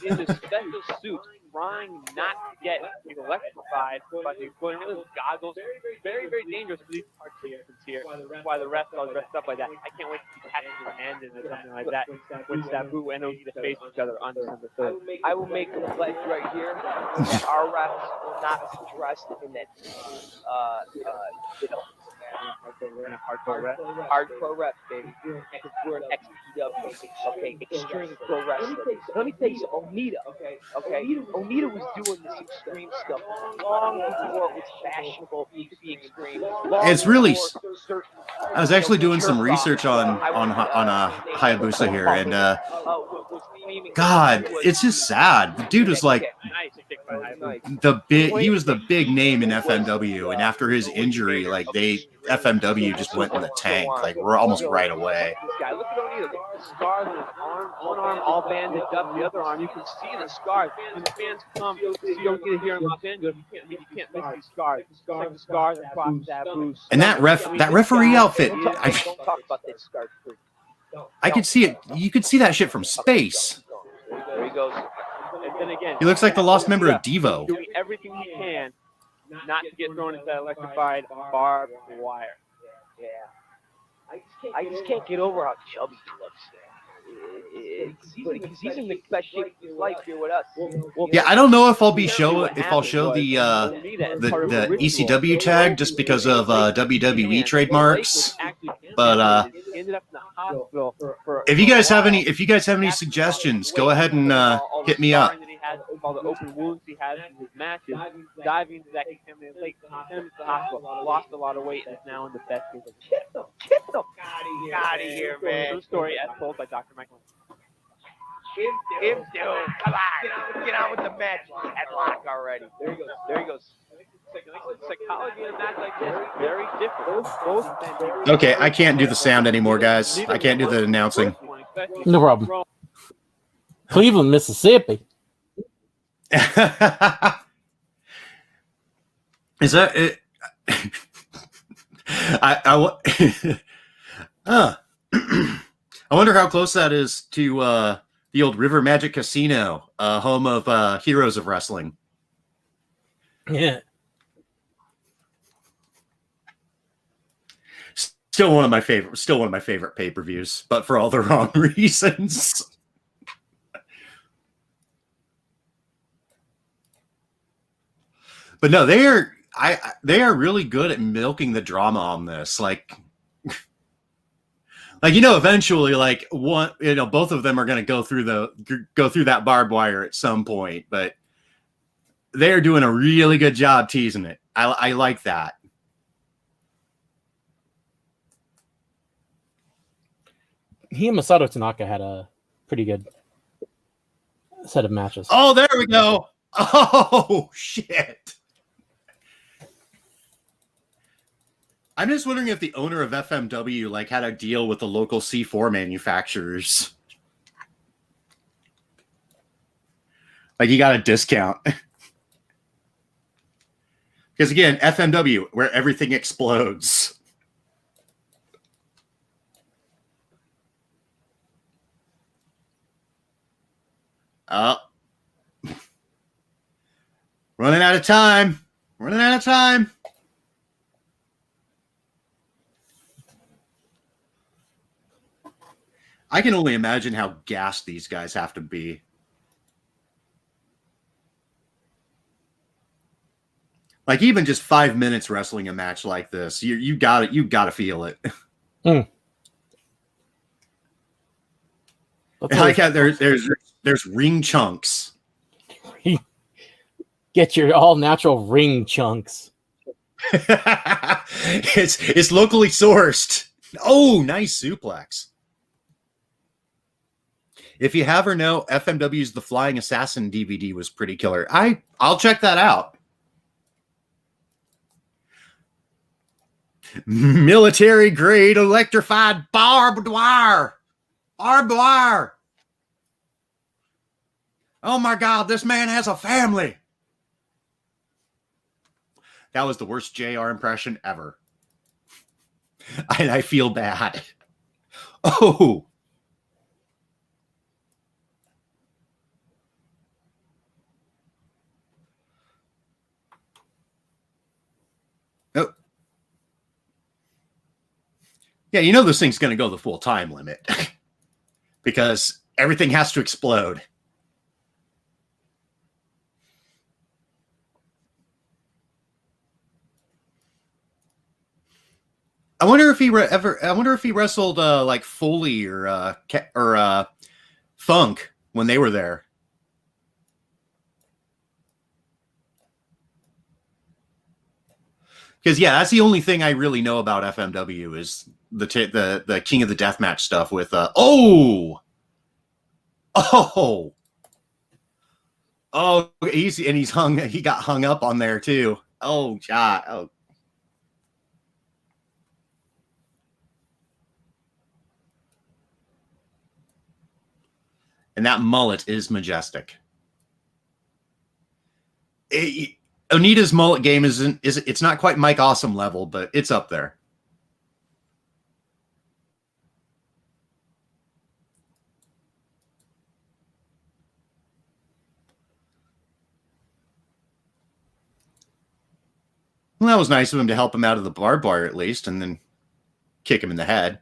In the special suit, trying not to get electrified, but he's putting his goggles. Very, very dangerous for these participants here. That's why the refs are dressed up like that. I can't wait to see Patrick Hernandez or something like that when Sabu and Onita face each other on December 3rd. I will make a pledge right here that our refs will not be dressed in that, hardcore ref, baby. Because we're an XPW, okay? Extreme pro wrestling. Let me tell you, Onita, okay? Onita was doing this extreme stuff long before it was fashionable to be extreme. It's really. I was actually doing some research on Hayabusa here, and God, it's just sad. The dude was like he was the big name in FMW, and after his injury, like FMW just went in the tank, like we're almost right away. This guy, look at O'Neal, the scars on his arm, one arm all bandaged up, the other arm, you can see the scars. When the fans come, you don't get to hear him up in, you can't miss these scars. It's like the scars across that boost. And that referee outfit, Don't talk about that scar. I could see it. You could see that shit from space. There he goes. And then again, He looks like the lost member of Devo. doing everything he can not to get thrown into that electrified barbed wire. Yeah. I just can't get over how chubby he looks. Because he's in the best shape of his life here with us. Yeah, I don't know if I'll show the ECW tag just because of WWE trademarks. But if you guys have any suggestions, go ahead and hit me up. All the open wounds he had in his matches, diving into that contaminated lake, sent him to the hospital, lost a lot of weight, and is now in the best shape of his life. Get the out of here, man. True story as told by Dr. Michael. Him too. Come on. Get on with the match. Headlock already. There he goes. Psychology in a match like this is very different. Both men. Okay, I can't do the sound anymore, guys. I can't do the announcing. No problem. Cleveland, Mississippi. Is that it? I wonder how close that is to the old River Magic Casino, home of Heroes of Wrestling. Yeah. Still one of my favorite pay-per-views, but for all the wrong reasons. But no, they are really good at milking the drama on this. Like eventually, both of them are going to go through that barbed wire at some point. But they are doing a really good job teasing it. I like that. He and Masato Tanaka had a pretty good set of matches. Oh, there we go. Oh shit. I'm just wondering if the owner of FMW had a deal with the local C4 manufacturers. He got a discount. Because again, FMW, where everything explodes. Running out of time. I can only imagine how gassed these guys have to be. Even just 5 minutes wrestling a match like this, you gotta feel it. Mm. There's ring chunks. Get your all natural ring chunks. It's locally sourced. Oh, nice suplex. If you have or know, FMW's The Flying Assassin DVD was pretty killer. I'll check that out. Military grade electrified barbed wire. Barbed wire. Oh my God, this man has a family. That was the worst JR impression ever. And I feel bad. Oh. Oh. Yeah, this thing's going to go the full time limit. Because everything has to explode. I wonder if he wrestled Foley or Funk when they were there. Because that's the only thing I really know about FMW is the King of the Deathmatch stuff with Oh, oh, easy, and he got hung up on there too. Oh, God. Oh. And that mullet is majestic. Onita's mullet game it's not quite Mike Awesome level, but it's up there. Well, that was nice of him to help him out of the barbed wire at least, and then kick him in the head.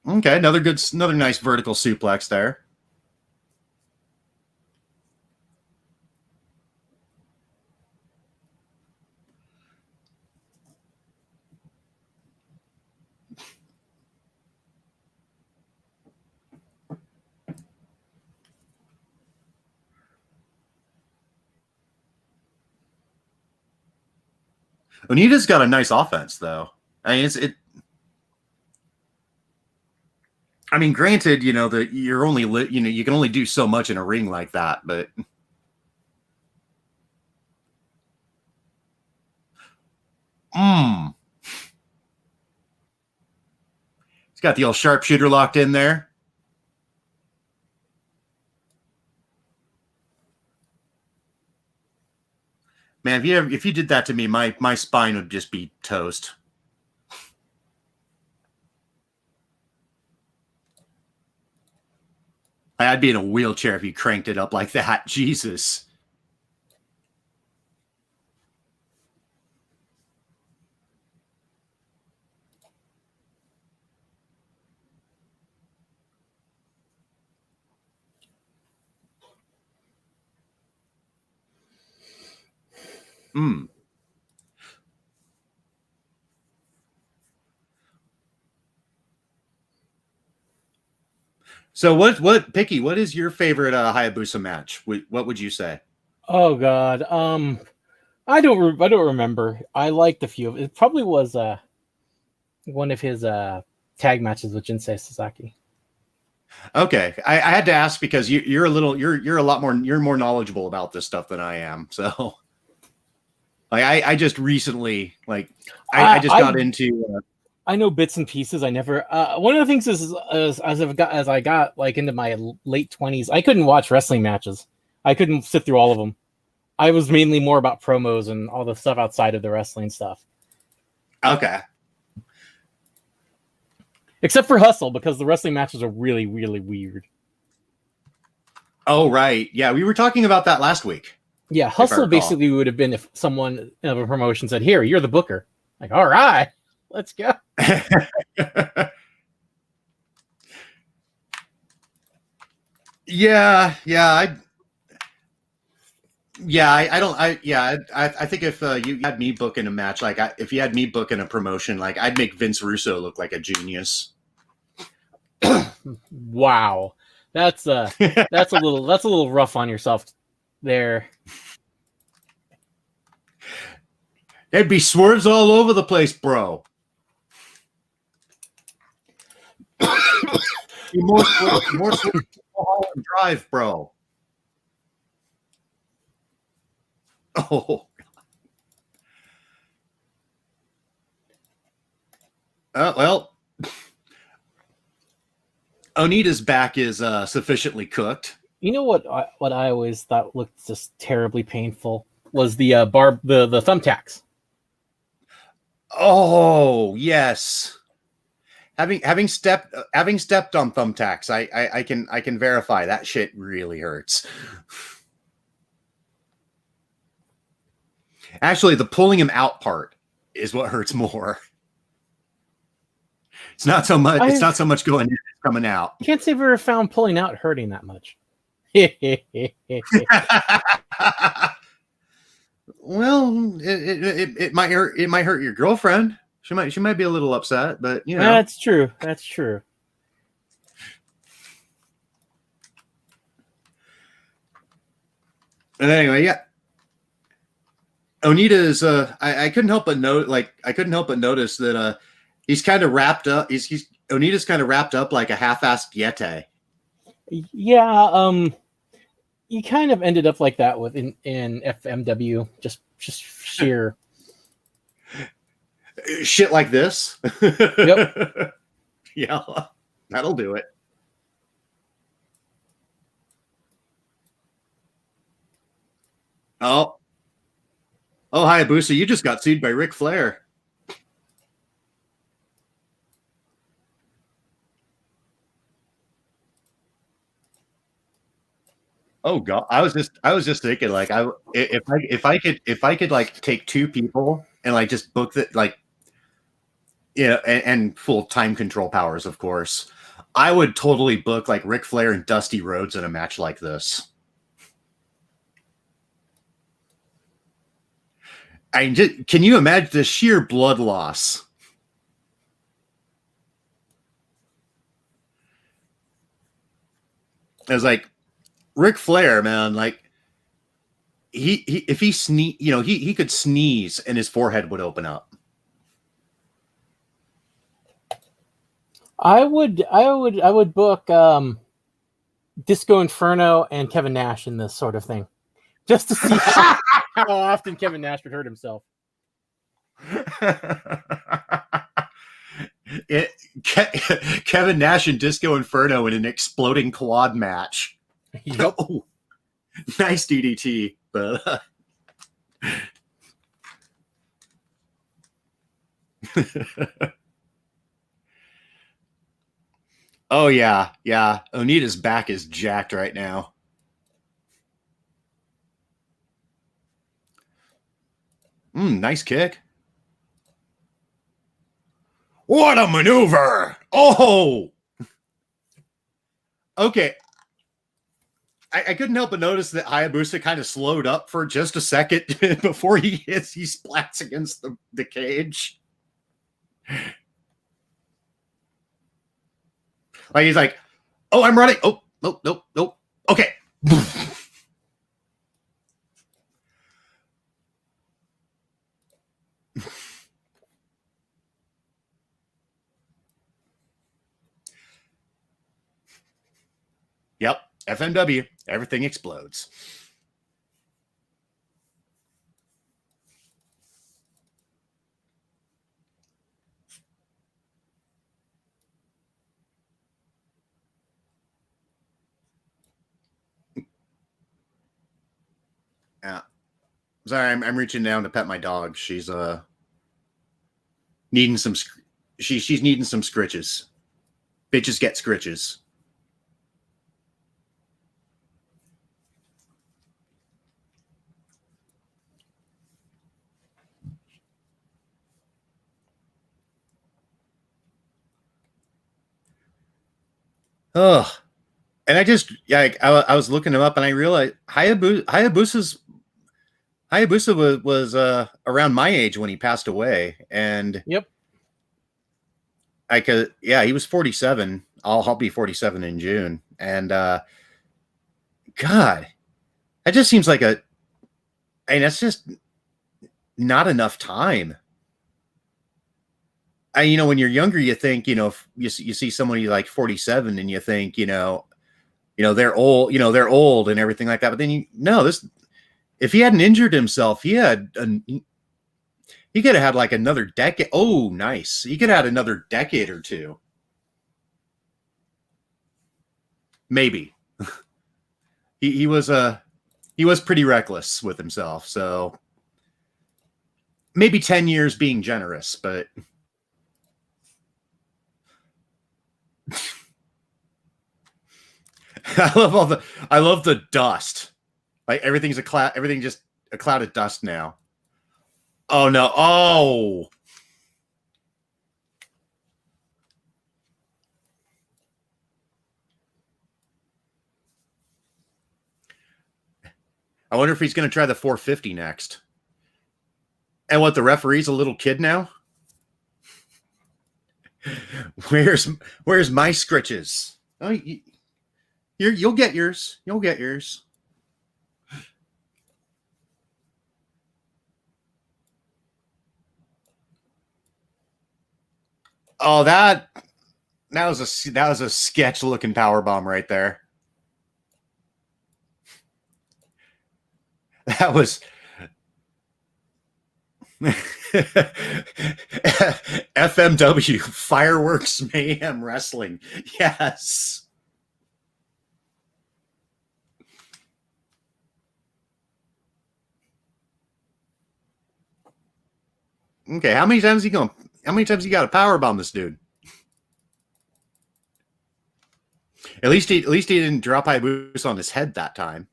Okay, another nice vertical suplex there. Onita's got a nice offense, though. I mean, I mean, granted, that you're only you can only do so much in a ring like that, but he's got the old sharpshooter locked in there. Man, if you did that to me, my spine would just be toast. I'd be in a wheelchair if you cranked it up like that. Jesus. So what Picky, what is your favorite Hayabusa match? What would you say? Oh God. I don't remember. I liked a few of it. It probably was one of his tag matches with Jinsei Sasaki. Okay. I had to ask because you're more knowledgeable about this stuff than I am. So I just recently I just got into I know bits and pieces. I never. One of the things is as I got like into my late 20s, I couldn't watch wrestling matches. I couldn't sit through all of them. I was mainly more about promos and all the stuff outside of the wrestling stuff. Okay. Except for Hustle, because the wrestling matches are really, really weird. Oh right, yeah, we were talking about that last week. Yeah, Hustle basically would have been if someone of a promotion said, "Here, you're the booker." Like, all right, let's go. I think if you had me booking a match, if you had me booking a promotion, I'd make Vince Russo look like a genius. Wow, that's a little rough on yourself there. There'd be swerves all over the place, bro. more drive, bro. Oh. Well, Onita's back is sufficiently cooked. You know what I always thought looked just terribly painful was the the thumbtacks. Oh yes, having stepped on thumbtacks, I can verify that shit really hurts. Actually, the pulling him out part is what hurts more. It's not so much. It's not so much going in, it's coming out. Can't say I've ever found pulling out hurting that much. Well, it might hurt. It might hurt your girlfriend. She might be a little upset, but That's true. That's true. And anyway, yeah. Onita is I couldn't help but notice that he's kind of wrapped up. He's Onita's kind of wrapped up like a half-assed Yeti. Yeah, he kind of ended up like that with in FMW, just sheer shit like this. Yep. Yeah, that'll do it. Oh, Hayabusa, you just got sued by Ric Flair. Oh God, I was just thinking like if I could like take two people and like just book that like and full time control powers, of course, I would totally book like Ric Flair and Dusty Rhodes in a match like this. Can you imagine the sheer blood loss? It was like Ric Flair, man, like if he sneeze, he could sneeze and his forehead would open up. I would book Disco Inferno and Kevin Nash in this sort of thing, just to see how often Kevin Nash would hurt himself. Kevin Nash and Disco Inferno in an exploding quad match. Yep. Oh, nice DDT, but oh yeah. Onita's back is jacked right now. Nice kick. What a maneuver! Oh, okay. I couldn't help but notice that Hayabusa kind of slowed up for just a second before he splats against the cage. Like he's like, "Oh, I'm running." Oh, nope. Okay. Yep, FMW, everything explodes. Yeah. Sorry, I'm reaching down to pet my dog. She's needing some she's needing some scritches. Bitches get scritches. Oh, and I was looking him up and I realized Hayabusa was around my age when he passed away, and yep, he was 47. I'll be 47 in June, and God, that just seems like that's just not enough time. When you're younger, you think, if you see somebody like 47 and you think, they're old and everything like that. But then if he hadn't injured himself, he could have had like another decade. Oh, nice. He could have had another decade or two. Maybe. he was pretty reckless with himself. So maybe 10 years being generous, but I love the dust. Like everything's everything just a cloud of dust now. Oh no. Oh. I wonder if he's going to try the 450 next. And what, the referee's a little kid now? Where's my scritches? Oh, you'll get yours. You'll get yours. Oh, that was a sketch looking power bomb right there. That was FMW, Fireworks Mayhem Wrestling. Yes. Okay, how many times he got to power bomb this dude? At least he didn't drop Hayabusa on his head that time.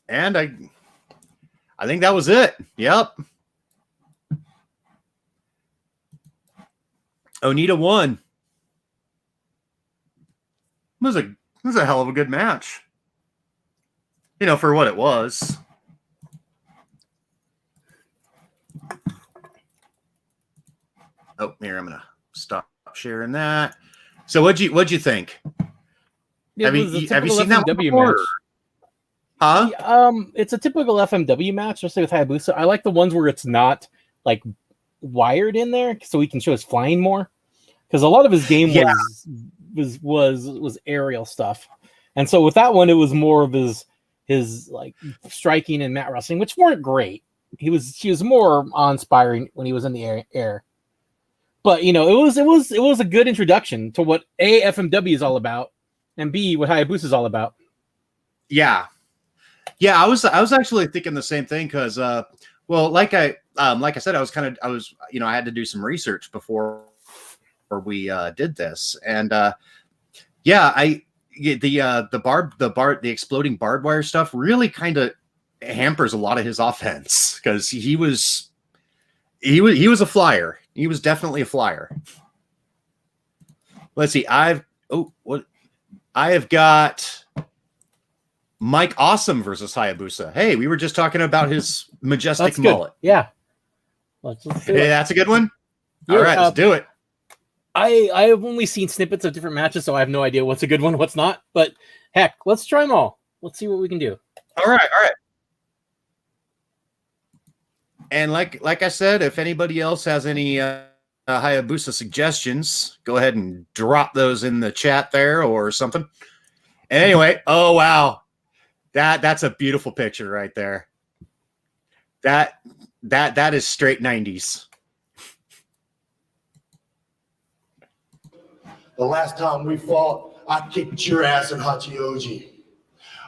And I think that was it. Yep. Onita won. It was a hell of a good match. You know, for what it was. Oh, here, I'm gonna stop sharing that. So what'd you think? Yeah, have you seen that FMW before? match? Huh? It's a typical FMW match, especially with Hayabusa. I like the ones where it's not like wired in there, so he can show his flying more. Because a lot of his game was aerial stuff, and so with that one, it was more of his like striking and mat wrestling, which weren't great. He was more awe-inspiring when he was in the air. But it was a good introduction to what FMW is all about, and B, what Hayabusa is all about. Yeah. I was actually thinking the same thing because well, like I said, I had to do some research before we did this, and the exploding barbed wire stuff really kind of hampers a lot of his offense because he was a flyer. He was definitely a flyer. Let's see. I have got Mike Awesome versus Hayabusa. Hey, we were just talking about his majestic mullet. Yeah. Let's do it. That's a good one. Yeah, all right, let's do it. I have only seen snippets of different matches, so I have no idea what's a good one, what's not. But heck, let's try them all. Let's see what we can do. All right. And like I said, if anybody else has any Hayabusa suggestions, go ahead and drop those in the chat there or something. And anyway, oh wow, that's a beautiful picture right there. That is straight 90s. The last time we fought, I kicked your ass in Hachioji.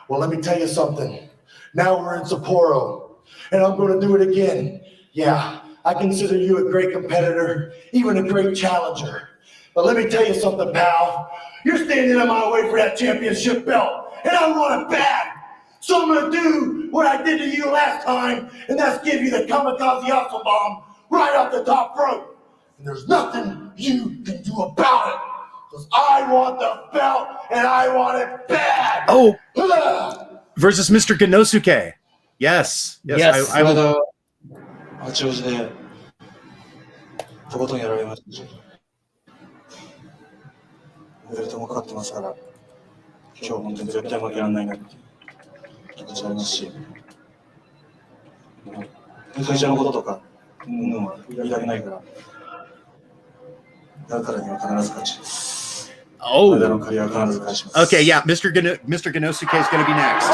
Well, let me tell you something. Now we're in Sapporo, and I'm going to do it again. Yeah, I consider you a great competitor, even a great challenger. But let me tell you something, pal. You're standing in my way for that championship belt, and I want it bad. So I'm going to do what I did to you last time, and that's give you the kamikaze awesome bomb right off the top rope. And there's nothing you can do about it. Because I want the belt, and I want it bad. Oh, versus Mr. Genosuke. Yes. I will. 八王子でとことんやられましたし、ベルトもかかってますから、今日本当に絶対負けられないなって気持ちありますし、会社のこととか、やりたくないから、だからには必ず勝ちます。Oh, okay, yeah, Mr. Genosuke is going to be next.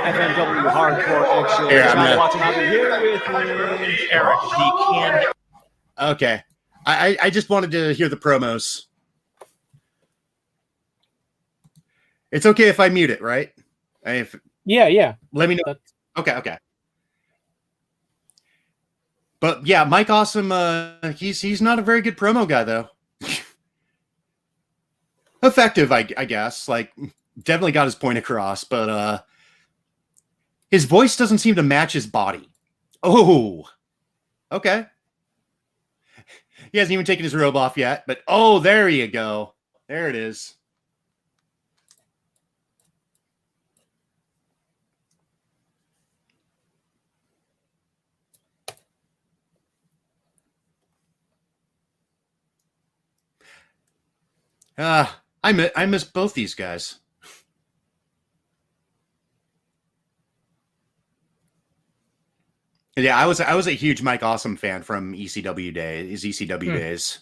FMW Hardcore Action. Here, Watching out here with Eric. He can. Okay, I just wanted to hear the promos. It's okay if I mute it, right? Yeah. Let me know. Okay. But yeah, Mike Awesome. He's not a very good promo guy though. Effective, I guess. Like, definitely got his point across, but his voice doesn't seem to match his body. Oh, okay. He hasn't even taken his robe off yet, but oh, there you go. There it is. I miss both these guys. Yeah, I was a huge Mike Awesome fan from ECW days.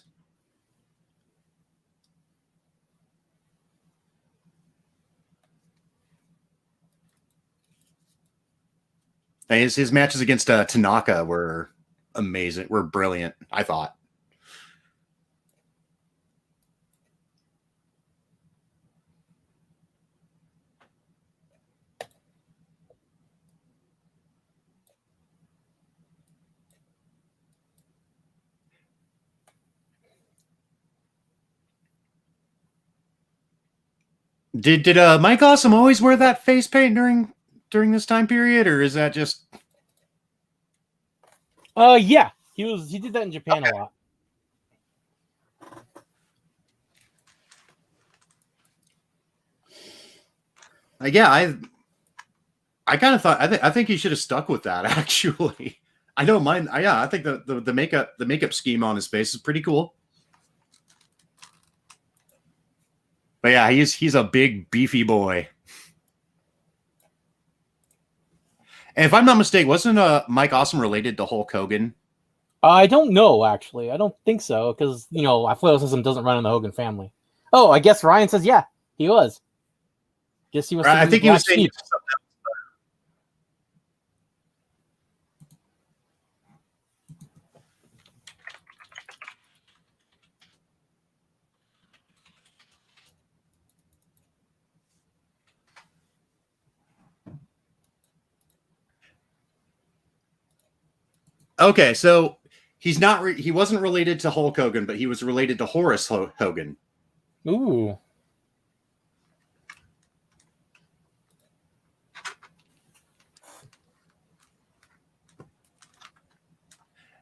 And his matches against Tanaka were amazing, were brilliant, I thought. Did Mike Awesome always wear that face paint during this time period, or is that just? Yeah, he did that in Japan a lot. Yeah, I kind of thought I think he should have stuck with that. Actually, I don't mind. Yeah, I think the makeup scheme on his face is pretty cool. But yeah, he's a big beefy boy. And if I'm not mistaken, wasn't Mike Awesome related to Hulk Hogan? I don't know, actually. I don't think so, because athleticism doesn't run in the Hogan family. Oh, I guess Ryan says yeah, he was. Guess he was. I think he was saying something else. Okay, so he's not. He wasn't related to Hulk Hogan, but he was related to Horace Hogan. Ooh.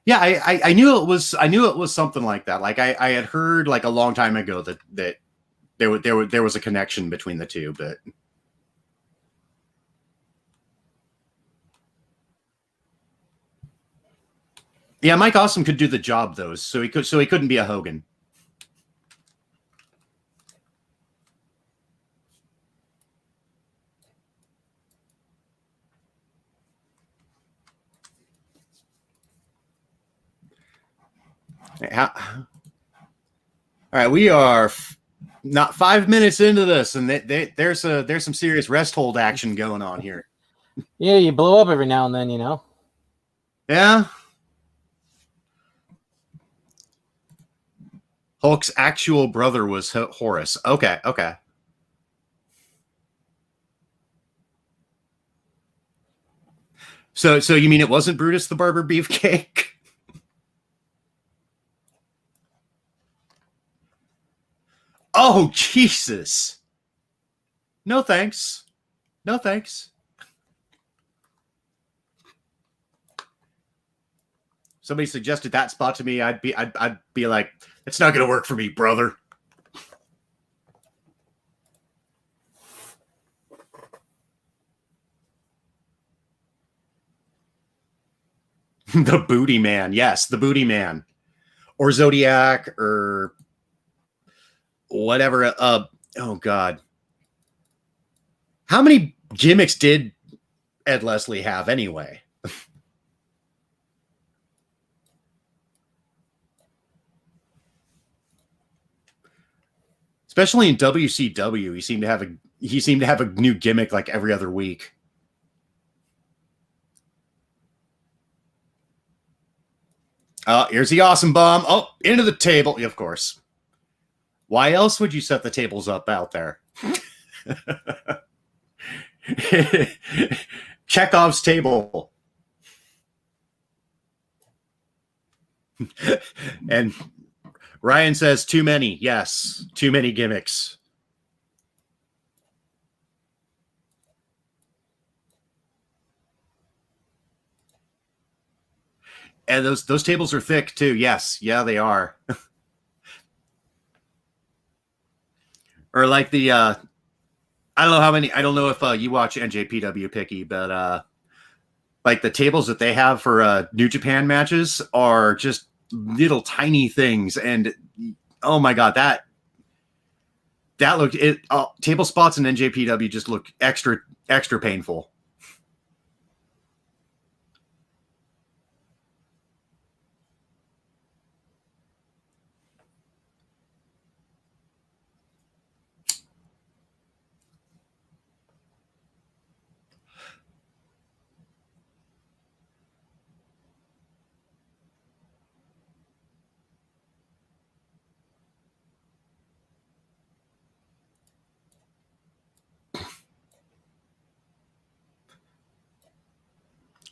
Yeah, I knew it was something like that. Like I had heard like a long time ago that there was a connection between the two, but yeah, Mike Awesome could do the job though, so he couldn't be a Hogan. All right, we are not 5 minutes into this, and there's some serious rest hold action going on here. Yeah, you blow up every now and then, Yeah. Hulk's actual brother was Horace. Okay. So you mean it wasn't Brutus the Barber Beefcake? Oh, Jesus. No thanks. Somebody suggested that spot to me, I'd be like, it's not going to work for me, brother. The Booty Man. Yes, the Booty Man. Or Zodiac or whatever. Oh God. How many gimmicks did Ed Leslie have anyway? Especially in WCW, he seemed to have a new gimmick like every other week. Here's the awesome bomb. Oh, into the table. Yeah, of course. Why else would you set the tables up out there? Chekhov's table. And Ryan says too many. Yes, too many gimmicks. And those tables are thick too. Yes, yeah, they are. Or like the I don't know how many. I don't know if you watch NJPW Picky, but like the tables that they have for New Japan matches are just little tiny things, and oh my God, that looked it. Table spots in NJPW just look extra painful.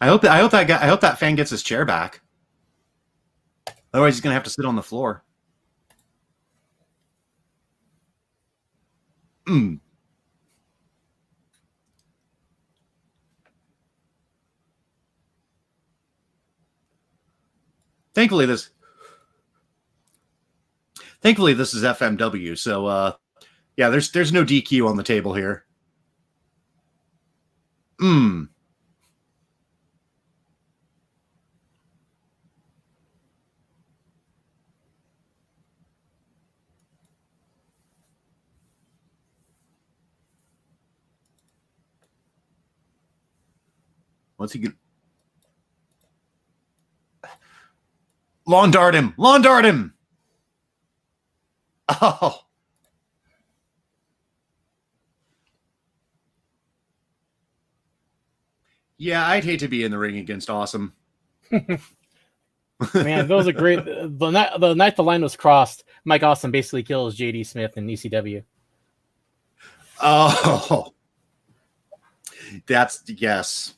I hope that fan gets his chair back. Otherwise, he's gonna have to sit on the floor. Thankfully, this is FMW, so yeah, there's no DQ on the table here. What's he get? Lawn dart him! Lawn dart him! Oh. Yeah, I'd hate to be in the ring against Awesome. Man, those are great. The night the line was crossed, Mike Awesome basically kills JD Smith in ECW. Oh. That's, yes.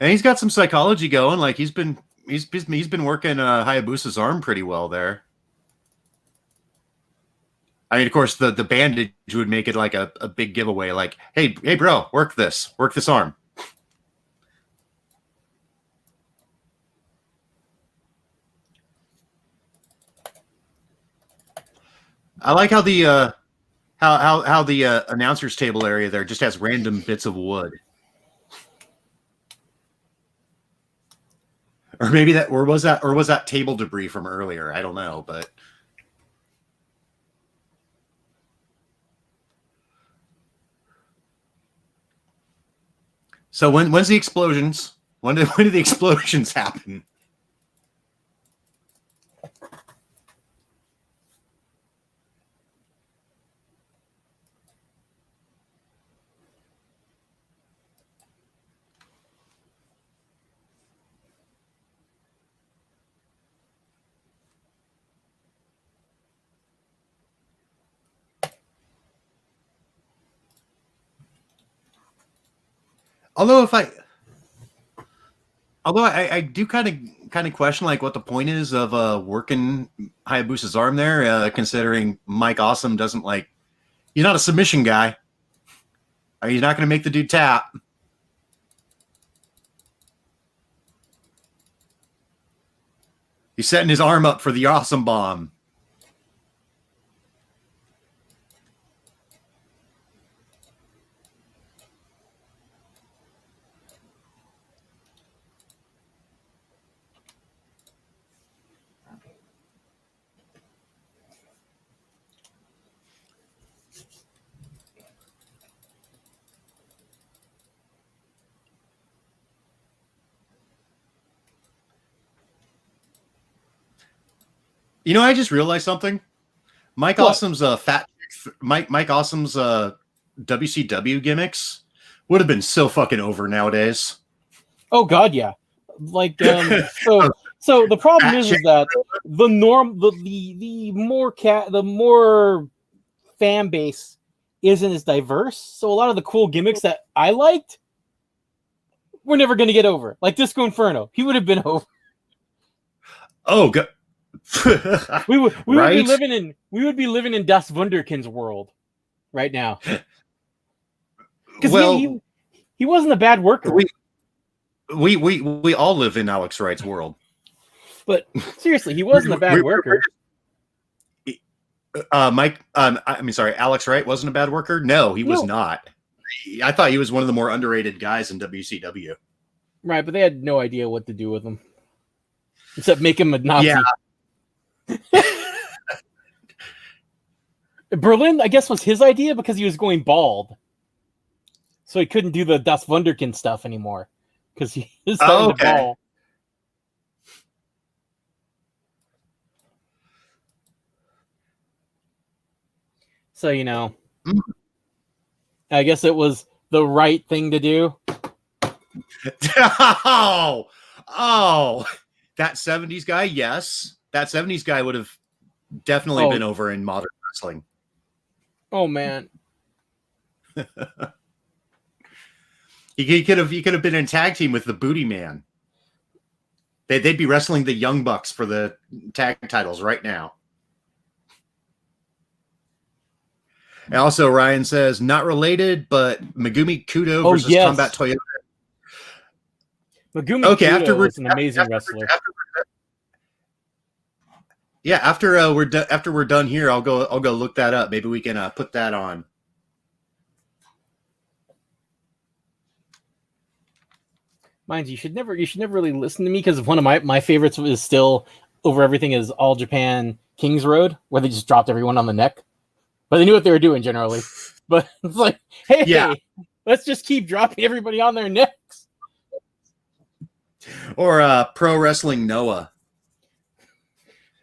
And he's got some psychology going. Like he's been working Hayabusa's arm pretty well there. I mean, of course, the bandage would make it like a big giveaway. Like, hey, bro, work this arm. I like how the how the announcers table area there just has random bits of wood. Or maybe was that table debris from earlier? I don't know, but so when's the explosions? When do the explosions happen? Although I do kind of question like what the point is of working Hayabusa's arm there, considering Mike Awesome doesn't like, he's not a submission guy. He's not going to make the dude tap. He's setting his arm up for the Awesome Bomb. You know, I just realized something. Mike Awesome's Mike Awesome's WCW gimmicks would have been so fucking over nowadays. Oh God, yeah. Like so the problem is that the more fan base isn't as diverse. So a lot of the cool gimmicks that I liked, we're never going to get over. Like Disco Inferno, he would have been over. Oh God. we would be living in Das Wunderkind's world right now. Because he wasn't a bad worker. We all live in Alex Wright's world. But seriously, he wasn't a bad worker. Alex Wright wasn't a bad worker? No, he was not. I thought he was one of the more underrated guys in WCW. Right, but they had no idea what to do with him. except make him a Nazi. Yeah. Berlin, I guess, was his idea because he was going bald, so he couldn't do the Das Wunderkind stuff anymore because he was starting to ball. So, you know, I guess it was the right thing to do. Oh, that 70s guy, yes. That 70s guy would have definitely been over in modern wrestling. Oh, man. He could have been in tag team with the Booty Man. They'd be wrestling the Young Bucks for the tag titles right now. And also, Ryan says, not related, but Megumi Kudo versus Combat Toyota. Megumi Kudo is an amazing wrestler. After we're done here, I'll go look that up. Maybe we can put that on. Mind you, you should never really listen to me because one of my favorites is still over everything is All Japan Kings Road, where they just dropped everyone on the neck. But they knew what they were doing generally. But it's like, hey, let's just keep dropping everybody on their necks. Or Pro Wrestling Noah.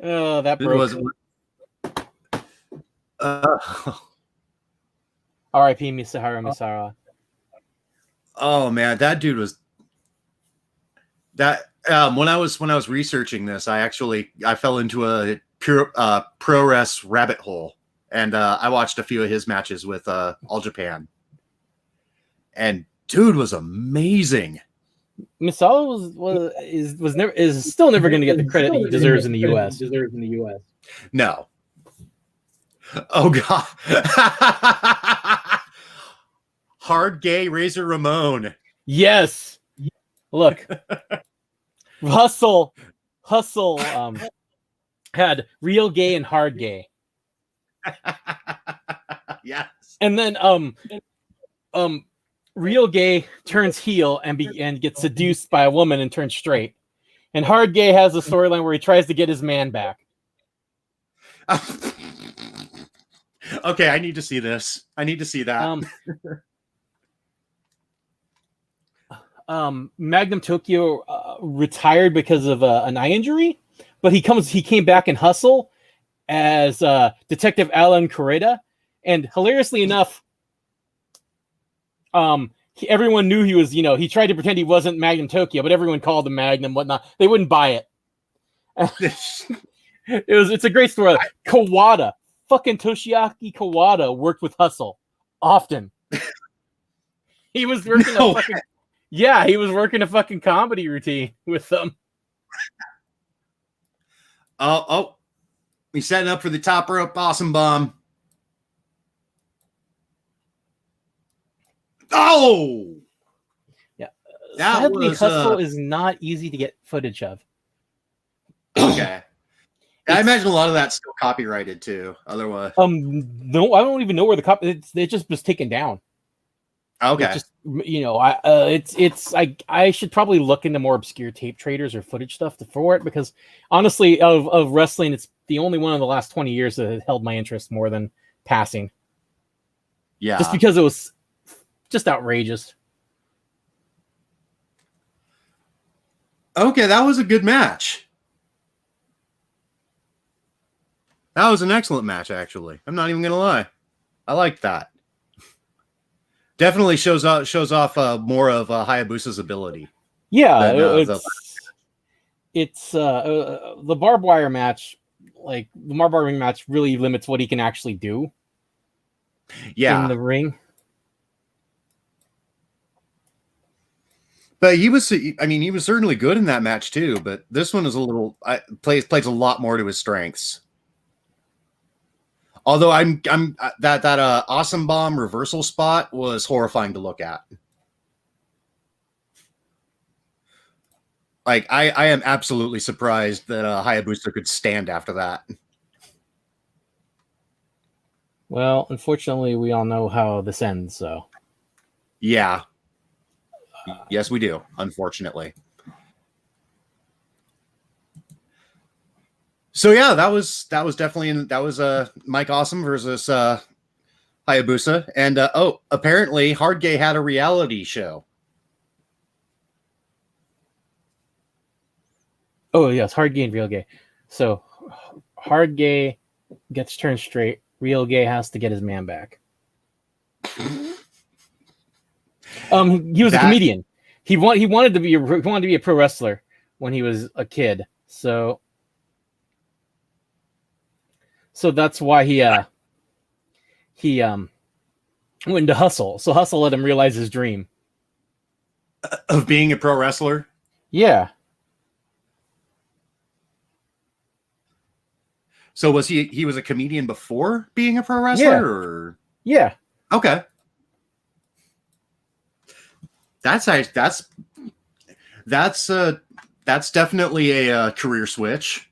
Oh, that broke. R.I.P. Misahara Misara. Oh man, that dude was that. When I was researching this, I fell into a pure pro res rabbit hole, and I watched a few of his matches with All Japan, and dude was amazing. Misala is still never going to get the credit he deserves in the U.S. No. Oh God. Hard gay Razor Ramon. Yes. Look. Hustle had real gay and hard gay. Yes. And then real gay turns heel and gets seduced by a woman and turns straight. And hard gay has a storyline where he tries to get his man back. Okay, I need to see this. I need to see that. Magnum Tokyo retired because of an eye injury, but he came back in Hustle as Detective Alan Correda, and hilariously enough, everyone knew he was, he tried to pretend he wasn't Magnum Tokyo, but everyone called him Magnum, whatnot. They wouldn't buy it. It's a great story. Kawada, fucking Toshiaki Kawada worked with Hustle often. He was working he was working a fucking comedy routine with them. Oh, he's setting up for the top rope awesome bomb. Oh, yeah. Sadly, Hustle is not easy to get footage of. Okay. I imagine a lot of that's still copyrighted too. Otherwise, no, I don't even know where the copy. It just was taken down. Okay. It's just, I should probably look into more obscure tape traders or footage stuff for it, because honestly, of wrestling, it's the only one in the last 20 years that held my interest more than passing. Yeah. Just because it was just outrageous. Okay, that was a good match. That was an excellent match, actually. I'm not even gonna lie. I liked that. Definitely shows off more of Hayabusa's ability. Yeah, it's the barbed wire match. Like the barbed wire ring match really limits what he can actually do. Yeah, in the ring. But he was certainly good in that match too. But this one is a little plays a lot more to his strengths. Although that awesome bomb reversal spot was horrifying to look at. Like I am absolutely surprised that Hayabusa could stand after that. Well, unfortunately, we all know how this ends. So, yeah, yes, we do. Unfortunately. So yeah, that was definitely Mike Awesome versus Hayabusa, and apparently Hard Gay had a reality show. Oh yes, Hard Gay and Real Gay. So Hard Gay gets turned straight. Real Gay has to get his man back. He was a comedian. He wanted to be a pro wrestler when he was a kid. So that's why he went into Hustle. So Hustle let him realize his dream of being a pro wrestler. Yeah. So was he was a comedian before being a pro wrestler? Yeah. Or? Yeah. Okay. That's definitely a career switch.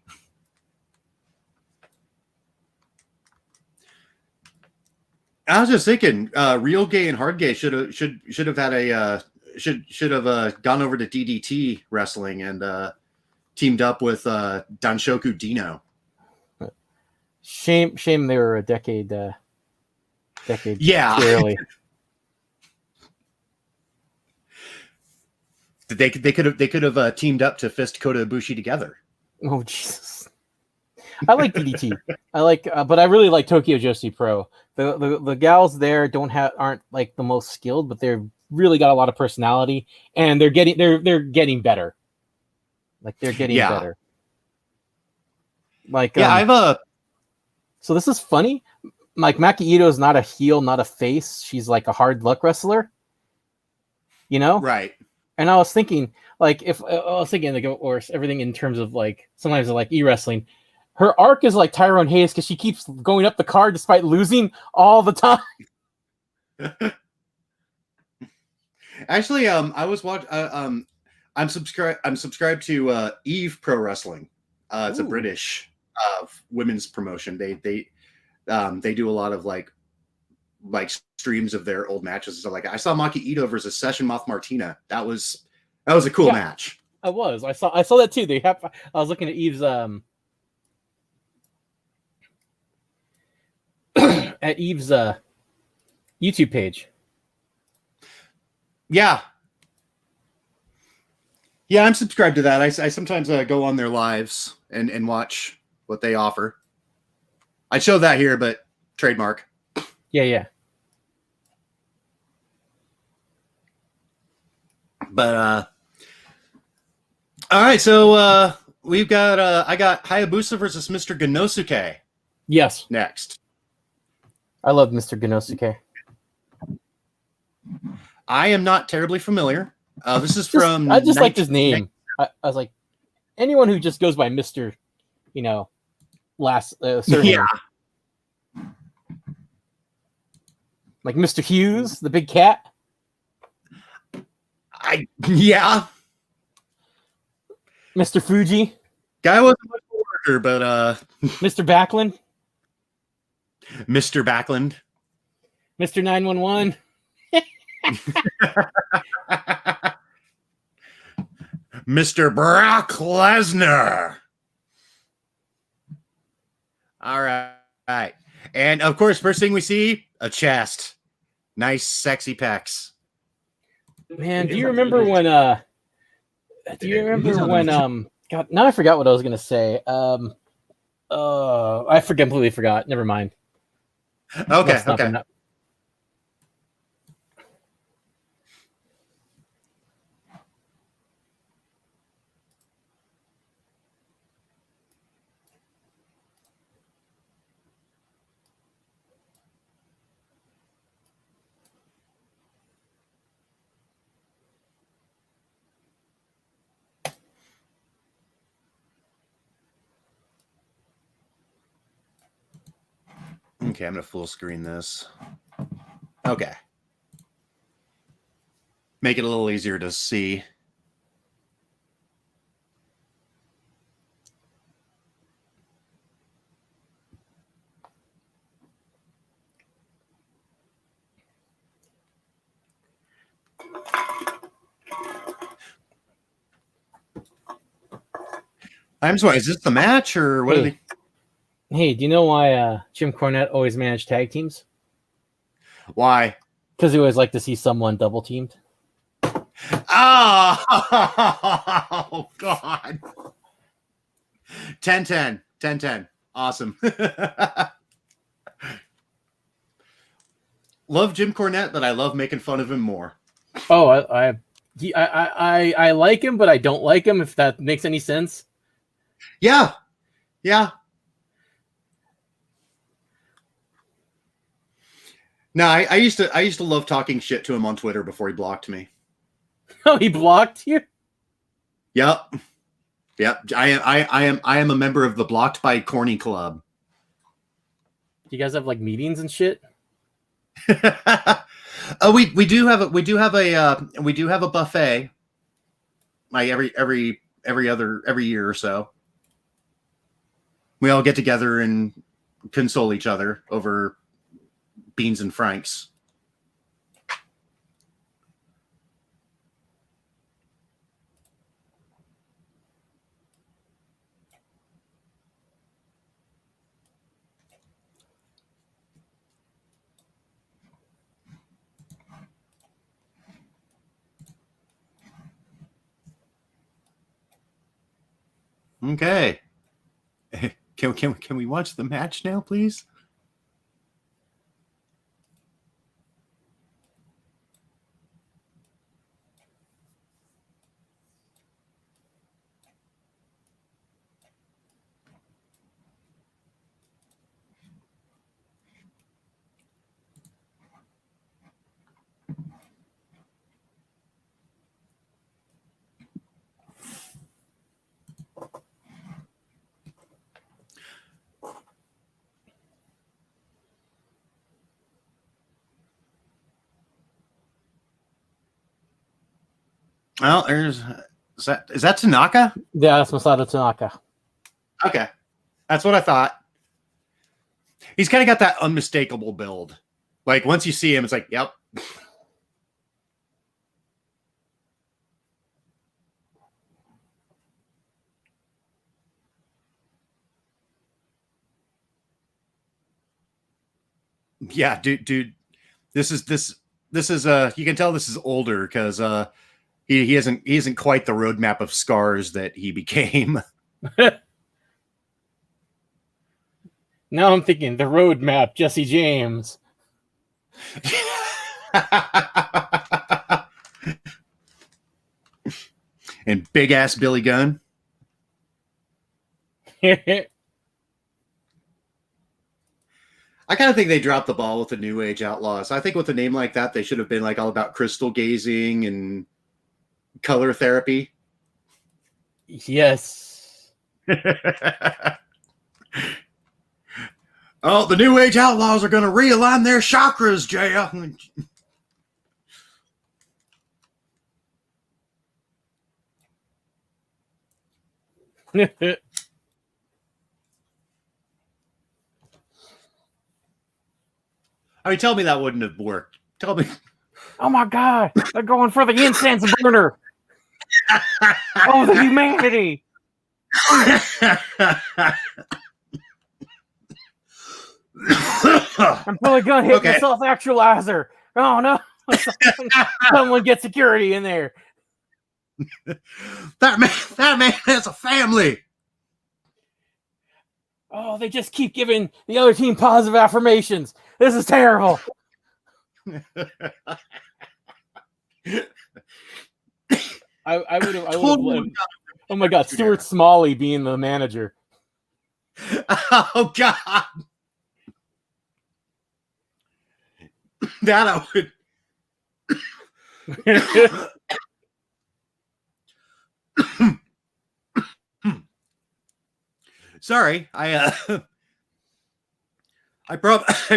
I was just thinking, Real Gay and Hard Gay should have had a should have gone over to DDT wrestling and teamed up with Danshoku Dino. Shame they were a decade yeah. early. They could have teamed up to fist Kota Ibushi together. Oh Jesus! I like DDT. But I really like Tokyo Joshi Pro. The gals there aren't like the most skilled, but they're really got a lot of personality, and they're getting better. Like they're getting better. Like So this is funny. Like Maki Ito is not a heel, not a face. She's like a hard luck wrestler. You know? Right. And I was thinking, like, or everything in terms of like sometimes I like e-wrestling. Her arc is like Tyrone Hayes because she keeps going up the card despite losing all the time. Actually, I was watching. I'm subscribed to Eve Pro Wrestling. It's a British women's promotion. They do a lot of like streams of their old matches and stuff like that. I saw Maki Ito versus Session Moth Martina. That was a cool match. I saw that too. I was looking at Eve's at Eve's YouTube page. Yeah, I'm subscribed to that. I sometimes go on their lives and watch what they offer. I'd show that here, but trademark. Yeah. But all right, so we've got I got Hayabusa versus Mr. Genosuke. Yes. Next. I love Mr. Genosuke. I am not terribly familiar. This is from. I just liked his name. I was like, anyone who just goes by Mr. Last surname. Yeah. Like Mr. Hughes, the big cat. Yeah. Mr. Fuji. Guy wasn't much of a worker, but Mr. Backlund. Mr. Backlund. Mr. 911. Mr. Brock Lesnar. All right. And of course, first thing we see, a chest. Nice, sexy pecs. Man, do you remember when God, now I forgot what I was gonna say. I completely forgot. Never mind. Okay. Okay, I'm going to full screen this. Okay. Make it a little easier to see. I'm sorry. Is this the match or what? Hey. Hey, do you know why Jim Cornette always managed tag teams? Why? Because he always liked to see someone double teamed. Oh, God. 10-10. 10-10. Awesome. Love Jim Cornette, but I love making fun of him more. Oh, I like him, but I don't like him, if that makes any sense. Yeah. Yeah. No, I used to love talking shit to him on Twitter before he blocked me. Oh, he blocked you? Yep. I am a member of the Blocked by Corny Club. Do you guys have like meetings and shit? we do have a buffet like every year or so. We all get together and console each other over beans and franks. Okay. Can we watch the match now, please? Well, is that Tanaka? Yeah, that's Masato Tanaka. Okay. That's what I thought. He's kind of got that unmistakable build. Like, once you see him, it's like, yep. Yeah, dude. This is you can tell this is older because he isn't quite the roadmap of scars that he became. Now I'm thinking the roadmap, Jesse James. And big ass Billy Gunn. I kind of think they dropped the ball with the New Age Outlaws. I think with a name like that, they should have been like all about crystal gazing and color therapy. Yes. Oh, the New Age Outlaws are going to realign their chakras, Jay. I mean, tell me that wouldn't have worked. Tell me. Oh my God, they're going for the incense burner. Oh, the humanity. I'm probably gonna hit the self-actualizer. Oh no. Someone get security in there. That man has a family. Oh, they just keep giving the other team positive affirmations. This is terrible. I would have. Oh my God, Stuart Smalley being the manager. Oh God. That I would. Sorry, I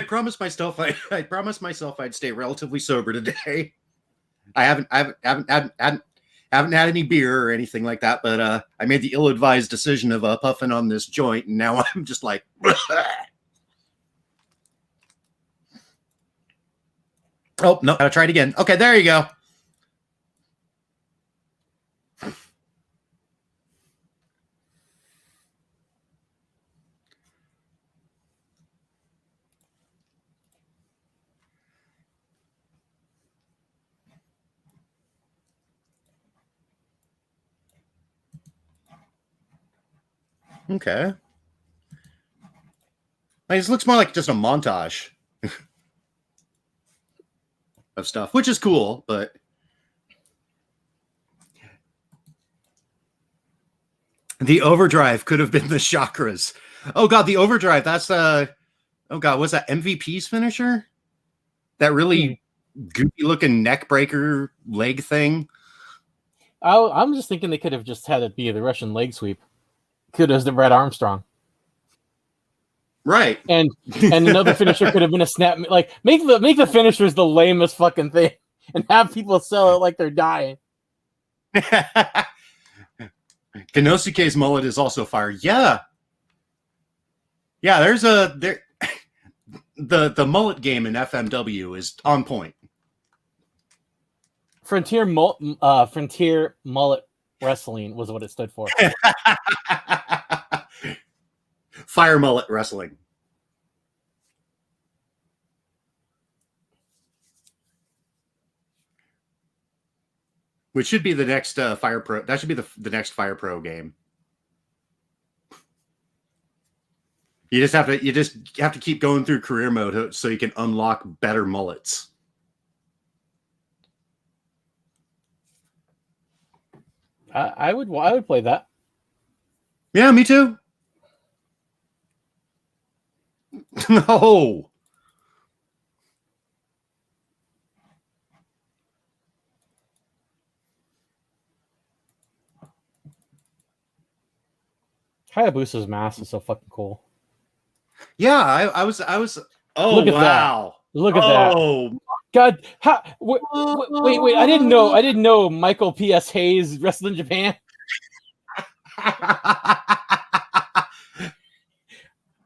promised myself I'd stay relatively sober today. I haven't had any beer or anything like that, but I made the ill-advised decision of puffing on this joint, and now I'm just like. Oh no! Gotta try it again. Okay, there you go. Okay. Like, this looks more like just a montage of stuff, which is cool, but the overdrive could have been the chakras. Oh god, the overdrive, that's oh god, what's that, MVP's finisher? That really goopy looking neck breaker leg thing. I'm just thinking they could have just had it be the Russian leg sweep. Could have the Red Armstrong. Right. And another finisher could have been a snap. Like make the finishers the lamest fucking thing and have people sell it like they're dying. Kenosuke's mullet is also fire. Yeah. Yeah, there's the mullet game in FMW is on point. Frontier Mullet Wrestling was what it stood for. Fire mullet wrestling. Which should be the next Fire Pro. That should be the next Fire Pro game. You just have to keep going through career mode so you can unlock better mullets. I would play that. Yeah, me too. No. Hayabusa's mask is so fucking cool. Yeah, I was. Oh, look at wow! That. Look at that! God, wait! I didn't know Michael P.S. Hayes wrestled in Japan.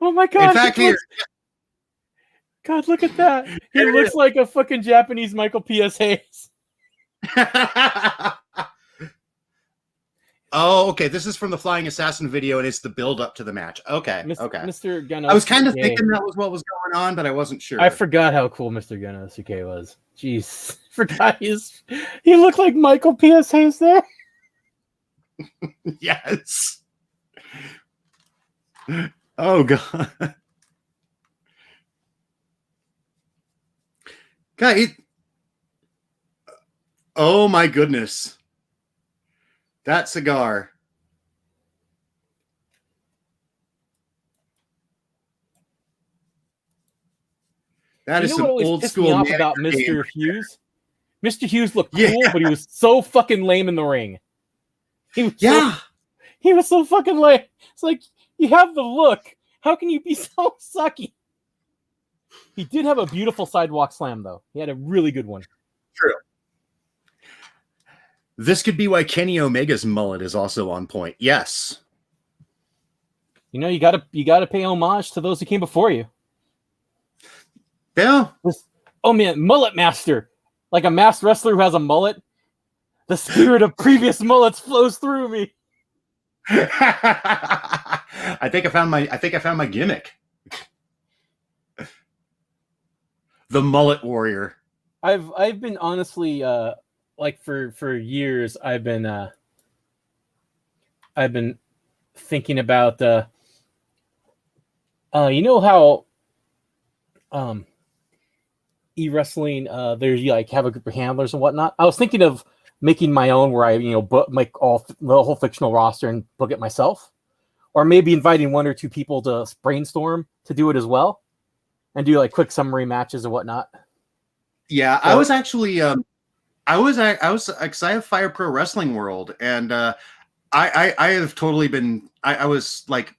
Oh my god! In fact, God, look at that! He looks like a fucking Japanese Michael P.S. Hayes. Oh, okay. This is from the Flying Assassin video, and it's the build up to the match. Okay, okay. Mr. Gunnosuke. I was kind of thinking that was what was going on, but I wasn't sure. I forgot how cool Mr. Gunnosuke was. Jeez, forgot he looked like Michael P.S. Hayes there. Yes. Oh god. God. Oh my goodness. That cigar. That is some old school me off about Mr. Hughes. Mr. Hughes looked cool, but he was so fucking lame in the ring. He was so fucking lame. It's like, you have the look. How can you be so sucky? He did have a beautiful sidewalk slam, though. He had a really good one. True. This could be why Kenny Omega's mullet is also on point. Yes. You know, you gotta pay homage to those who came before you. Yeah. Oh man, mullet master. Like a masked wrestler who has a mullet. The spirit of previous mullets flows through me. I think I found my gimmick. The mullet warrior. I've been honestly like for years I've been thinking about you know how e-wrestling there's you like have a group of handlers and whatnot. I was thinking of making my own where I make the whole fictional roster and book it myself, or maybe inviting one or two people to brainstorm to do it as well, and do like quick summary matches and whatnot. Yeah, I was actually I was because I have Fire Pro Wrestling World, and I have totally been I was like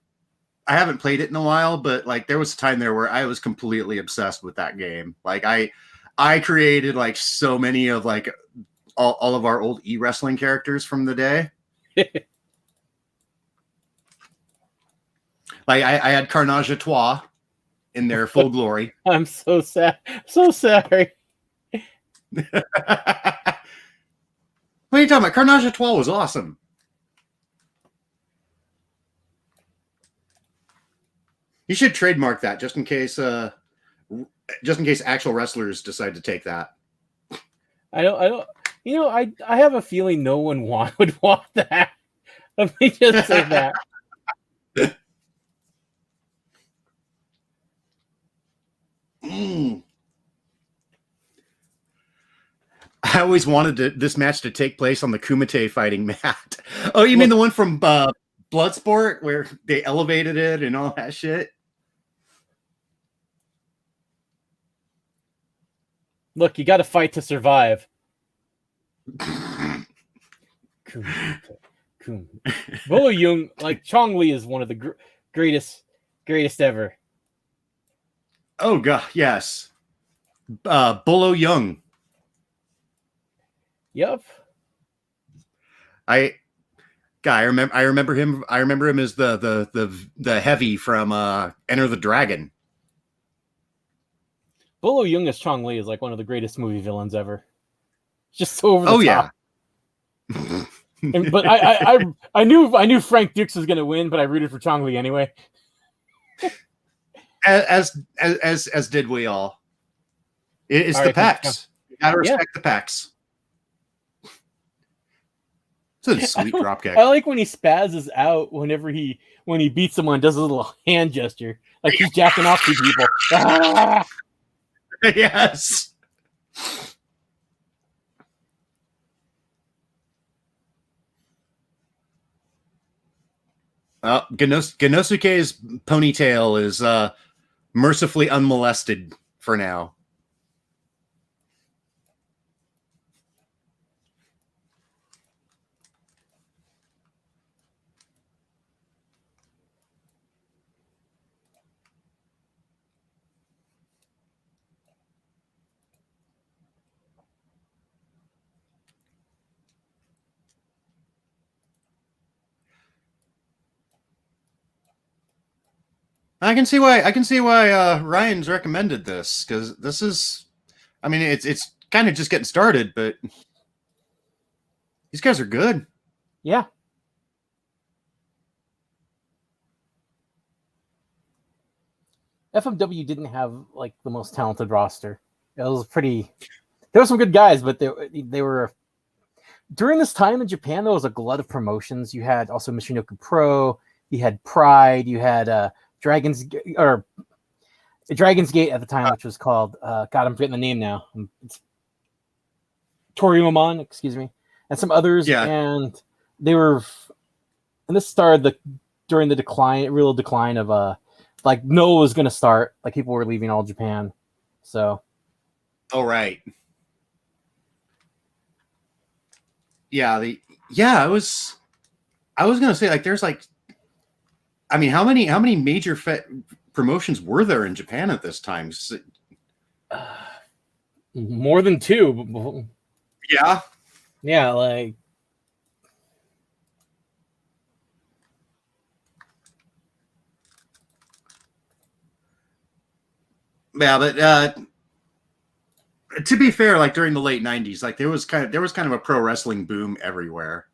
I haven't played it in a while, but like there was a time there where I was completely obsessed with that game. Like I created like so many of like all of our old e-wrestling characters from the day. Like I had Carnage à Trois in their full glory. I'm so sad. So sorry. What are you talking about? Carnage à Trois was awesome. You should trademark that just in case actual wrestlers decide to take that. I don't. You know, I have a feeling no one would want that. Let me just say that. I always wanted this match to take place on the Kumite fighting mat. Oh, you mean the one from Bloodsport where they elevated it and all that shit? Look, you got to fight to survive. Bolo Young, like Chong Li, is one of the greatest ever. Oh god, yes. Bolo Young. Yep. I remember him. I remember him as the heavy from Enter the Dragon. Bolo Young as Chong Li is like one of the greatest movie villains ever. Just so over the top. Yeah. But I knew Frank Dukes was gonna win, but I rooted for Chong Li anyway. As did we all. It's all the right, pecs. You gotta respect the pecs. It's a sweet dropkick. I like when he spazzes out when he beats someone, does a little hand gesture like he's jacking off to people. Ah! Yes. Genosuke's ponytail is mercifully unmolested for now. I can see why Ryan's recommended this, because this is, I mean, it's kind of just getting started, but these guys are good. Yeah. FMW didn't have like the most talented roster. It was pretty. There were some good guys, but they were. During this time in Japan, there was a glut of promotions. You had also Michinoku Pro. You had Pride. You had Dragon's Gate at the time, which was called. God, I'm forgetting the name now. It's Toriumon, excuse me, and some others. Yeah. And they were. And this started during the real decline of like Noah was going to start. Like people were leaving all Japan, so. Oh right. Yeah, I was gonna say, like, there's like, I mean, how many major promotions were there in Japan at this time? More than two. Yeah, like. Yeah, but to be fair, like during the late 90s, like there was kind of a pro wrestling boom everywhere.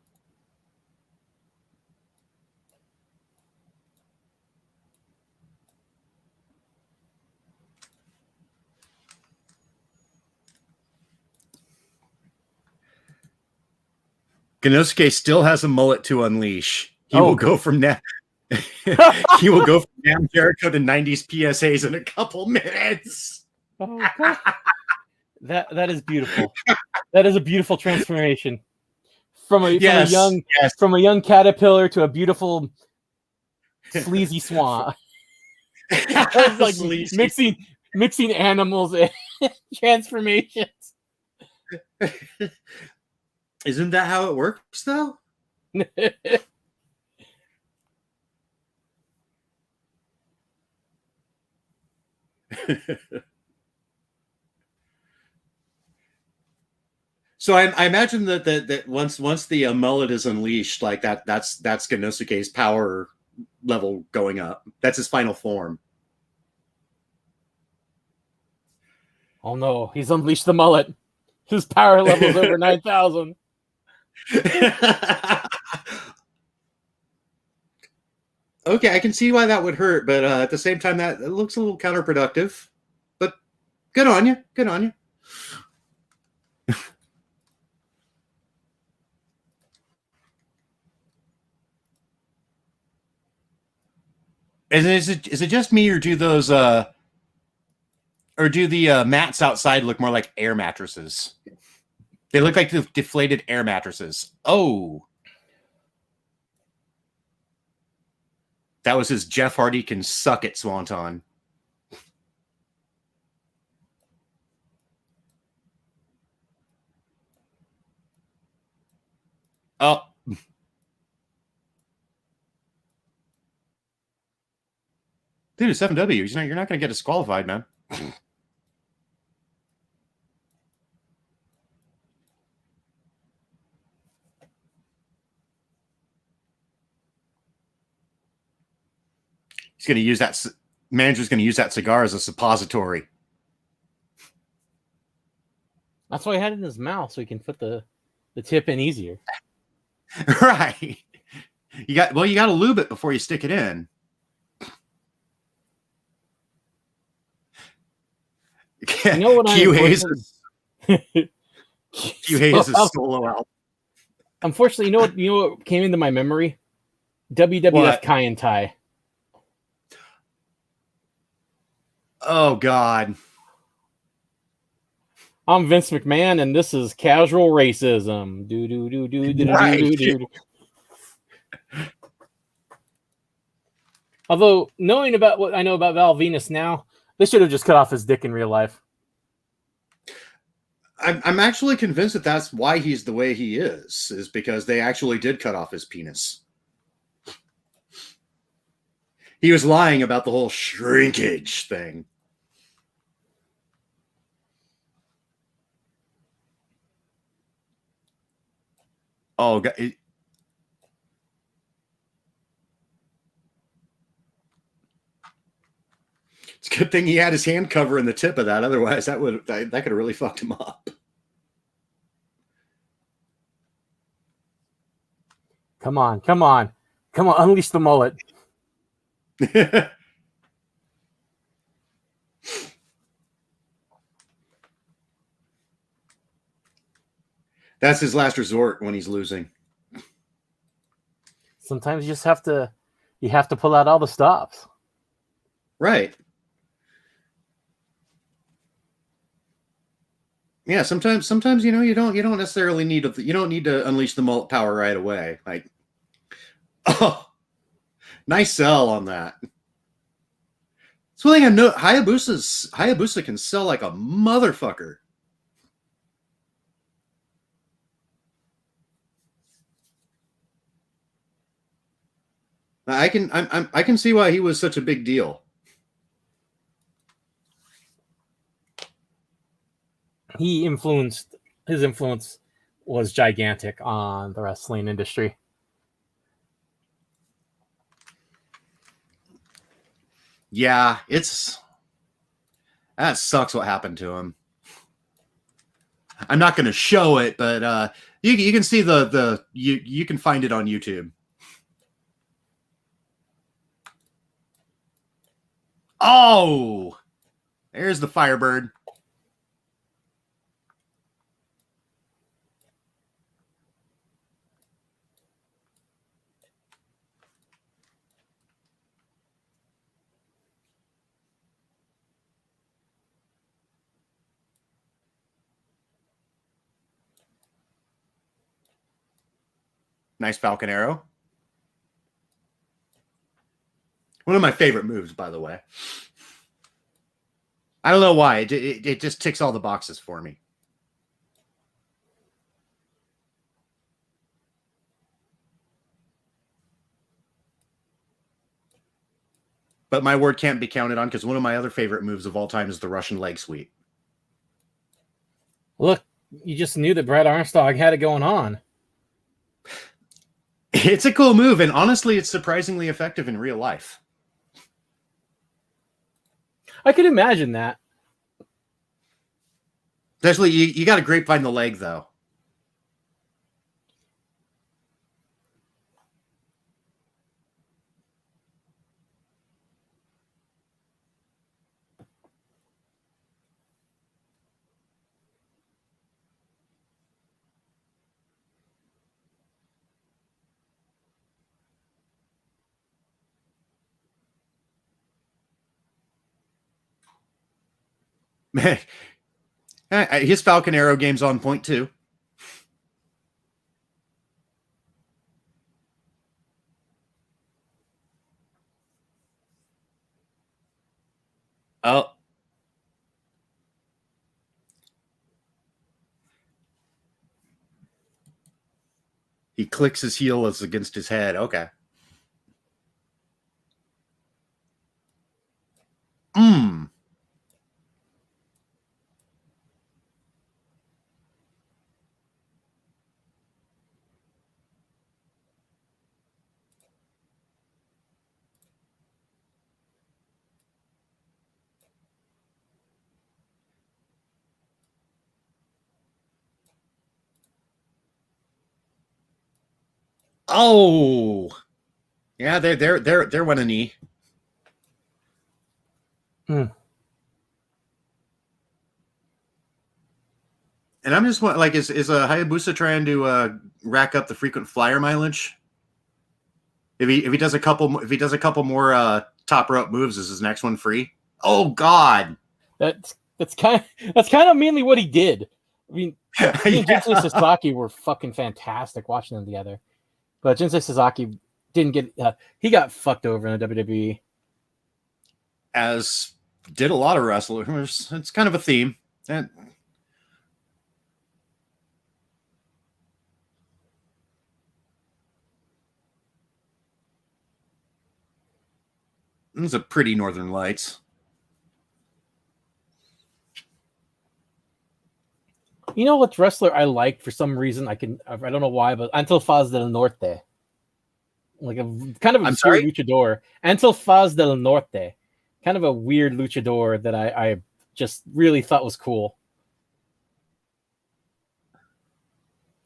Genosuke still has a mullet to unleash. He will go from now. He will go from Damn Jericho to 90s PSAs in a couple minutes. Oh, God. That is beautiful. That is a beautiful transformation from a young caterpillar to a beautiful sleazy swan. Like mixing animals and transformations. Isn't that how it works, though? So I imagine that once the mullet is unleashed, like that's Genosuke's power level going up. That's his final form. Oh no, he's unleashed the mullet. His power level's over 9,000. Okay, I can see why that would hurt, but at the same time, that it looks a little counterproductive. But good on you. Good on you. Is it just me, or do those Or do the mats outside look more like air mattresses? They look like deflated air mattresses. Oh. That was his Jeff Hardy can suck it swanton. Oh. Dude, it's 7W. You're not going to get disqualified, man. He's going to use that. Manager's going to use that cigar as a suppository. That's why he had it in his mouth, so he can put the tip in easier. Right. You got to lube it before you stick it in. You know what Q Hayes is solo album. Unfortunately, you know what came into my memory? WWF Kai and Tai. Oh God. I'm Vince McMahon, and this is casual racism. Do do do do do do do. Although, knowing about what I know about Val Venus now, they should have just cut off his dick in real life. I'm actually convinced that that's why he's the way he is because they actually did cut off his penis. He was lying about the whole shrinkage thing. Oh, God. It's a good thing he had his hand covering the tip of that. Otherwise, that could have really fucked him up. Come on. Unleash the mullet. That's his last resort when he's losing. Sometimes you just have to pull out all the stops. Right. Yeah, sometimes you don't necessarily need to unleash the mullet power right away. Like, oh, nice sell on that. That's one thing I know. Hayabusa can sell like a motherfucker. I can see why he was such a big deal. His influence was gigantic on the wrestling industry. Yeah, that sucks what happened to him. I'm not going to show it, but you can see you can find it on YouTube. Oh, there's the Firebird. Nice Falcon Arrow. One of my favorite moves, by the way. I don't know why. It just ticks all the boxes for me. But my word can't be counted on because one of my other favorite moves of all time is the Russian leg sweep. Look, you just knew that Brad Armstrong had it going on. It's a cool move, and honestly, it's surprisingly effective in real life. I could imagine that. Especially, you got to grapevine the leg, though. His Falcon Arrow game's on point too. Oh. He clicks his heel as against his head. Okay. Oh. Yeah, they're one a knee. And I'm just like, is Hayabusa trying to rack up the frequent flyer mileage? If he does a couple more top rope moves, is his next one free? Oh God, that's kind of mainly what he did. I mean, he and Jinsei Sasaki were fucking fantastic watching them together, but Jinsei Sasaki didn't get he got fucked over in the WWE, as did a lot of wrestlers. It's kind of a theme. And these are pretty Northern Lights. You know what wrestler I like for some reason? I don't know why, but Antel Faz del Norte. Like a kind of obscure luchador. Antel Faz del Norte. Kind of a weird luchador that I just really thought was cool.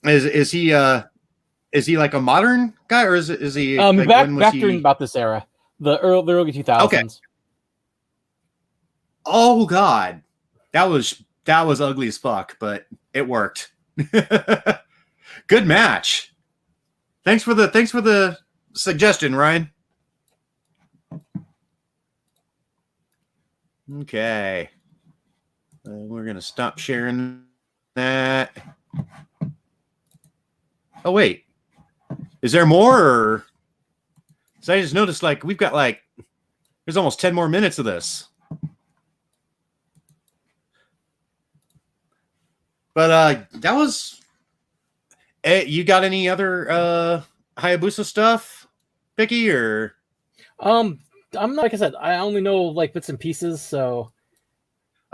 Is he like a modern guy, or is he like, back during about this era, the early 2000s? Okay. Oh God, that was ugly as fuck, but it worked. Good match. Thanks for the suggestion, Ryan. Okay, we're gonna stop sharing that. Oh wait, is there more? Or... So I just noticed like we've got like there's almost 10 more minutes of this. But that was. You got any other Hayabusa stuff, Vicky? Or I'm not, like I said, I only know like bits and pieces. So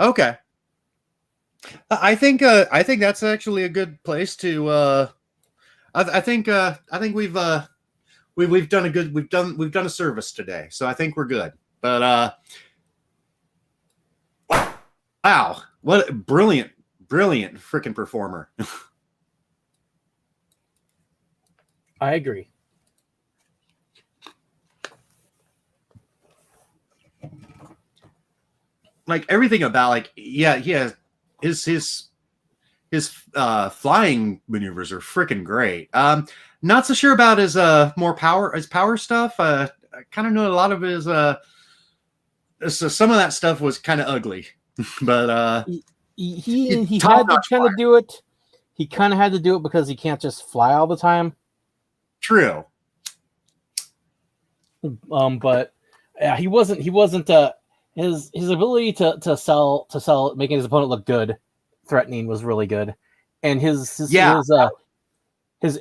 okay, I think that's actually a good place to. I think we've done a service today, so I think we're good. But wow, what a brilliant freaking performer. I agree. Like everything about like he has his flying maneuvers are freaking great. Not so sure about his power stuff. I kind of know a lot of his so some of that stuff was kind of ugly. But he had to kind of do it. He kind of had to do it because he can't just fly all the time. True. But yeah, he wasn't his ability to sell making his opponent look good, threatening was really good. And his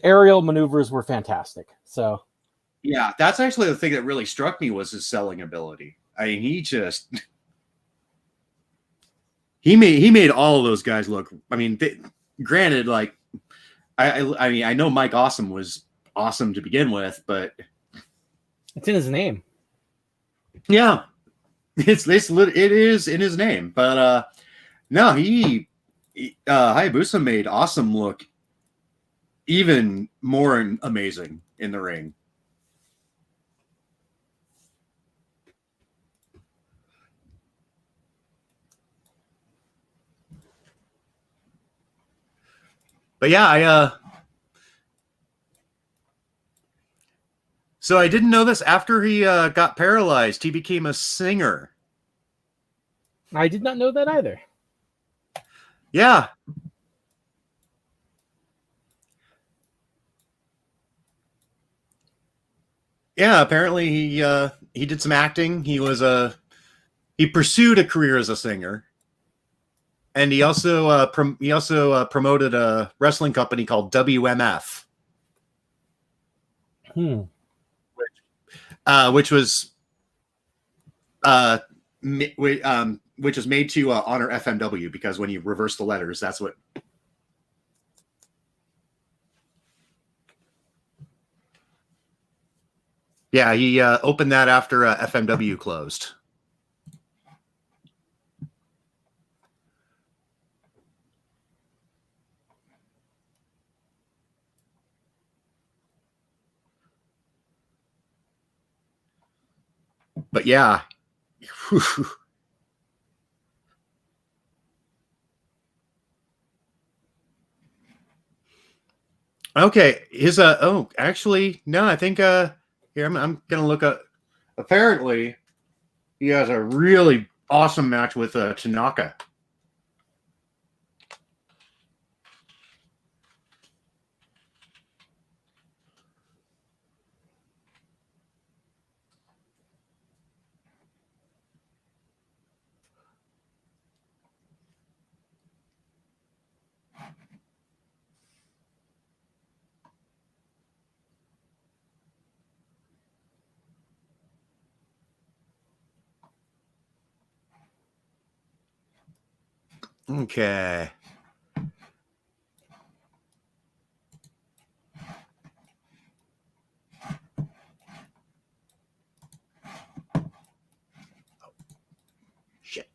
aerial maneuvers were fantastic. So yeah, that's actually the thing that really struck me was his selling ability. I mean, he made all of those guys look. I mean, granted, like I mean, I know Mike Awesome was awesome to begin with, but it's in his name. Yeah, it is in his name. But no, Hayabusa made Awesome look even more amazing in the ring. But yeah, so I didn't know this. After he got paralyzed, he became a singer. I did not know that either. Yeah. Yeah, apparently he did some acting. He pursued a career as a singer, and he also promoted a wrestling company called WMF, which was which is made to honor FMW, because when you reverse the letters, that's what. Yeah, he opened that after FMW closed. But yeah. Okay, his oh, actually no, I think here I'm gonna look up. Apparently, he has a really awesome match with Tanaka. Okay. Shit.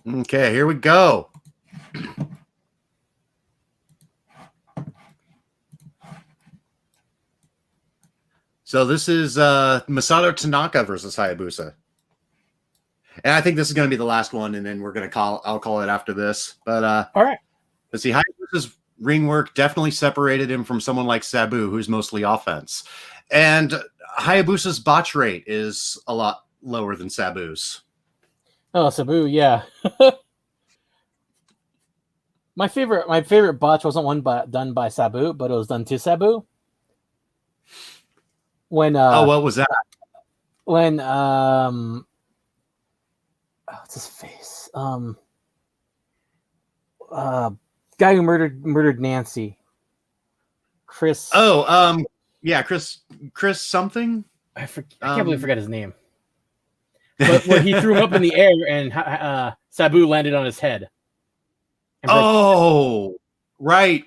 Okay, here we go. So this is Masato Tanaka versus Hayabusa. And I think this is going to be the last one, and then I'll call it after this. But all right. But see, Hayabusa's ring work definitely separated him from someone like Sabu, who's mostly offense. And Hayabusa's botch rate is a lot lower than Sabu's. Oh, Sabu, yeah. My favorite botch wasn't one done by Sabu, but it was done to Sabu. When what was that? When what's his face? Guy who murdered Nancy. Chris. Oh, yeah, Chris something. I can't believe I forgot his name. But where he threw him up in the air and Sabu landed on his head. Oh, right.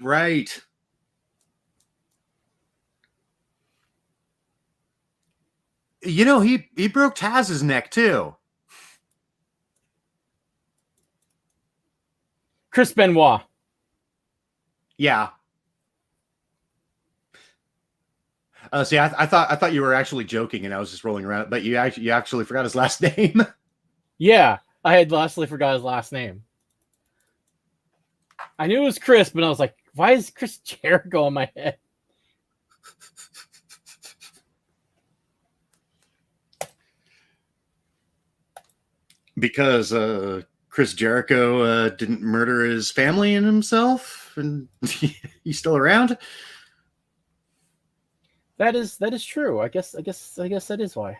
You know, he broke Taz's neck too. Chris Benoit. Yeah. See, I thought you were actually joking, and I was just rolling around. But you actually forgot his last name. Yeah, I had lastly forgot his last name. I knew it was Chris, but I was like, why is Chris Jericho in my head? Because Chris Jericho didn't murder his family and himself, and he's still around. That is true. I guess that is why.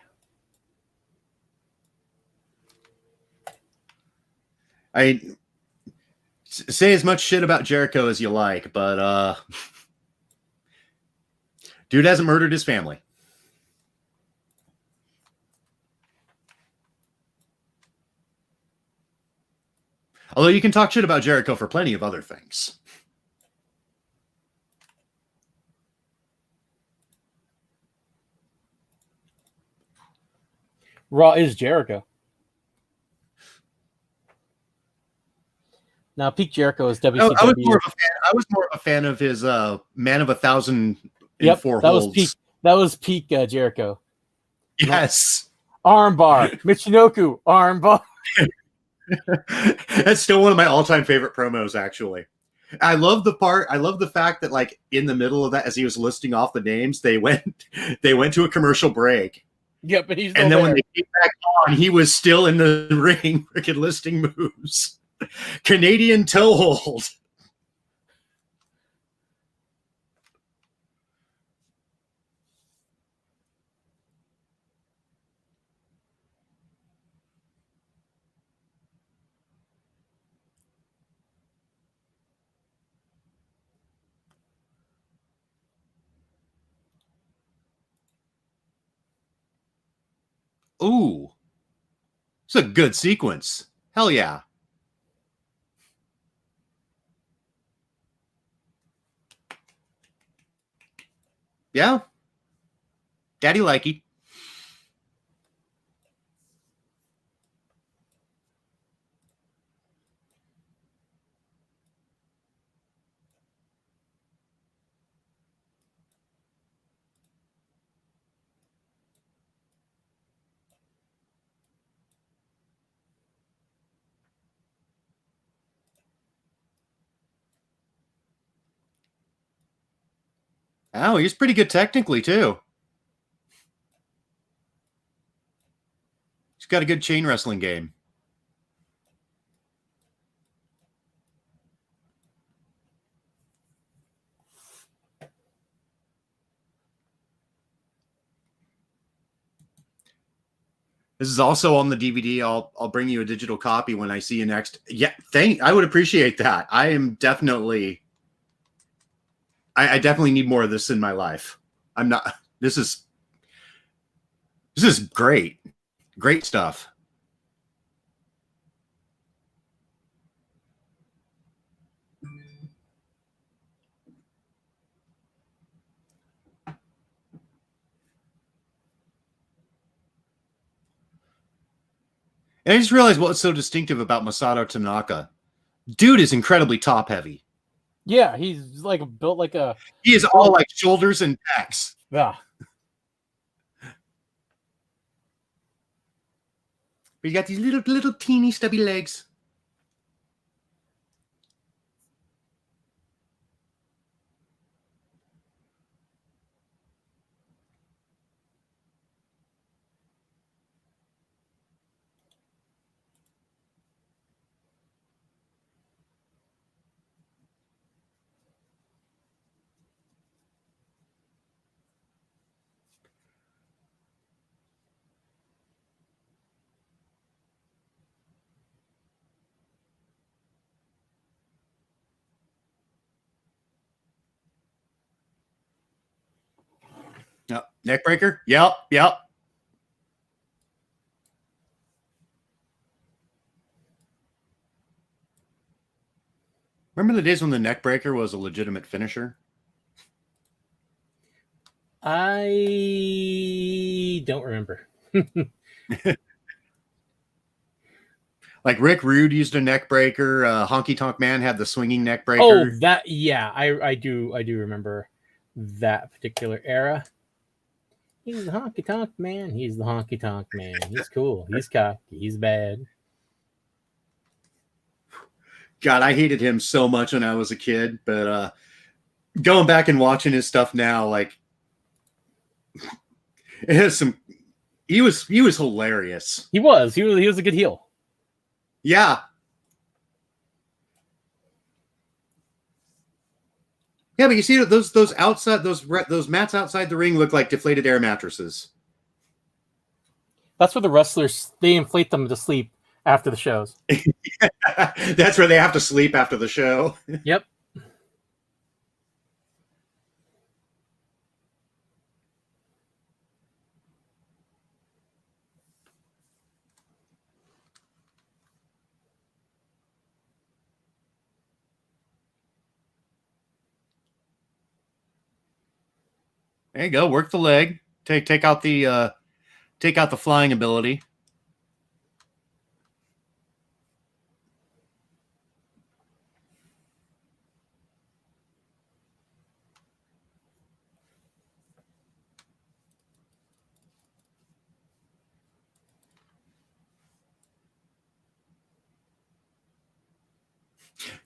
I say as much shit about Jericho as you like, but dude hasn't murdered his family. Although you can talk shit about Jericho for plenty of other things. Raw is Jericho. Now, peak Jericho is WCW. I was more of a fan of his Man of 1,000 in 4 holds. That was peak Jericho. Yes. Armbar. Michinoku. Armbar. That's still one of my all-time favorite promos, actually. I love the fact that like in the middle of that, as he was listing off the names, they went to a commercial break. Yep, but he's still and then there. when they came back on, he was still in the ring, freaking listing moves. Canadian toe hold. Ooh. It's a good sequence. Hell yeah. Yeah. Daddy likey. Oh, he's pretty good technically, too. He's got a good chain wrestling game. This is also on the DVD. I'll bring you a digital copy when I see you next. Yeah, I would appreciate that. I definitely need more of this in my life. This is great. Great stuff. And I just realized what's so distinctive about Masato Tanaka. Dude is incredibly top heavy. Yeah, he's like built like a. He is all like shoulders and pecs. Yeah. But you got these little teeny stubby legs. Yep. Neck breaker. Yep. Remember the days when the neck breaker was a legitimate finisher? I don't remember. Like Rick Rude used a neck breaker. Honky Tonk Man had the swinging neck breaker. Oh, that I do remember that particular era. He's the honky tonk man. He's the honky tonk man. He's cool. He's cocky. He's bad. God, I hated him so much when I was a kid, but going back and watching his stuff now, like it has some. He was hilarious. He was a good heel. Yeah. Yeah, but you see those outside those mats outside the ring look like deflated air mattresses. That's where the wrestlers they inflate them to sleep after the shows. That's where they have to sleep after the show. Yep. There you go. Work the leg. Take out the flying ability.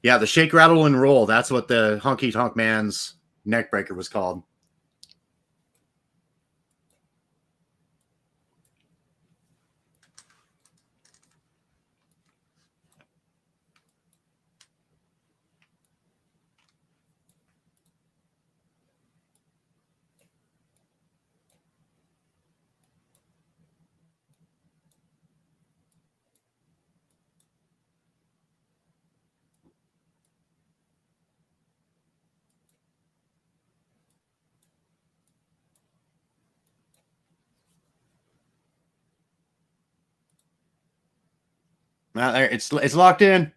Yeah, the shake, rattle, and roll. That's what the Honky Tonk Man's neck breaker was called. There, it's locked in.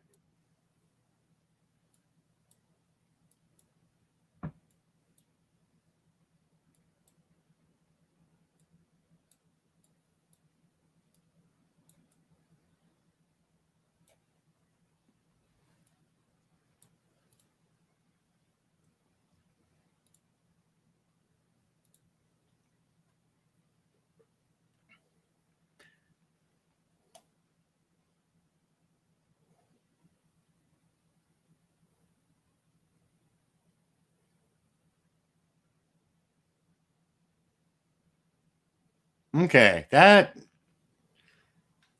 Okay, that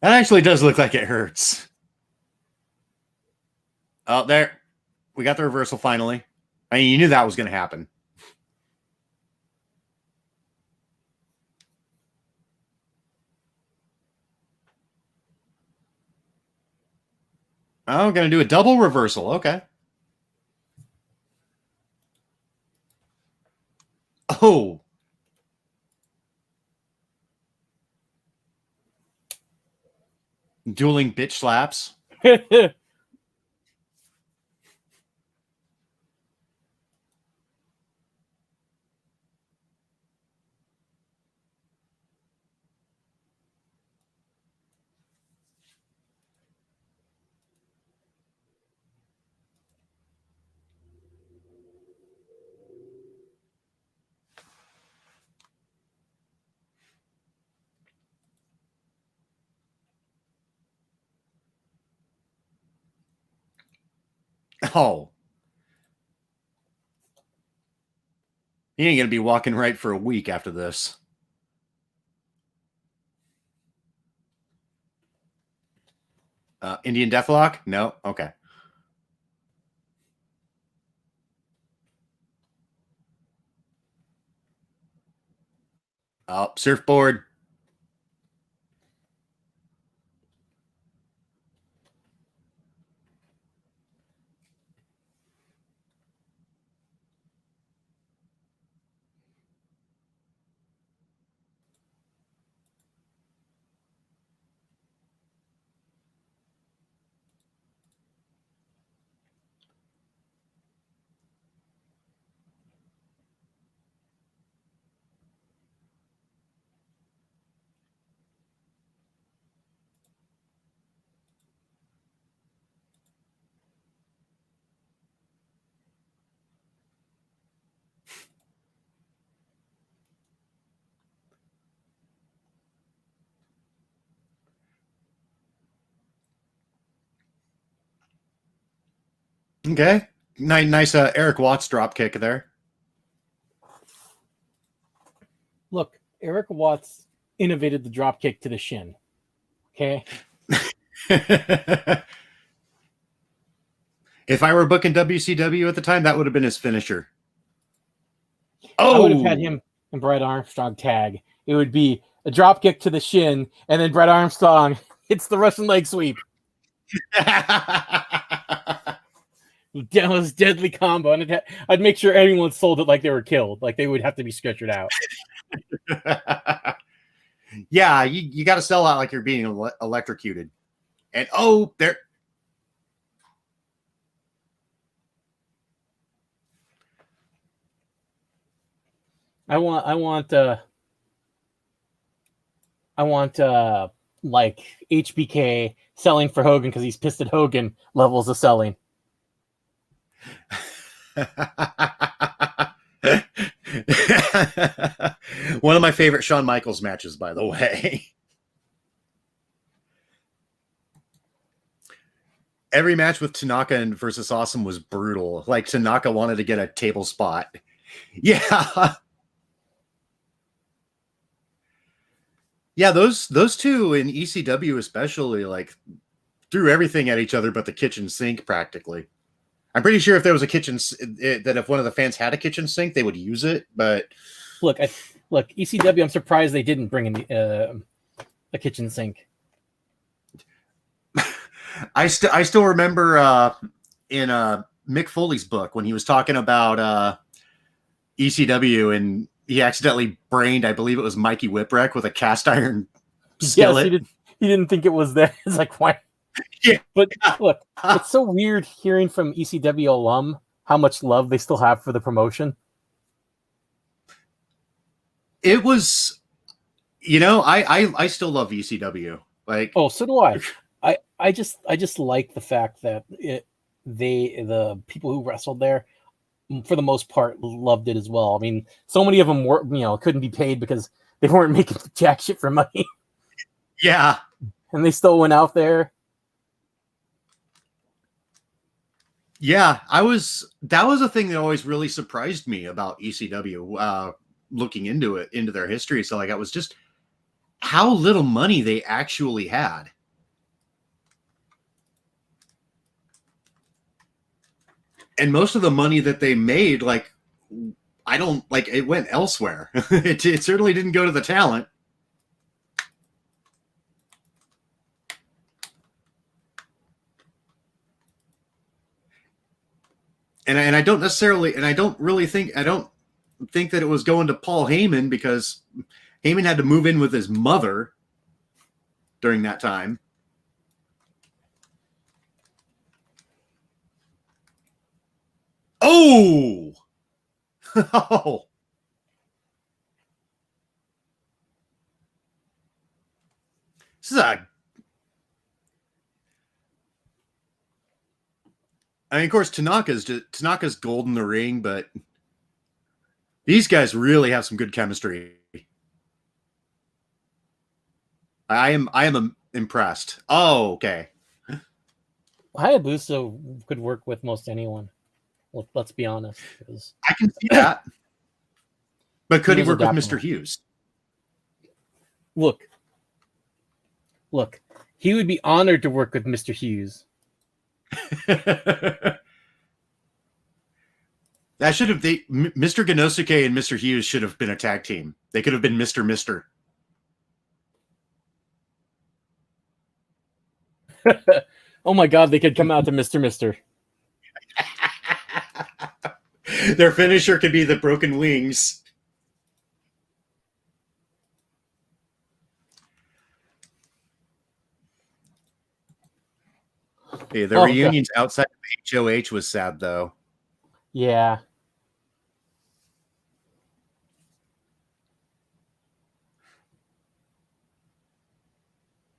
actually does look like it hurts. Oh, there. We got the reversal finally. I mean, you knew that was going to happen. Oh, going to do a double reversal. Okay. Oh. Dueling bitch slaps. Oh. He ain't going to be walking right for a week after this. Indian Deathlock? No? Okay. Oh, surfboard. Okay. Nice Eric Watts drop kick there. Look, Eric Watts innovated the drop kick to the shin. Okay. If I were booking WCW at the time, that would have been his finisher. Oh, I would have had him and Brett Armstrong tag. It would be a drop kick to the shin, and then Brett Armstrong hits the Russian leg sweep. That was deadly combo, and I'd make sure everyone sold it like they were killed, like they would have to be stretchered out. Yeah, you got to sell out like you're being electrocuted. And oh, there. I want like HBK selling for Hogan because he's pissed at Hogan levels of selling. One of my favorite Shawn Michaels matches, by the way. every match with Tanaka and versus Awesome was brutal. Like Tanaka wanted to get a table spot. Yeah. Yeah, those two in ECW especially, like, threw everything at each other but the kitchen sink practically. I'm pretty sure if there was a kitchen that if one of the fans had a kitchen sink, they would use it. But look, ECW. I'm surprised they didn't bring in a kitchen sink. I still remember in Mick Foley's book when he was talking about ECW and he accidentally brained, I believe it was Mikey Whipwreck with a cast iron skillet. Yes, he didn't think it was that. It's like, why? Yeah. But look, it's so weird hearing from ECW alum how much love they still have for the promotion. It was, I still love ECW. Like, oh, so do I. I just like the fact that the people who wrestled there, for the most part, loved it as well. I mean, so many of them were, couldn't be paid because they weren't making jack shit for money. Yeah. And they still went out there. Yeah, that was a thing that always really surprised me about ECW, looking into their history. So like, it was just how little money they actually had. And most of the money that they made, like, it went elsewhere. It certainly didn't go to the talent. And I don't think that it was going to Paul Heyman, because Heyman had to move in with his mother during that time. Oh! Oh! This is I mean, of course, Tanaka's gold in the ring, but these guys really have some good chemistry. I am impressed. Oh, okay. Hayabusa could work with most anyone. Well, let's be honest. I can see that. But could he work with Mr. Hughes? Look. He would be honored to work with Mr. Hughes. That should have Mr. Genosuke and Mr. Hughes should have been a tag team. They could have been Mr. Mister. Oh my God, they could come out to Mr. Mister. Their finisher could be the broken wings. Yeah, the reunions outside of HOH was sad, though. Yeah.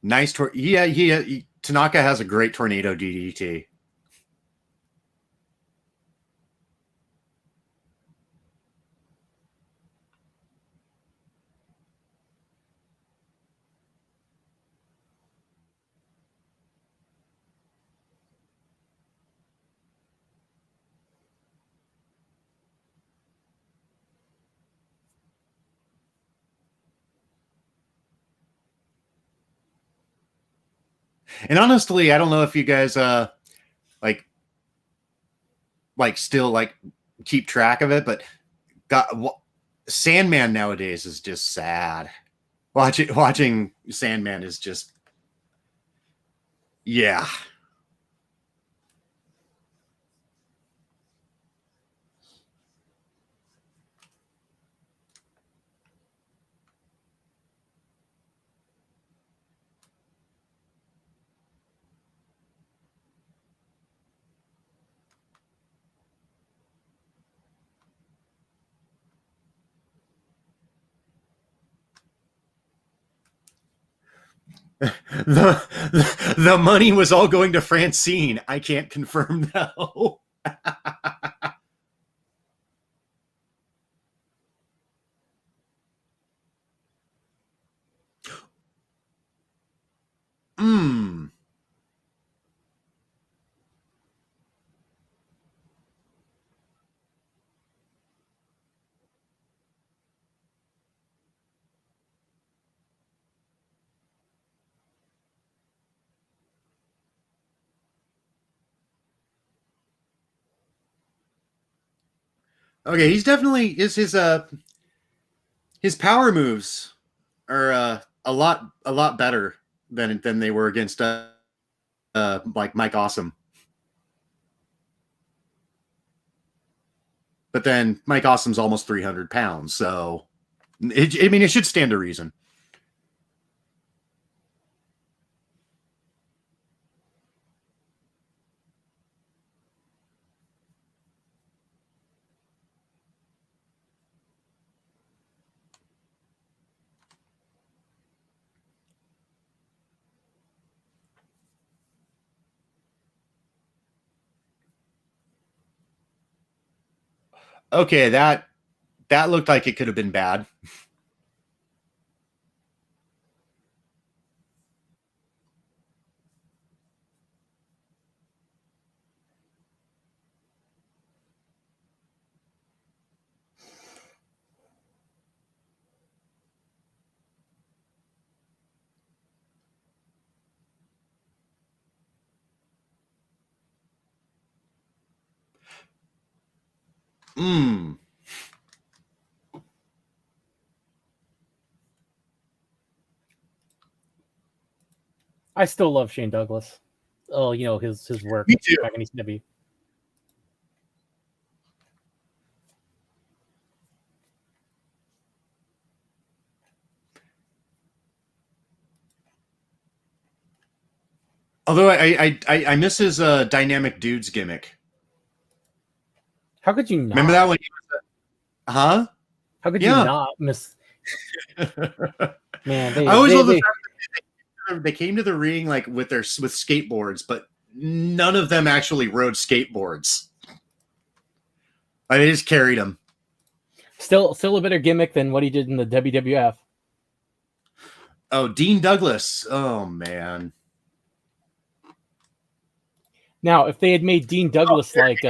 Nice. Tanaka has a great tornado DDT. And honestly, I don't know if you guys still keep track of it, but Sandman nowadays is just sad. Watching Sandman is just, yeah. The money was all going to Francine. I can't confirm though. Okay, he's definitely his power moves are a lot better than they were against like Mike Awesome. But then Mike Awesome's almost 300 pounds, so it should stand to reason. Okay, that looked like it could have been bad. I still love Shane Douglas. Oh, his work Me too. back in ECW. Although I miss his dynamic dudes gimmick. How could you not? Remember that one? Huh? How could you not miss? Man, I always love the fact that they came to the ring like with skateboards, but none of them actually rode skateboards. Like, they just carried them. Still a better gimmick than what he did in the WWF. Oh, Dean Douglas. Oh man. Now, if they had made Dean Douglas like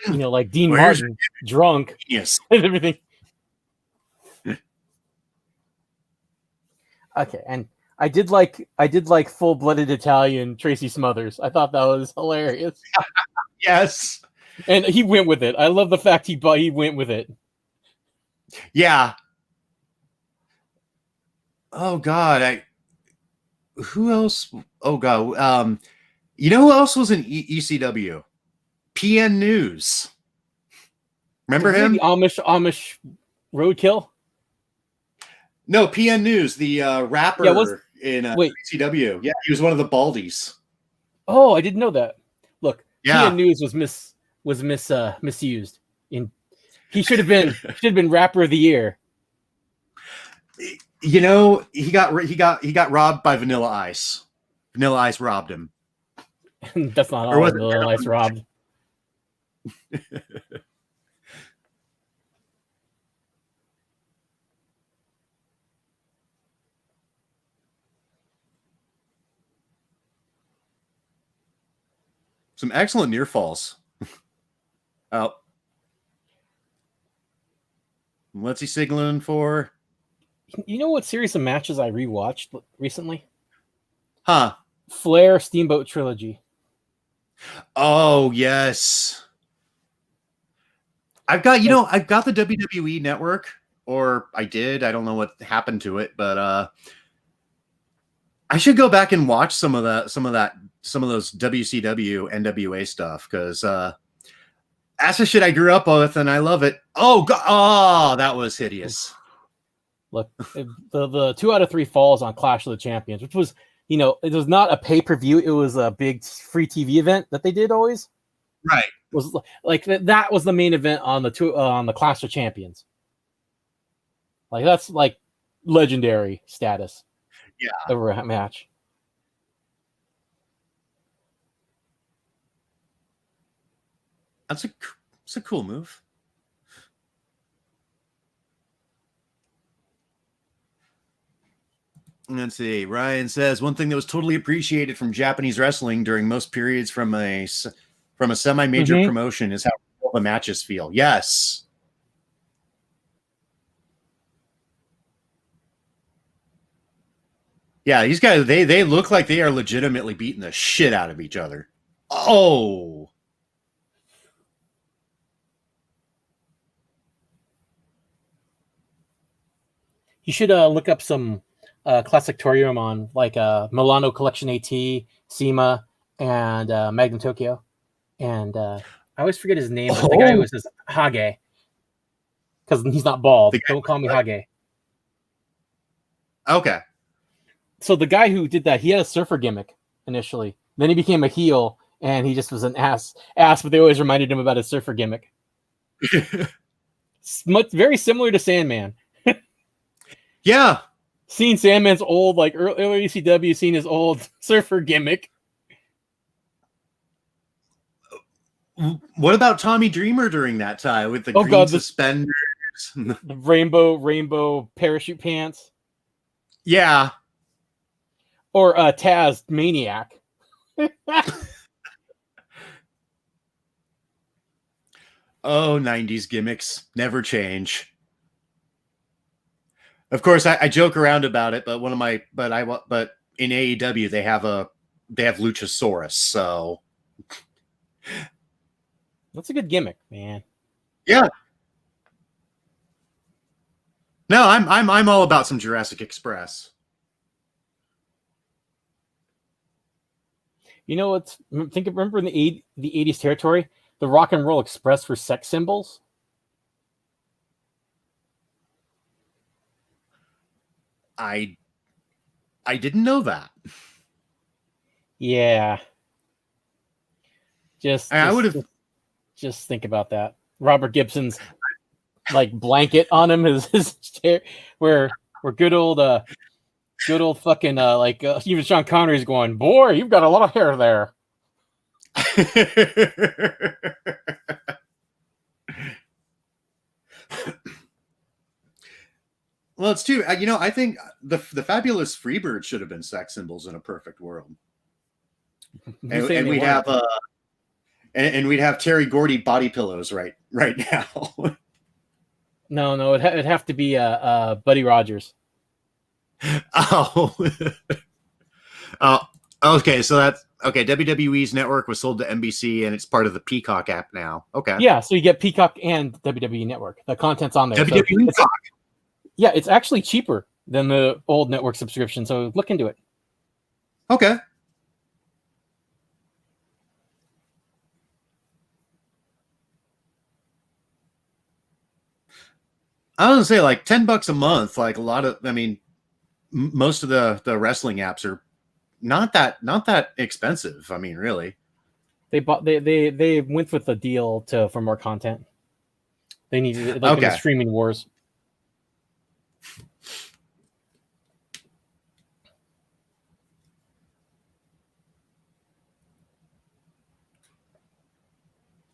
like Dean Martin, drunk, yes, and everything. Okay, and I did like full-blooded Italian Tracy Smothers. I thought that was hilarious. Yes, and he went with it. I love the fact he went with it. Yeah. Oh God, who else? Oh God, you know who else was in ECW? PN News. Remember him? The Amish Roadkill? No, PN News, the rapper in ECW. Yeah, he was one of the Baldies. Oh, I didn't know that. Look, yeah. PN News was misused. He should have been rapper of the year. You know, he got robbed by Vanilla Ice. Vanilla Ice robbed him. That's not all Vanilla Ice robbed. Some excellent near falls. Oh. What's he signaling for? You know what series of matches I rewatched recently? Huh. Flair Steamboat Trilogy. Oh, yes. I've got the WWE Network, or I did. I don't know what happened to it, but I should go back and watch some of those WCW NWA stuff, because that's the shit I grew up with, and I love it. Oh God! Oh, that was hideous. Look, the 2 out of 3 falls on Clash of the Champions, which was, it was not a pay-per-view. It was a big free TV event that they did always. Right. It was like that was the main event on the Clash of Champions. Like, that's like legendary status. Yeah. Over a match. It's a cool move. Let's see. Ryan says one thing that was totally appreciated from Japanese wrestling during most periods from a semi-major promotion is how the matches feel. Yes. Yeah, these guys, they look like they are legitimately beating the shit out of each other. Oh. You should look up some classic Toriumon, like Milano Collection AT, SEMA, and Magnum Tokyo. And I always forget his name, but the guy who says Hage. Because he's not bald. Don't call me Hage. Okay. So the guy who did that, he had a surfer gimmick initially. Then he became a heel, and he just was an ass. But they always reminded him about his surfer gimmick. Very similar to Sandman. Yeah. Seeing Sandman's old, like early ECW, seeing his old surfer gimmick. What about Tommy Dreamer during that time with the green suspenders? The rainbow parachute pants. Yeah. Or Taz Maniac. Oh, 90s gimmicks never change. Of course, I joke around about it, but but in AEW they have Luchasaurus, so that's a good gimmick, man. Yeah. No, I'm all about some Jurassic Express. You know what's remember in the 80s territory, the Rock and Roll Express were sex symbols? I didn't know that. Yeah. Just think about that. Robert Gibson's like blanket on him his chair, where good old fucking even Sean Connery's going, boy, you've got a lot of hair there. Well, it's too. I think the Fabulous Freebirds should have been sex symbols in a perfect world, and we'd have and we'd have Terry Gordy body pillows right now. No, it'd have to be Buddy Rogers. Oh, okay. So that's okay. WWE's network was sold to NBC, and it's part of the Peacock app now. Okay. Yeah, so you get Peacock and WWE Network. The content's on there. WWE so yeah, it's actually cheaper than the old network subscription. So look into it. Okay. I was gonna say like $10 a month. Like most of the wrestling apps are not that expensive. I mean, really. They went with the deal for more content. They needed in the streaming wars.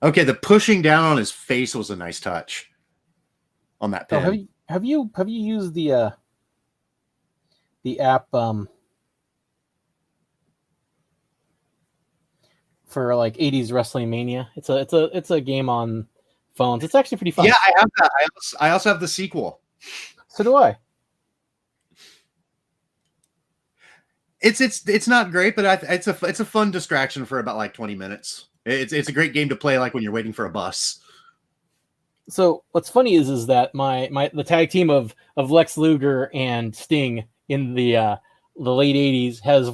Okay, the pushing down on his face was a nice touch on that pin. Have you used the app for like 80s Wrestling Mania? It's a game on phones. It's actually pretty fun. Yeah, I have that. I also have the sequel. So do I. It's not great, but it's a fun distraction for about like 20 minutes. It's a great game to play like when you're waiting for a bus. So what's funny is that the tag team of Lex Luger and Sting in the late 80s has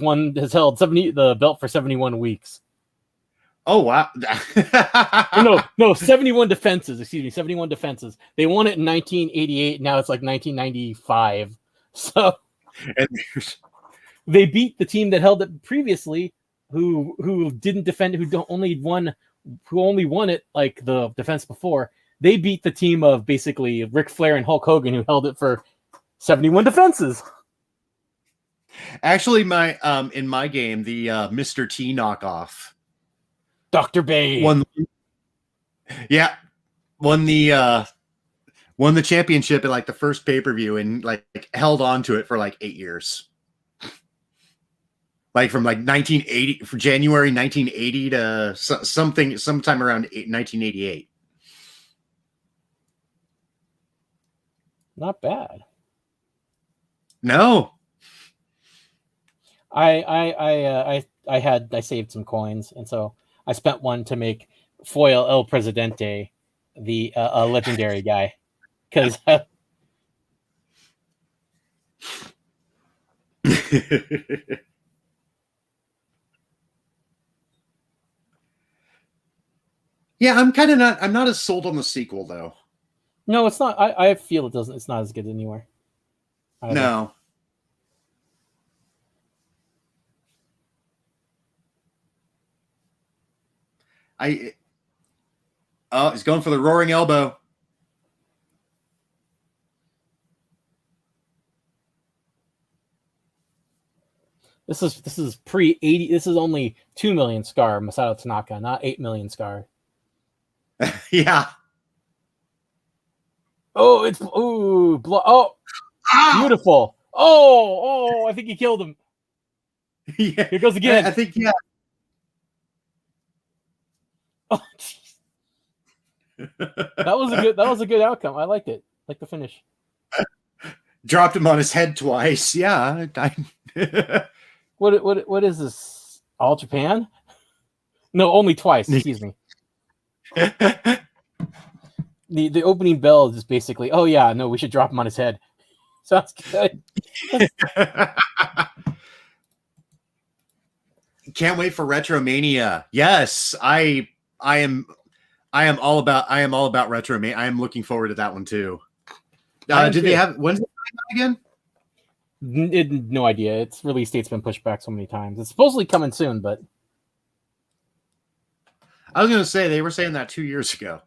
held the belt for 71 weeks. Oh wow. no, 71 defenses, excuse me, 71 defenses. They won it in 1988, now it's like 1995. So they beat the team that held it previously, who didn't defend it, who only won it like the defense before. They beat the team of basically Ric Flair and Hulk Hogan, who held it for 71 defenses. Actually, in my game, the Mr. T knockoff, Dr. Bay won the championship at like the first pay-per-view and like held on to it for like 8 years. Like from like 1980, from January 1980 to sometime around 1988. Not bad. No. I saved some coins, and so I spent one to make Foil El Presidente the a legendary guy, because Yeah, I'm not as sold on the sequel though. No, it's not. I feel it doesn't. It's not as good anywhere. Either. No. Oh, he's going for the roaring elbow. This is pre-80. This is only 2 million scar Masato Tanaka, not 8 million scar. Yeah. Oh, it's beautiful. Oh, I think he killed him. Yeah. Here goes again. I think yeah. Oh, that was a good outcome. I liked it. Like the finish. Dropped him on his head twice. Yeah. What is this? All Japan? No, only twice. Excuse me. The opening bell is just basically, oh yeah, no, we should drop him on his head. Sounds good. Can't wait for Retromania. Yes, I am all about Retromania. I am looking forward to that one too. Did they have when's it again? No idea. Its release date's been pushed back so many times. It's supposedly coming soon, but I was going to say they were saying that 2 years ago.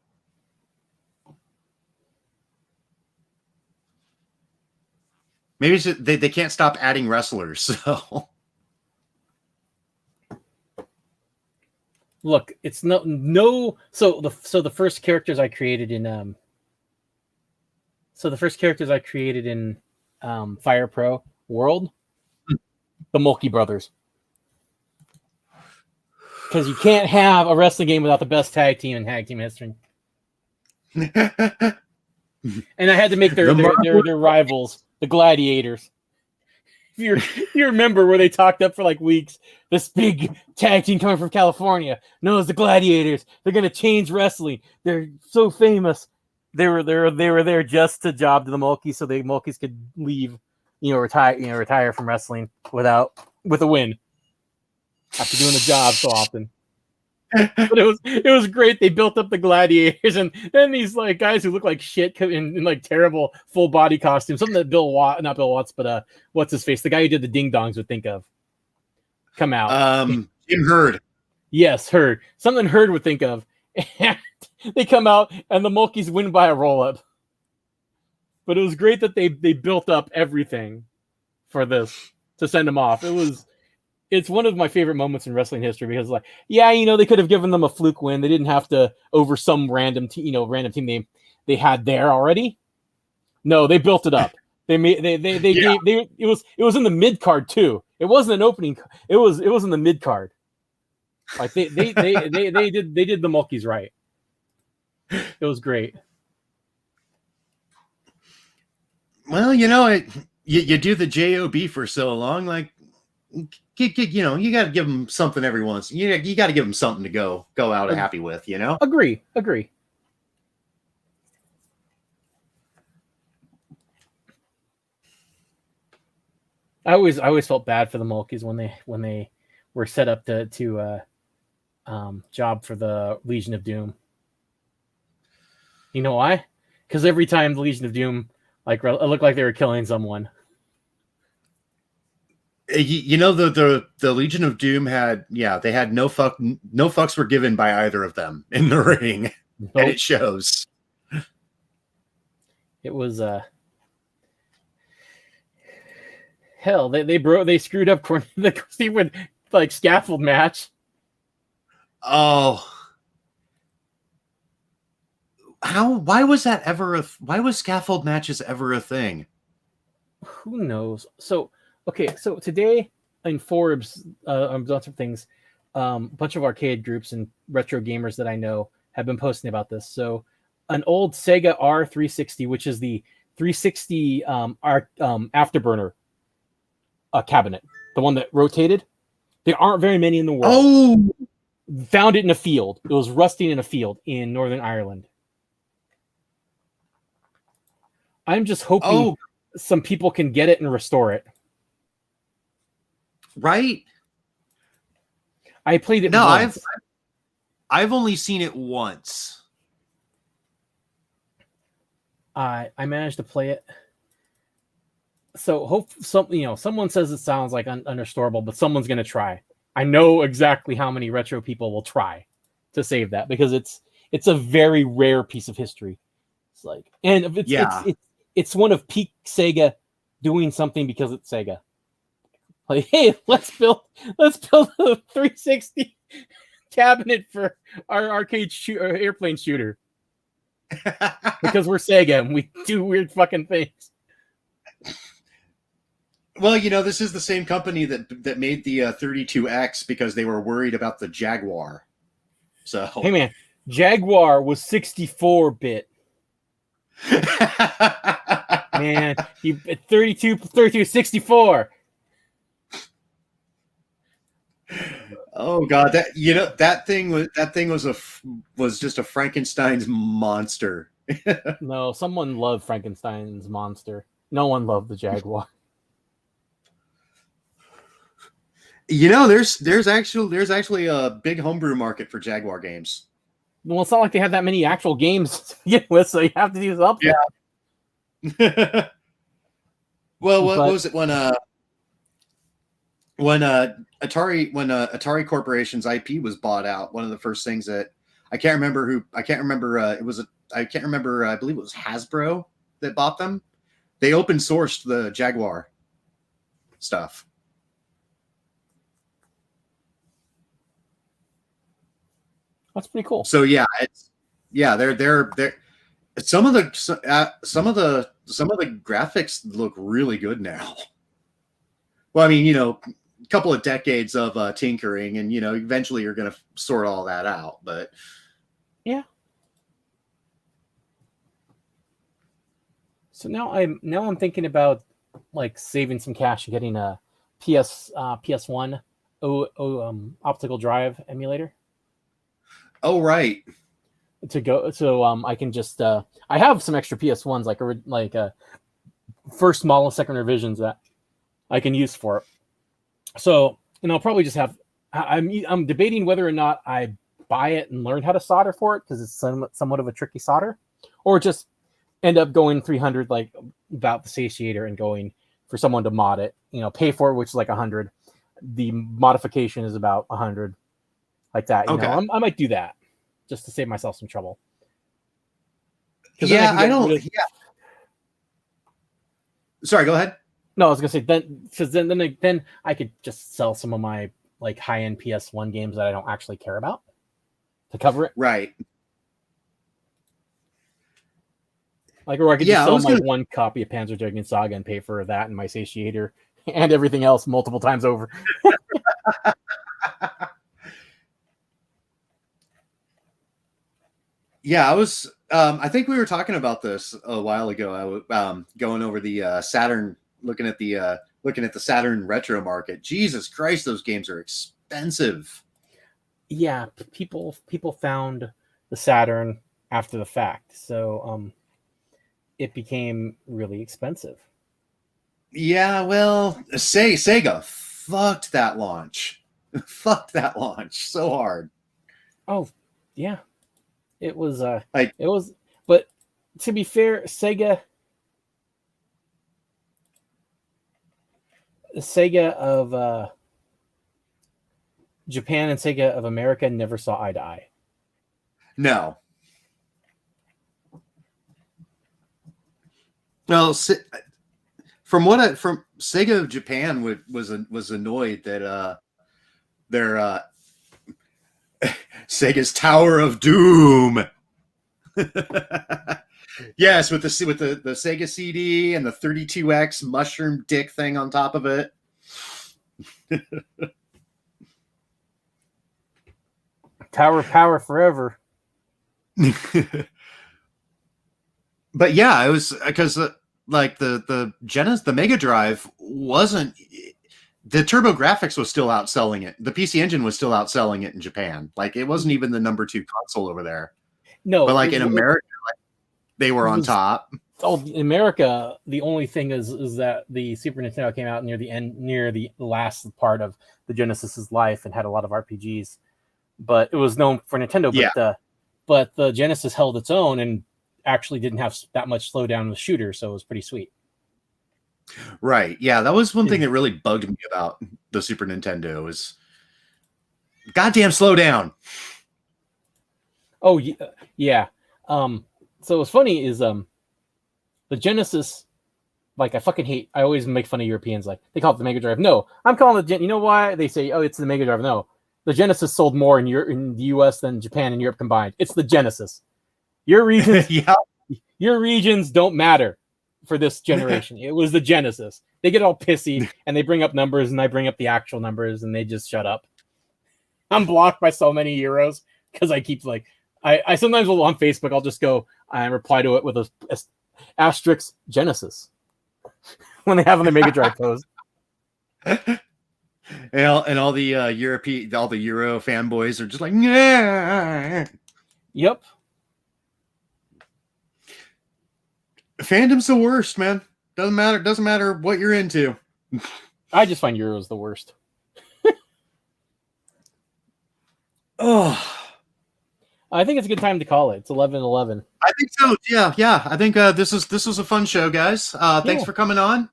Maybe it's just, they can't stop adding wrestlers. So look, it's no. So the first characters I created in Fire Pro World, the Mulkey Brothers. Because you can't have a wrestling game without the best tag team in tag team history. And I had to make their rivals, the Gladiators. If you remember where they talked up for like weeks, this big tag team coming from California knows the Gladiators. They're gonna change wrestling. They're so famous. They were there just to job to the Mulkeys, so the Mulkeys could leave, retire from wrestling with a win after doing the job so often. But it was great. They built up the Gladiators, and then these like guys who look like shit in like terrible full body costumes. Something that not Bill Watts, but what's his face? The guy who did the Ding Dongs would think of. Come out. Jim Herd. Yes, Herd. Something Herd would think of. And they come out, and the Mulkeys win by a roll up. But it was great that they built up everything for this to send them off. It's one of my favorite moments in wrestling history because, like, they could have given them a fluke win. They didn't have to over some random team they had there already. No, they built it up. They gave it was in the mid card too. It wasn't an opening. It was in the mid card. Like they did the Mulkeys right. It was great. Well, you do the JOB for so long, like. You got to give them something every once. You got to give them something to go out happy with. Agree. I always felt bad for the Mulkeys when they were set up to job for the Legion of Doom. You know why? Because every time the Legion of Doom it looked like they were killing someone. The Legion of Doom had no fucks were given by either of them in the ring. Nope. And it shows. It was hell. They screwed up the with like scaffold match. Oh, why was scaffold matches ever a thing? Who knows? So today in Forbes, lots of things, a bunch of arcade groups and retro gamers that I know have been posting about this. So an old Sega R360, which is the 360 Afterburner cabinet, the one that rotated. There aren't very many in the world. Oh! Found it in a field. It was rusting in a field in Northern Ireland. I'm just hoping. some people can get it and restore it. Right? I played it. No, once. I've only seen it once. I managed to play it. So someone says it sounds like unrestorable, but someone's gonna try. I know exactly how many retro people will try to save that because it's a very rare piece of history. It's like, and it's one of peak Sega doing something because it's Sega. Like, hey, let's build a 360 cabinet for our arcade airplane shooter because we're Sega and we do weird fucking things. Well, this is the same company that made the 32X because they were worried about the Jaguar. So, hey man, Jaguar was 64-bit. Man, 32, 64. Oh god, that thing was just a Frankenstein's monster. No, someone loved Frankenstein's monster. No one loved the Jaguar. There's actually a big homebrew market for Jaguar games. Well, it's not like they have that many actual games to begin with, so you have to do something. Yeah. Well, what was it when Atari Corporation's IP was bought out? One of the first things that I can't remember. I believe it was Hasbro that bought them. They open sourced the Jaguar stuff. That's pretty cool. So they're some of the graphics look really good now. Well, I mean, a couple of decades of tinkering, and eventually you're going to sort all that out. But yeah. So now I'm thinking about like saving some cash and getting a PS1 optical drive emulator. Oh right. To go, so I can just I have some extra PS1s like first model and second revisions that I can use for it. So I'll probably just have. I'm debating whether or not I buy it and learn how to solder for it because it's somewhat of a tricky solder, or just end up going 300 like without the satiator and going for someone to mod it. Pay for it, which is like 100. The modification is about 100, like that. Okay. I might do that just to save myself some trouble. Yeah, I don't. Yeah. Sorry, go ahead. No, I was gonna say then I could just sell some of my like high-end PS1 games that I don't actually care about to cover it. Right. Like, or I could just sell my one copy of Panzer Dragoon Saga and pay for that and my satiator and everything else multiple times over. Yeah, I was. I think we were talking about this a while ago. I was going over the Saturn, looking at the Saturn retro market. Jesus Christ, those games are expensive. Yeah, people found the Saturn after the fact, so it became really expensive. Yeah, well, Sega fucked that launch. Fucked that launch so hard. Oh, yeah. It was but to be fair, Sega of Japan and Sega of America never saw eye to eye. No. Well, from Sega of Japan was annoyed that their Sega's Tower of Doom. Yes, with the Sega CD and the 32X mushroom dick thing on top of it. Tower of Power forever. But yeah, it was because like the Mega Drive wasn't. The TurboGrafx was still outselling it. The PC Engine was still outselling it in Japan. Like it wasn't even the number 2 console over there. No, but like in America, like, they were on top. Oh, in America, the only thing is that the Super Nintendo came out near the last part of the Genesis's life and had a lot of RPGs. But it was known for Nintendo. But the Genesis held its own and actually didn't have that much slowdown with shooters, so it was pretty sweet. Right. Yeah, that was one thing that really bugged me about the Super Nintendo is goddamn slow down. Oh yeah. So what's funny is the Genesis, like I always make fun of Europeans, like they call it the Mega Drive. No, I'm calling it. You know why they say, oh, it's the Mega Drive? No, the Genesis sold more in the U.S. than Japan and Europe combined. It's the Genesis. Your regions, your regions don't matter for this generation. It was the Genesis. They get all pissy and they bring up numbers, and I bring up the actual numbers, and they just shut up. I'm blocked by so many Euros because I keep like I sometimes will on Facebook. I'll just go and reply to it with a asterisk Genesis when they have on their Mega Drive post. And all the all the Euro fanboys are just like, yeah. Yep. Fandom's the worst, man. Doesn't matter what you're into. I just find Euros the worst. Oh, I think it's a good time to call it. It's 11:11. I think so. Yeah. I think this was a fun show, guys. Thanks for coming on.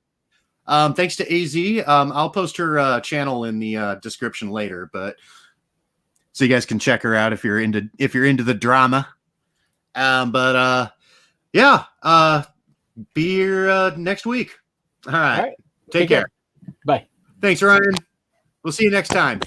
Thanks to AZ. I'll post her channel in the description later, but so you guys can check her out if you're into the drama. Be here next week. All right. Take care. Bye. Thanks, Ryan. We'll see you next time.